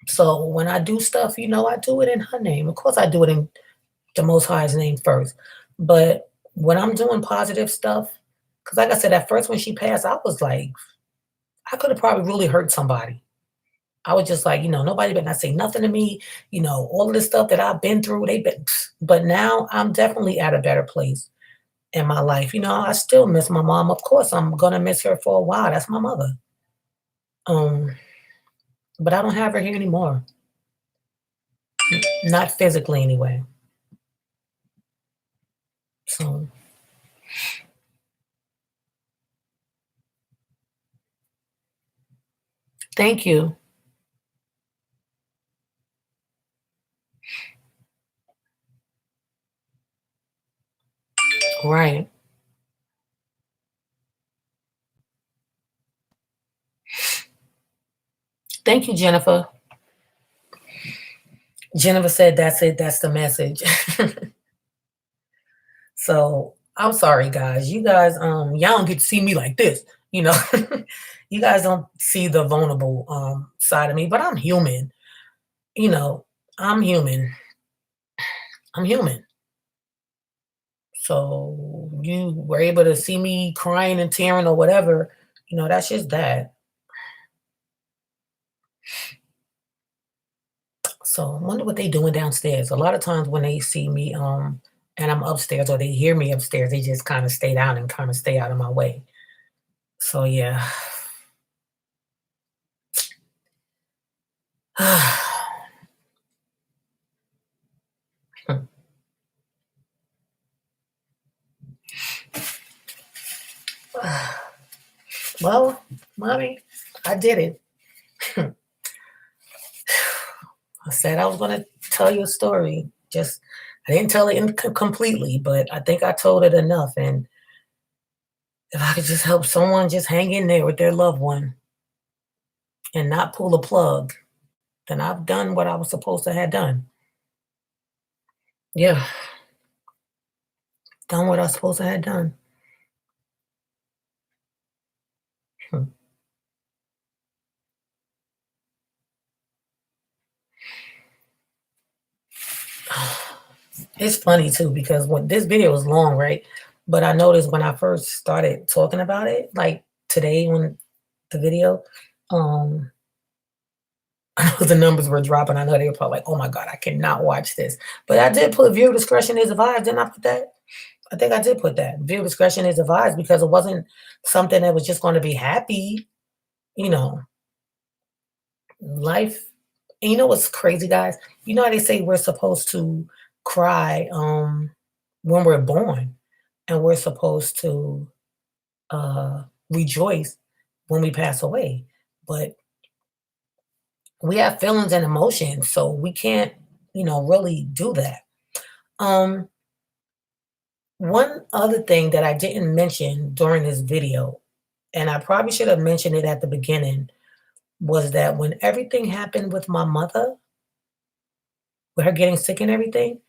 So when I do stuff, I do it in her name. Of course, I do it in the Most High's name first. But when I'm doing positive stuff, because like I said, at first when she passed, I was like, I could have probably really hurt somebody. I was just like, nobody better not say nothing to me. All of this stuff that I've been through, but now I'm definitely at a better place in my life. I still miss my mom. Of course, I'm gonna miss her for a while. That's my mother. Um, but I don't have her here anymore. Not physically anyway. So thank you. Right. Thank you, Jennifer. Jennifer said that's it, that's the message. So I'm sorry, guys. You guys, y'all don't get to see me like this, you know. You guys don't see the vulnerable side of me, but I'm human, you know. I'm human. I'm human. So you were able to see me crying and tearing or whatever, that's just that. So I wonder what they doing downstairs. A lot of times when they see me, and I'm upstairs or they hear me upstairs, they just kind of stay down and kind of stay out of my way. So yeah. Well, mommy, I did it. I said I was going to tell you a story. Just I didn't tell it completely, but I think I told it enough. And if I could just help someone just hang in there with their loved one and not pull a plug, then I've done what I was supposed to have done. Yeah. done what I was supposed to have done. Hmm. It's funny too because when this video was long, right? But I noticed when I first started talking about it, like today when the video, um, I know the numbers were dropping. I know they were probably like, "Oh my god, I cannot watch this." But I did put viewer discretion is advised. Didn't I put that? I think I did put that. Viewer discretion is advised because it wasn't something that was just going to be happy. You know, life. And you know what's crazy, guys? You know how they say we're supposed to cry when we're born, and we're supposed to rejoice when we pass away. But we have feelings and emotions, so we can't, really do that. Um, One other thing that I didn't mention during this video, and I probably should have mentioned it at the beginning, was that when everything happened with my mother, with her getting sick and everything,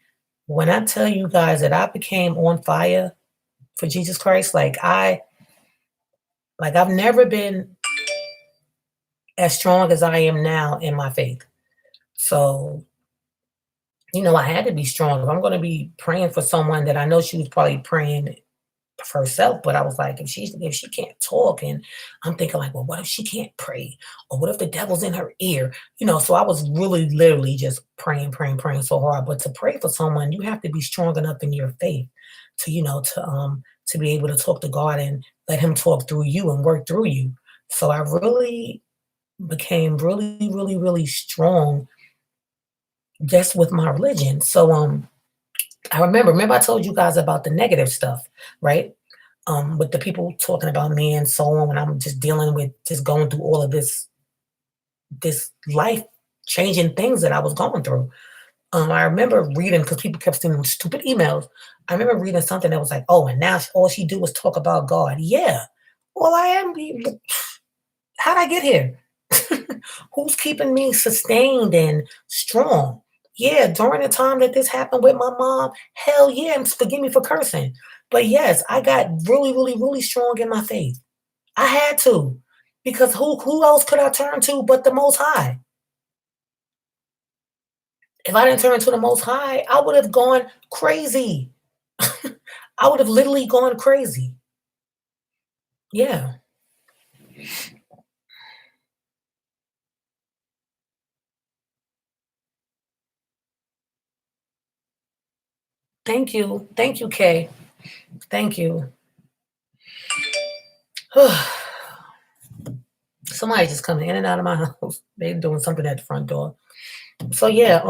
when I tell you guys that I became on fire for Jesus Christ, I've never been as strong as I am now in my faith. So, I had to be strong. If I'm going to be praying for someone that I know she was probably praying for herself, but I was like, if she can't talk, and I'm thinking like, well, what if she can't pray, or what if the devil's in her ear? So I was really literally just praying, praying, praying so hard. But to pray for someone, you have to be strong enough in your faith to be able to talk to God and let Him talk through you and work through you. So I really became really, really, really strong just with my religion. So I remember I told you guys about the negative stuff, right? With the people talking about me and so on, when I'm just dealing with just going through all of this life changing things that I was going through. I remember reading because people kept sending stupid emails. I remember reading something that was like, "Oh, and now all she do is talk about God." Yeah, well, I am. How'd I get here? Who's keeping me sustained and strong? Yeah, during the time that this happened with my mom, hell yeah, and forgive me for cursing. But yes, I got really, really, really strong in my faith. I had to. Because who else could I turn to but the most high? If I didn't turn to the most high, I would have gone crazy. I would have literally gone crazy. Yeah. Thank you. Thank you, Kay. Thank you. Somebody just coming in and out of my house. They're doing something at the front door. So yeah,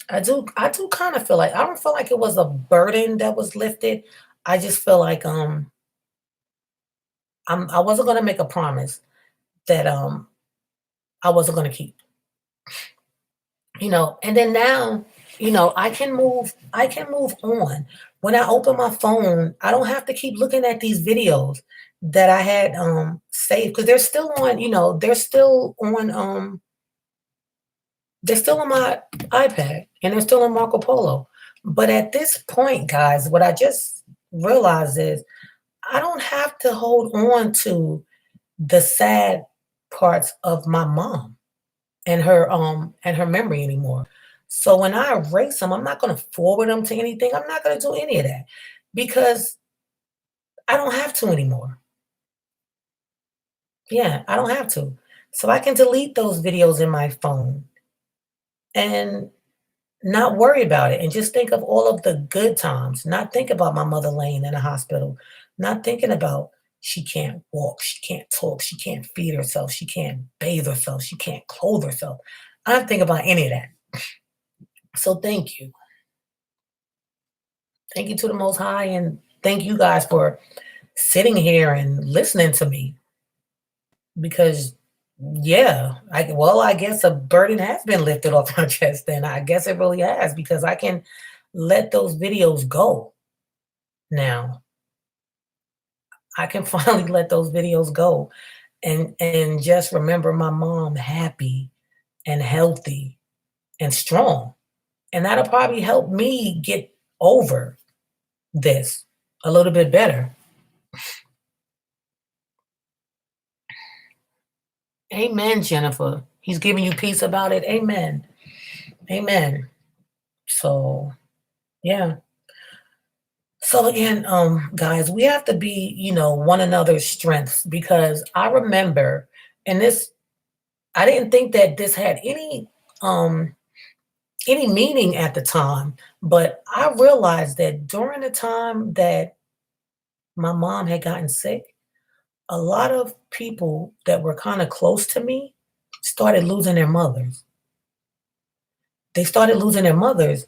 I do kind of feel like I don't feel like it was a burden that was lifted. I just feel like I wasn't gonna make a promise that I wasn't gonna keep. And then now, I can move on. When I open my phone, I don't have to keep looking at these videos that I had saved because they're still on my iPad and they're still on Marco Polo. But at this point, guys, what I just realized is I don't have to hold on to the sad parts of my mom and her memory anymore. So when I erase them, I'm not going to forward them to anything. I'm not going to do any of that because I don't have to anymore. Yeah, I don't have to. So I can delete those videos in my phone and not worry about it and just think of all of the good times, not think about my mother laying in a hospital, not thinking about she can't walk, she can't talk, she can't feed herself, she can't bathe herself, she can't clothe herself. I don't think about any of that. So thank you. Thank you to the Most High, and thank you guys for sitting here and listening to me because, yeah, I guess a burden has been lifted off my chest, and I guess it really has because I can let those videos go now. I can finally let those videos go and just remember my mom happy and healthy and strong. And that'll probably help me get over this a little bit better. Amen, Jennifer. He's giving you peace about it. Amen. Amen. So, yeah. So again, guys, we have to be, one another's strengths because I remember, and this, I didn't think that this had um, any meaning at the time, but I realized that during the time that my mom had gotten sick, a lot of people that were kind of close to me started losing their mothers. They started losing their mothers.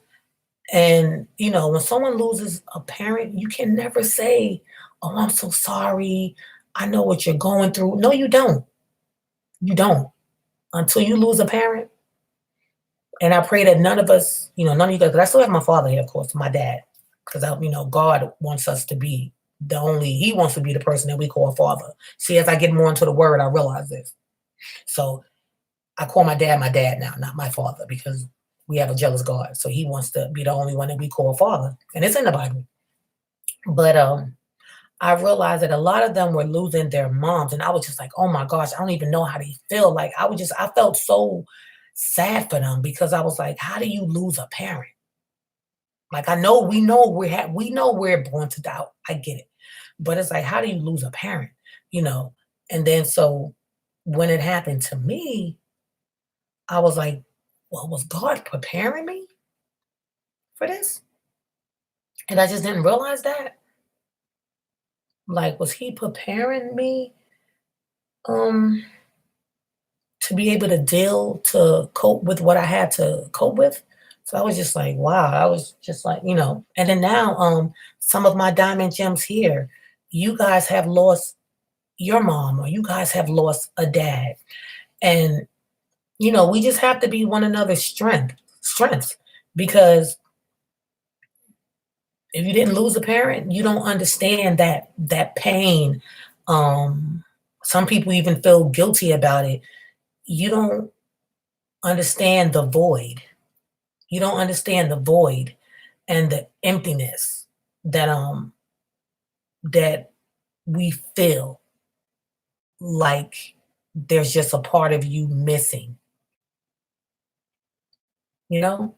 And, when someone loses a parent, you can never say, "Oh, I'm so sorry. I know what you're going through." No, you don't. You don't. Until you lose a parent. And I pray that none of us, none of you guys, because I still have my father here, of course, my dad, because, God wants us to be he wants to be the person that we call father. See, as I get more into the word, I realize this. So I call my dad now, not my father, because we have a jealous God. So he wants to be the only one that we call father. And it's in the Bible. But I realized that a lot of them were losing their moms. And I was just like, oh my gosh, I don't even know how they feel. Like I felt so sad for them because I was like, how do you lose a parent? Like we know we're born to doubt. I get it. But it's like, how do you lose a parent? You know? And then so when it happened to me, I was like, well, was God preparing me for this? And I just didn't realize that. Like, was he preparing me um to be able to cope with what I had to cope with? So I was just like, wow, I was just like, and then now some of my diamond gems here, you guys have lost your mom or you guys have lost a dad. And we just have to be one another's strengths because if you didn't lose a parent, you don't understand that pain. Um, some people even feel guilty about it. You don't understand the void. You don't understand the void and the emptiness that that we feel like there's just a part of you missing. You know,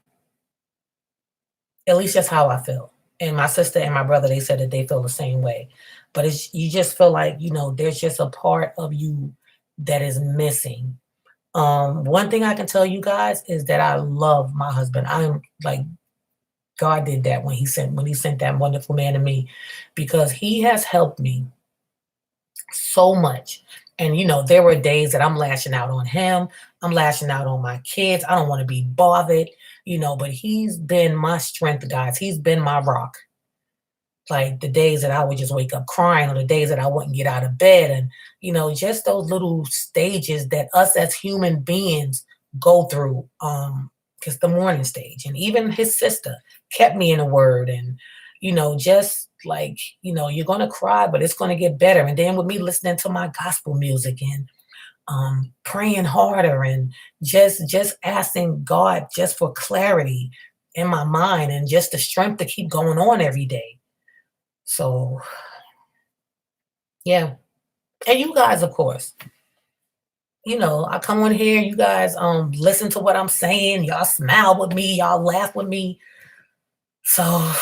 at least that's how I feel. And my sister and my brother, they said that they feel the same way. But you just feel like there's just a part of you that is missing. One thing I can tell you guys is that I love my husband. I'm like God did that when he sent that wonderful man to me because he has helped me so much. And there were days that I'm lashing out on him. I'm lashing out on my kids. I don't want to be bothered, but he's been my strength, guys. He's been my rock. Like the days that I would just wake up crying or the days that I wouldn't get out of bed. And, just those little stages that us as human beings go through. Because the morning stage and even his sister kept me in the word and, just like, you're going to cry, but it's going to get better. And then with me listening to my gospel music and praying harder and just asking God just for clarity in my mind and just the strength to keep going on every day. So, yeah. And you guys, of course, I come on here, you guys listen to what I'm saying, y'all smile with me, y'all laugh with me. So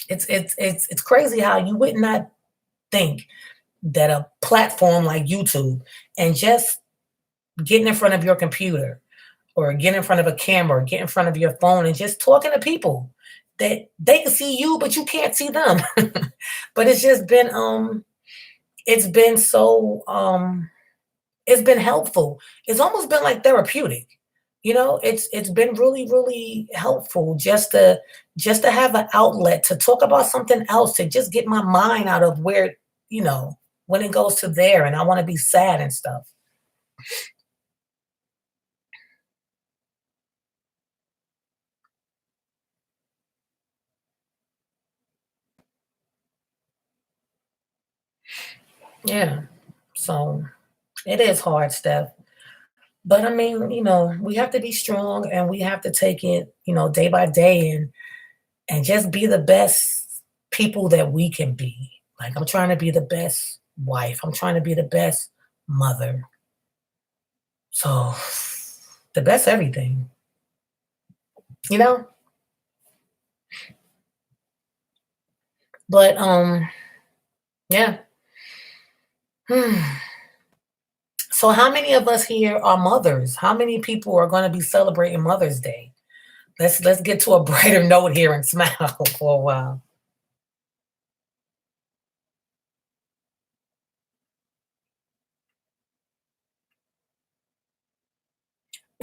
it's crazy how you would not think that a platform like YouTube and just getting in front of your computer or get in front of a camera, get in front of your phone and just talking to people that they can see you, but you can't see them. But it's been so it's been helpful. It's almost been like therapeutic. It's been really, really helpful just to have an outlet to talk about something else, to just get my mind out of where, you know, when it goes to there and I want to be sad and stuff. Yeah. So it is hard, Steph. But I mean, we have to be strong and we have to take it, day by day and just be the best people that we can be. Like I'm trying to be the best wife. I'm trying to be the best mother. So the best everything, you know? But yeah. So how many of us here are mothers? How many people are going to be celebrating Mother's Day? Let's get to a brighter note here and smile for a while.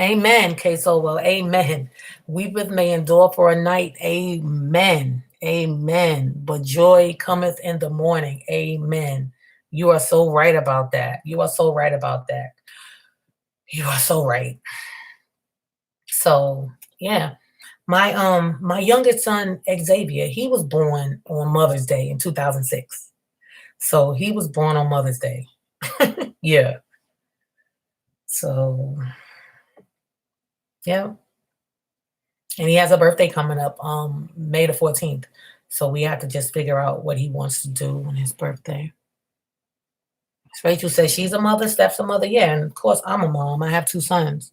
Amen, Queso. Well, amen. Weepeth may endure for a night. Amen. Amen. But joy cometh in the morning. Amen. You are so right about that. You are so right about that. You are so right. So yeah. My youngest son, Xavier, he was born on Mother's Day in 2006. So he was born on Mother's Day. Yeah. So yeah. And he has a birthday coming up, May the 14th. So we have to just figure out what he wants to do on his birthday. Rachel says she's a mother, Steph's a mother. Yeah, and of course I'm a mom. I have two sons.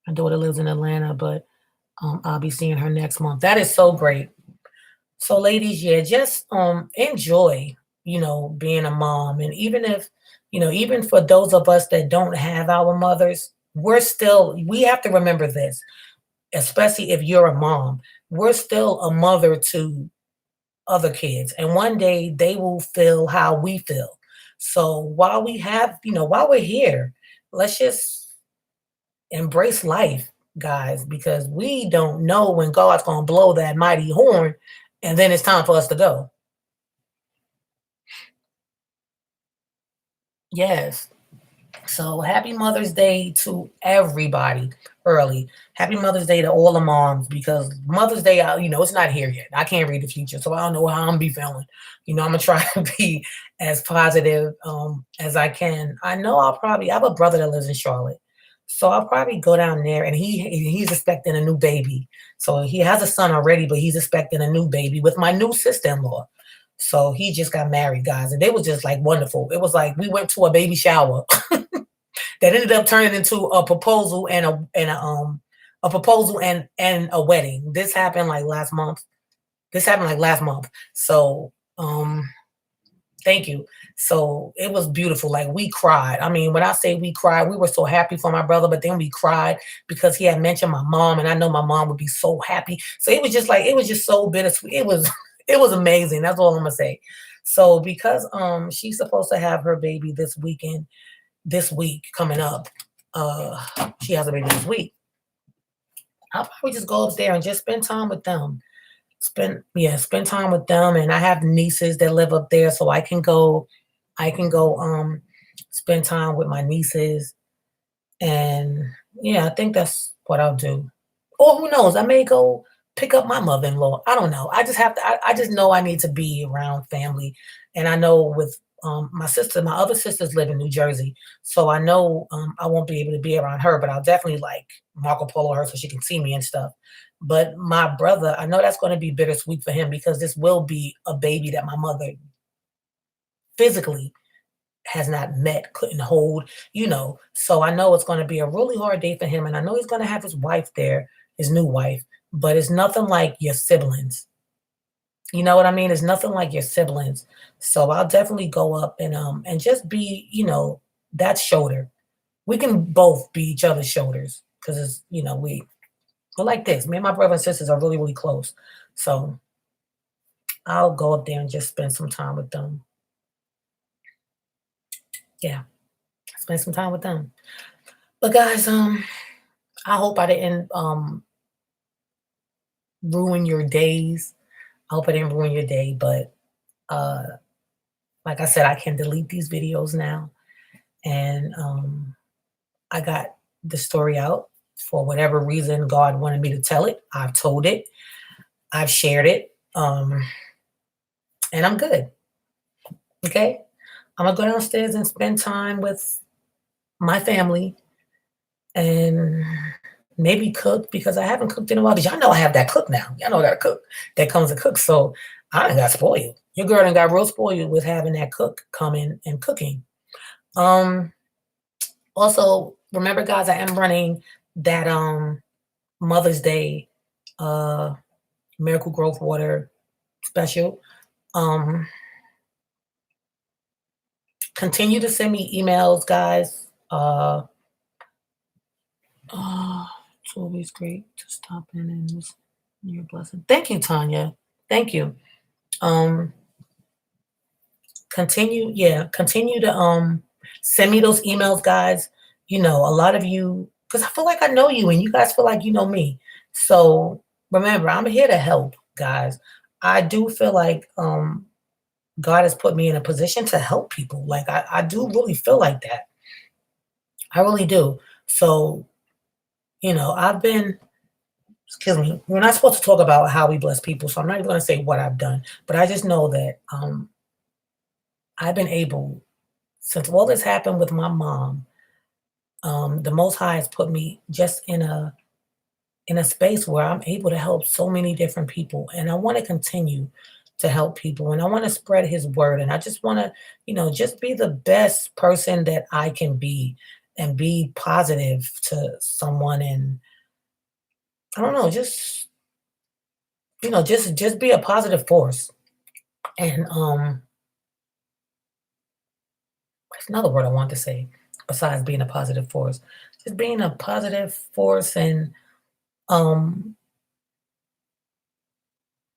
My daughter lives in Atlanta, but I'll be seeing her next month. That is so great. So ladies, yeah, just enjoy, being a mom. And even if, even for those of us that don't have our mothers, we have to remember this, especially if you're a mom, we're still a mother to other kids. And one day they will feel how we feel. So while we're here, let's just embrace life, guys, because we don't know when God's going to blow that mighty horn and then it's time for us to go. Yes. So happy Mother's Day to everybody early. Happy Mother's Day to all the moms because Mother's Day, it's not here yet. I can't read the future, so I don't know how I'm gonna be feeling. I'm gonna try to be as positive as I can. I know I have a brother that lives in Charlotte, so I'll probably go down there and he's expecting a new baby. So he has a son already, but he's expecting a new baby with my new sister-in-law. So he just got married, guys, and it was just like wonderful. It was like we went to a baby shower that ended up turning into a proposal and a proposal and a wedding. This happened like last month. So thank you. So it was beautiful. Like we cried. I mean, when I say we cried, we were so happy for my brother, but then we cried because he had mentioned my mom, and I know my mom would be so happy. So it was just so bittersweet. It was amazing. That's all I'm gonna say. So because she's supposed to have her baby this week coming up. She has a baby this week. I'll probably just go up there and just spend time with them. Spend time with them. And I have nieces that live up there, so I can go spend time with my nieces. And yeah, I think that's what I'll do. Or who knows? I may go pick up my mother-in-law. I don't know. I just have to. I just know I need to be around family, and I know with my other sisters live in New Jersey, so I know I won't be able to be around her, but I'll definitely like Marco Polo her so she can see me and stuff. But my brother, I know that's going to be bittersweet for him because this will be a baby that my mother physically has not met, couldn't hold. So I know it's going to be a really hard day for him. And I know he's going to have his wife there, his new wife, but it's nothing like your siblings. You know what I mean? It's nothing like your siblings. So I'll definitely go up and just be, that shoulder. We can both be each other's shoulders because we're like this. Me and my brother and sisters are really, really close. So I'll go up there and just spend some time with them. Yeah, spend some time with them. But guys, I hope I didn't ruin your days. I hope I didn't ruin your day, but uh like I said, I can delete these videos now. And I got the story out for whatever reason God wanted me to tell it. I've told it, I've shared it, and I'm good. Okay. I'm gonna go downstairs and spend time with my family and maybe cook because I haven't cooked in a while. Because y'all know I have that cook now. Y'all know I got a cook that comes to cook. So I done got spoiled. Your girl done got real spoiled with having that cook coming and cooking. Um, Also, remember, guys, I am running that Mother's Day uh Miracle Growth Water special. Um, Continue to send me emails, guys. It's always great to stop in and listen to your blessing. Thank you, Tanya. Thank you. Um, continue to send me those emails, guys. You know, a lot of you, because I feel like I know you, and you guys feel like you know me. So remember, I'm here to help, guys. I do feel like God has put me in a position to help people. Like I do really feel like that. I really do. So, you know, I've been, excuse me, we're not supposed to talk about how we bless people, so I'm not even going to say what I've done, but I just know that I've been able, since all this happened with my mom, the Most High has put me just in a space where I'm able to help so many different people, and I want to continue to help people, and I want to spread His word, and I just want to, you know, just be the best person that I can be, and be positive to someone, and I don't know, just you know, just be a positive force, and there's another word I want to say besides being a positive force, just being a positive force, and um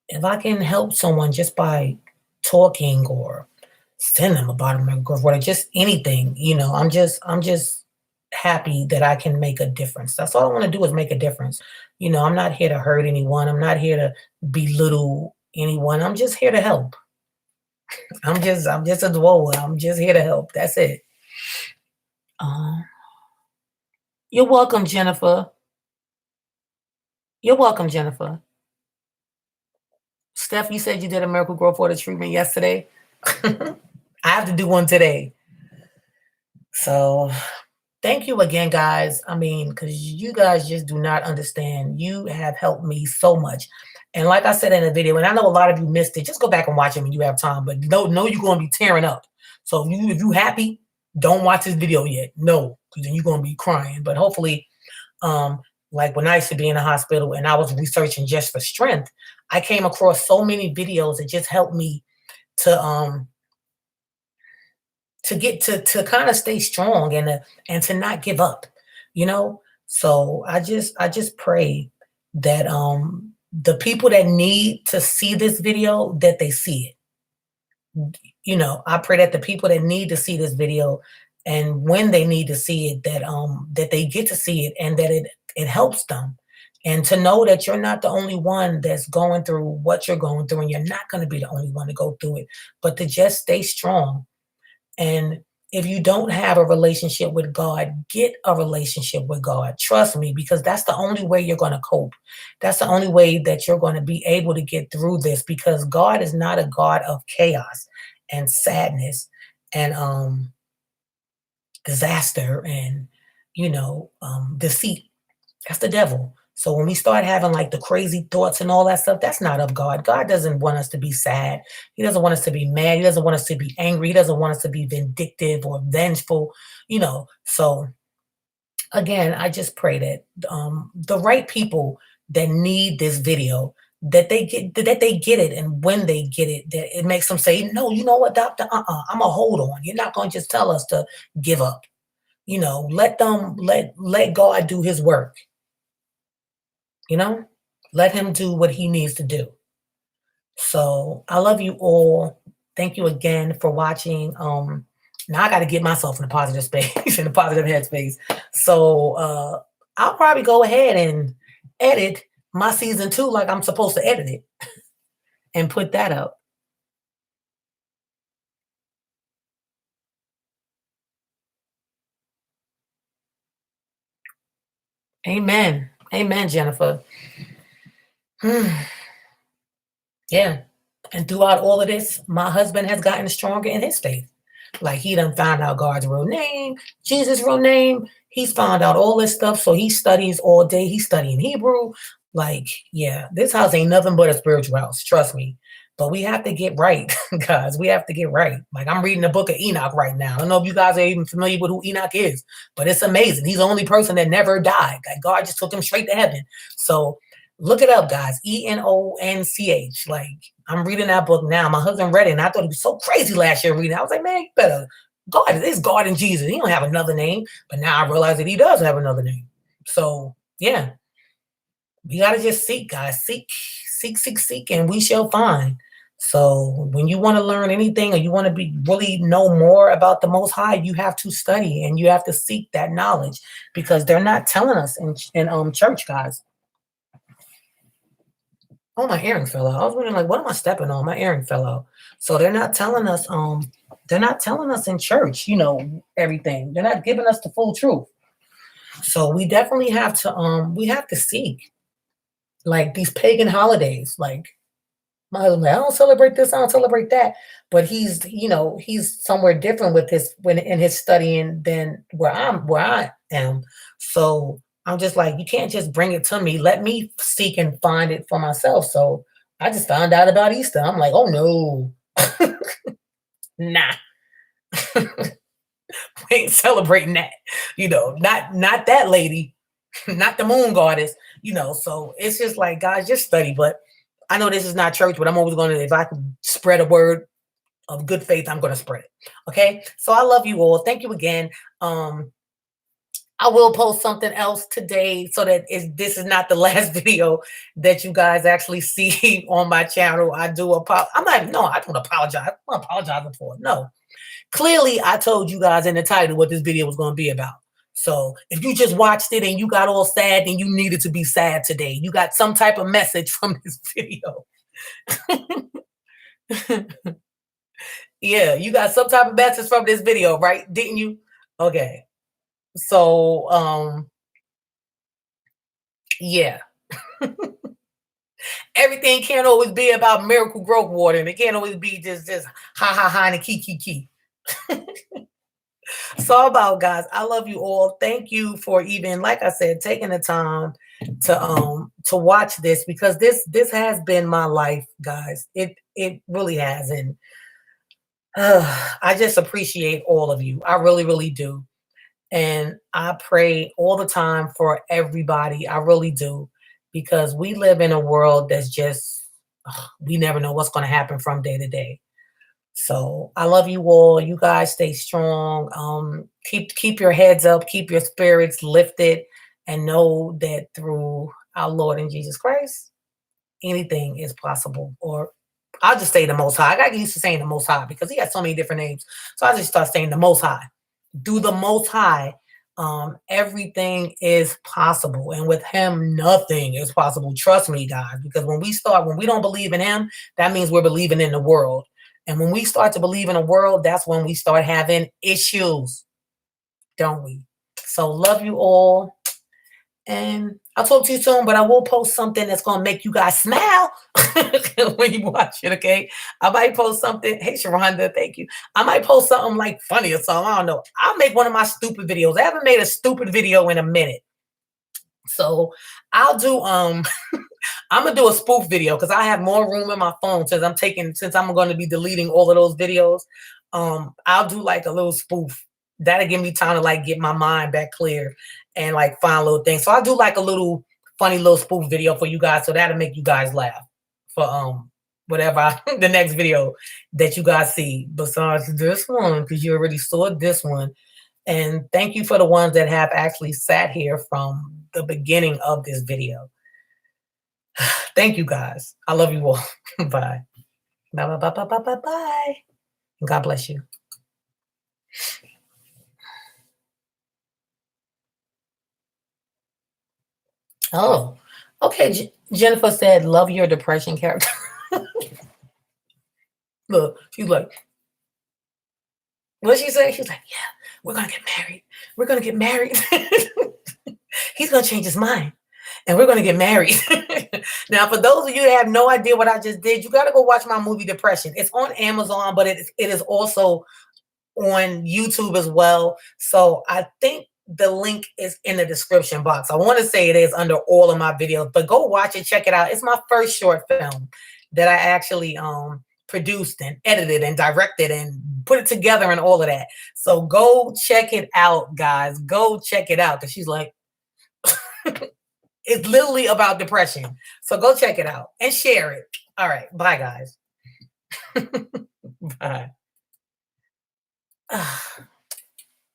if I can help someone just by talking or send them about a or just anything, you know, I'm just happy that I can make a difference. That's all I want to do is make a difference. You know, I'm not here to hurt anyone. I'm not here to belittle anyone. I'm just here to help. I'm just a dweller. I'm just here to help. That's it. Uh, you're welcome, Jennifer. You're welcome, Jennifer. Steph, you said you did a miracle growth water treatment yesterday. I have to do one today. So thank you again, guys. I mean, because you guys just do not understand. You have helped me so much. And like I said in the video, and I know a lot of you missed it, just go back and watch it when you have time. But know you're going to be tearing up. So if you happy, don't watch this video yet. No, because then you're going to be crying. But hopefully, um, like when I used to be in the hospital and I was researching just for strength, I came across so many videos that just helped me to get to kind of stay strong and to not give up, you know. So I just pray that the people that need to see this video, that they see it. You know, I pray that the people that need to see this video, and when they need to see it, that they get to see it, and that it helps them, and to know that you're not the only one that's going through what you're going through, and you're not going to be the only one to go through it, but to just stay strong. And if you don't have a relationship with God, get a relationship with God. Trust me, because that's the only way you're going to cope. That's the only way that you're going to be able to get through this, because God is not a God of chaos and sadness and disaster and, you know, deceit. That's the devil. So when we start having like the crazy thoughts and all that stuff, that's not of God. God doesn't want us to be sad. He doesn't want us to be mad. He doesn't want us to be angry. He doesn't want us to be vindictive or vengeful, you know. So again, I just pray that the right people that need this video, that they get it, and when they get it, that it makes them say, no, you know what, doctor, I'm a hold on. You're not going to just tell us to give up. You know, let God do His work. You know, let Him do what He needs to do. So I love you all. Thank you again for watching. Now I got to get myself in a positive space, in a positive headspace. So I'll probably go ahead and edit my season 2 like I'm supposed to edit it and put that up. Amen. Amen, Jennifer. Yeah. And throughout all of this, my husband has gotten stronger in his faith. Like he done found out God's real name, Jesus' real name. He's found out all this stuff, so he studies all day. He's studying Hebrew. Like, yeah, this house ain't nothing but a spiritual house. Trust me. But we have to get right, guys. We have to get right. Like, I'm reading the book of Enoch right now. I don't know if you guys are even familiar with who Enoch is, but it's amazing. He's the only person that never died. Like, God just took him straight to heaven. So look it up, guys. Enonch. Like, I'm reading that book now. My husband read it, and I thought it was so crazy last year reading it. I was like, man, you better. God is God and Jesus. He don't have another name. But now I realize that he does have another name. So, yeah. We got to just seek, guys. Seek, and we shall find. So when you want to learn anything or you want to be really know more about the Most High, you have to study and you have to seek that knowledge because they're not telling us in church, guys. Oh, my earring fell out. I was wondering, like, what am I stepping on? My earring fell out. So they're not telling us in church, everything. They're not giving us the full truth. So we definitely have to seek, like, these pagan holidays. Like, my husband, I don't celebrate this, I don't celebrate that. But he's somewhere different with in his studying than where I am. So I'm just like, you can't just bring it to me. Let me seek and find it for myself. So I just found out about Easter. I'm like, oh no. Nah. We ain't celebrating that. Not that lady, not the moon goddess, so it's just like, guys, just study. But I know this is not church, but I'm always going to, if I can spread a word of good faith, I'm going to spread it. Okay. So I love you all. Thank you again. I will post something else today so that this is not the last video that you guys actually see on my channel. I do apologize. I don't apologize. I'm not apologizing for it. No. Clearly, I told you guys in the title what this video was going to be about. So if you just watched it and you got all sad, then you needed to be sad today. You got some type of message from this video. Yeah, you got some type of message from this video, right? Didn't you? Okay. So, yeah. Everything can't always be about miracle growth water, and it can't always be just ha and key. So about, guys, I love you all. Thank you for even, like I said, taking the time to watch this, because this has been my life, guys. It really has. And I just appreciate all of you. I really, really do. And I pray all the time for everybody. I really do, because we live in a world that's just, we never know what's going to happen from day to day. So I love you all. You guys stay strong. Keep your heads up, keep your spirits lifted, and know that through our Lord and Jesus Christ, anything is possible. Or I'll just say the Most High. I got used to saying the Most High because he has so many different names. So I just start saying the Most High. Do the Most High. Everything is possible, and with him, nothing is possible. Trust me, guys, because when we don't believe in him, that means we're believing in the world. And when we start to believe in a world, that's when we start having issues, don't we? So love you all. And I'll talk to you soon, but I will post something that's going to make you guys smile when you watch it, okay? I might post something. Hey, Sharonda, thank you. I might post something like funny or something. I don't know. I'll make one of my stupid videos. I haven't made a stupid video in a minute. So I'll do, I'm going to do a spoof video because I have more room in my phone since I'm going to be deleting all of those videos. I'll do like a little spoof. That'll give me time to like get my mind back clear and like find little things. So I'll do like a little funny little spoof video for you guys. So that'll make you guys laugh for whatever the next video that you guys see besides this one, because you already saw this one. And thank you for the ones that have actually sat here from the beginning of this video. Thank you, guys. I love you all. Bye. Bye. God bless you. Oh, okay. Jennifer said, love your depression character. Look, she's like, what she say? She's like, yeah, we're going to get married. We're going to get married. He's going to change his mind. And we're going to get married. Now, for those of you that have no idea what I just did, you got to go watch my movie Depression. It's on Amazon, but it is also on YouTube as well. So I think the link is in the description box. I want to say it is under all of my videos, but go watch it, check it out. It's my first short film that I actually produced and edited and directed and put it together and all of that. So go check it out, guys. Go check it out, because she's like, it's literally about depression. So go check it out and share it. All right. Bye, guys. Bye.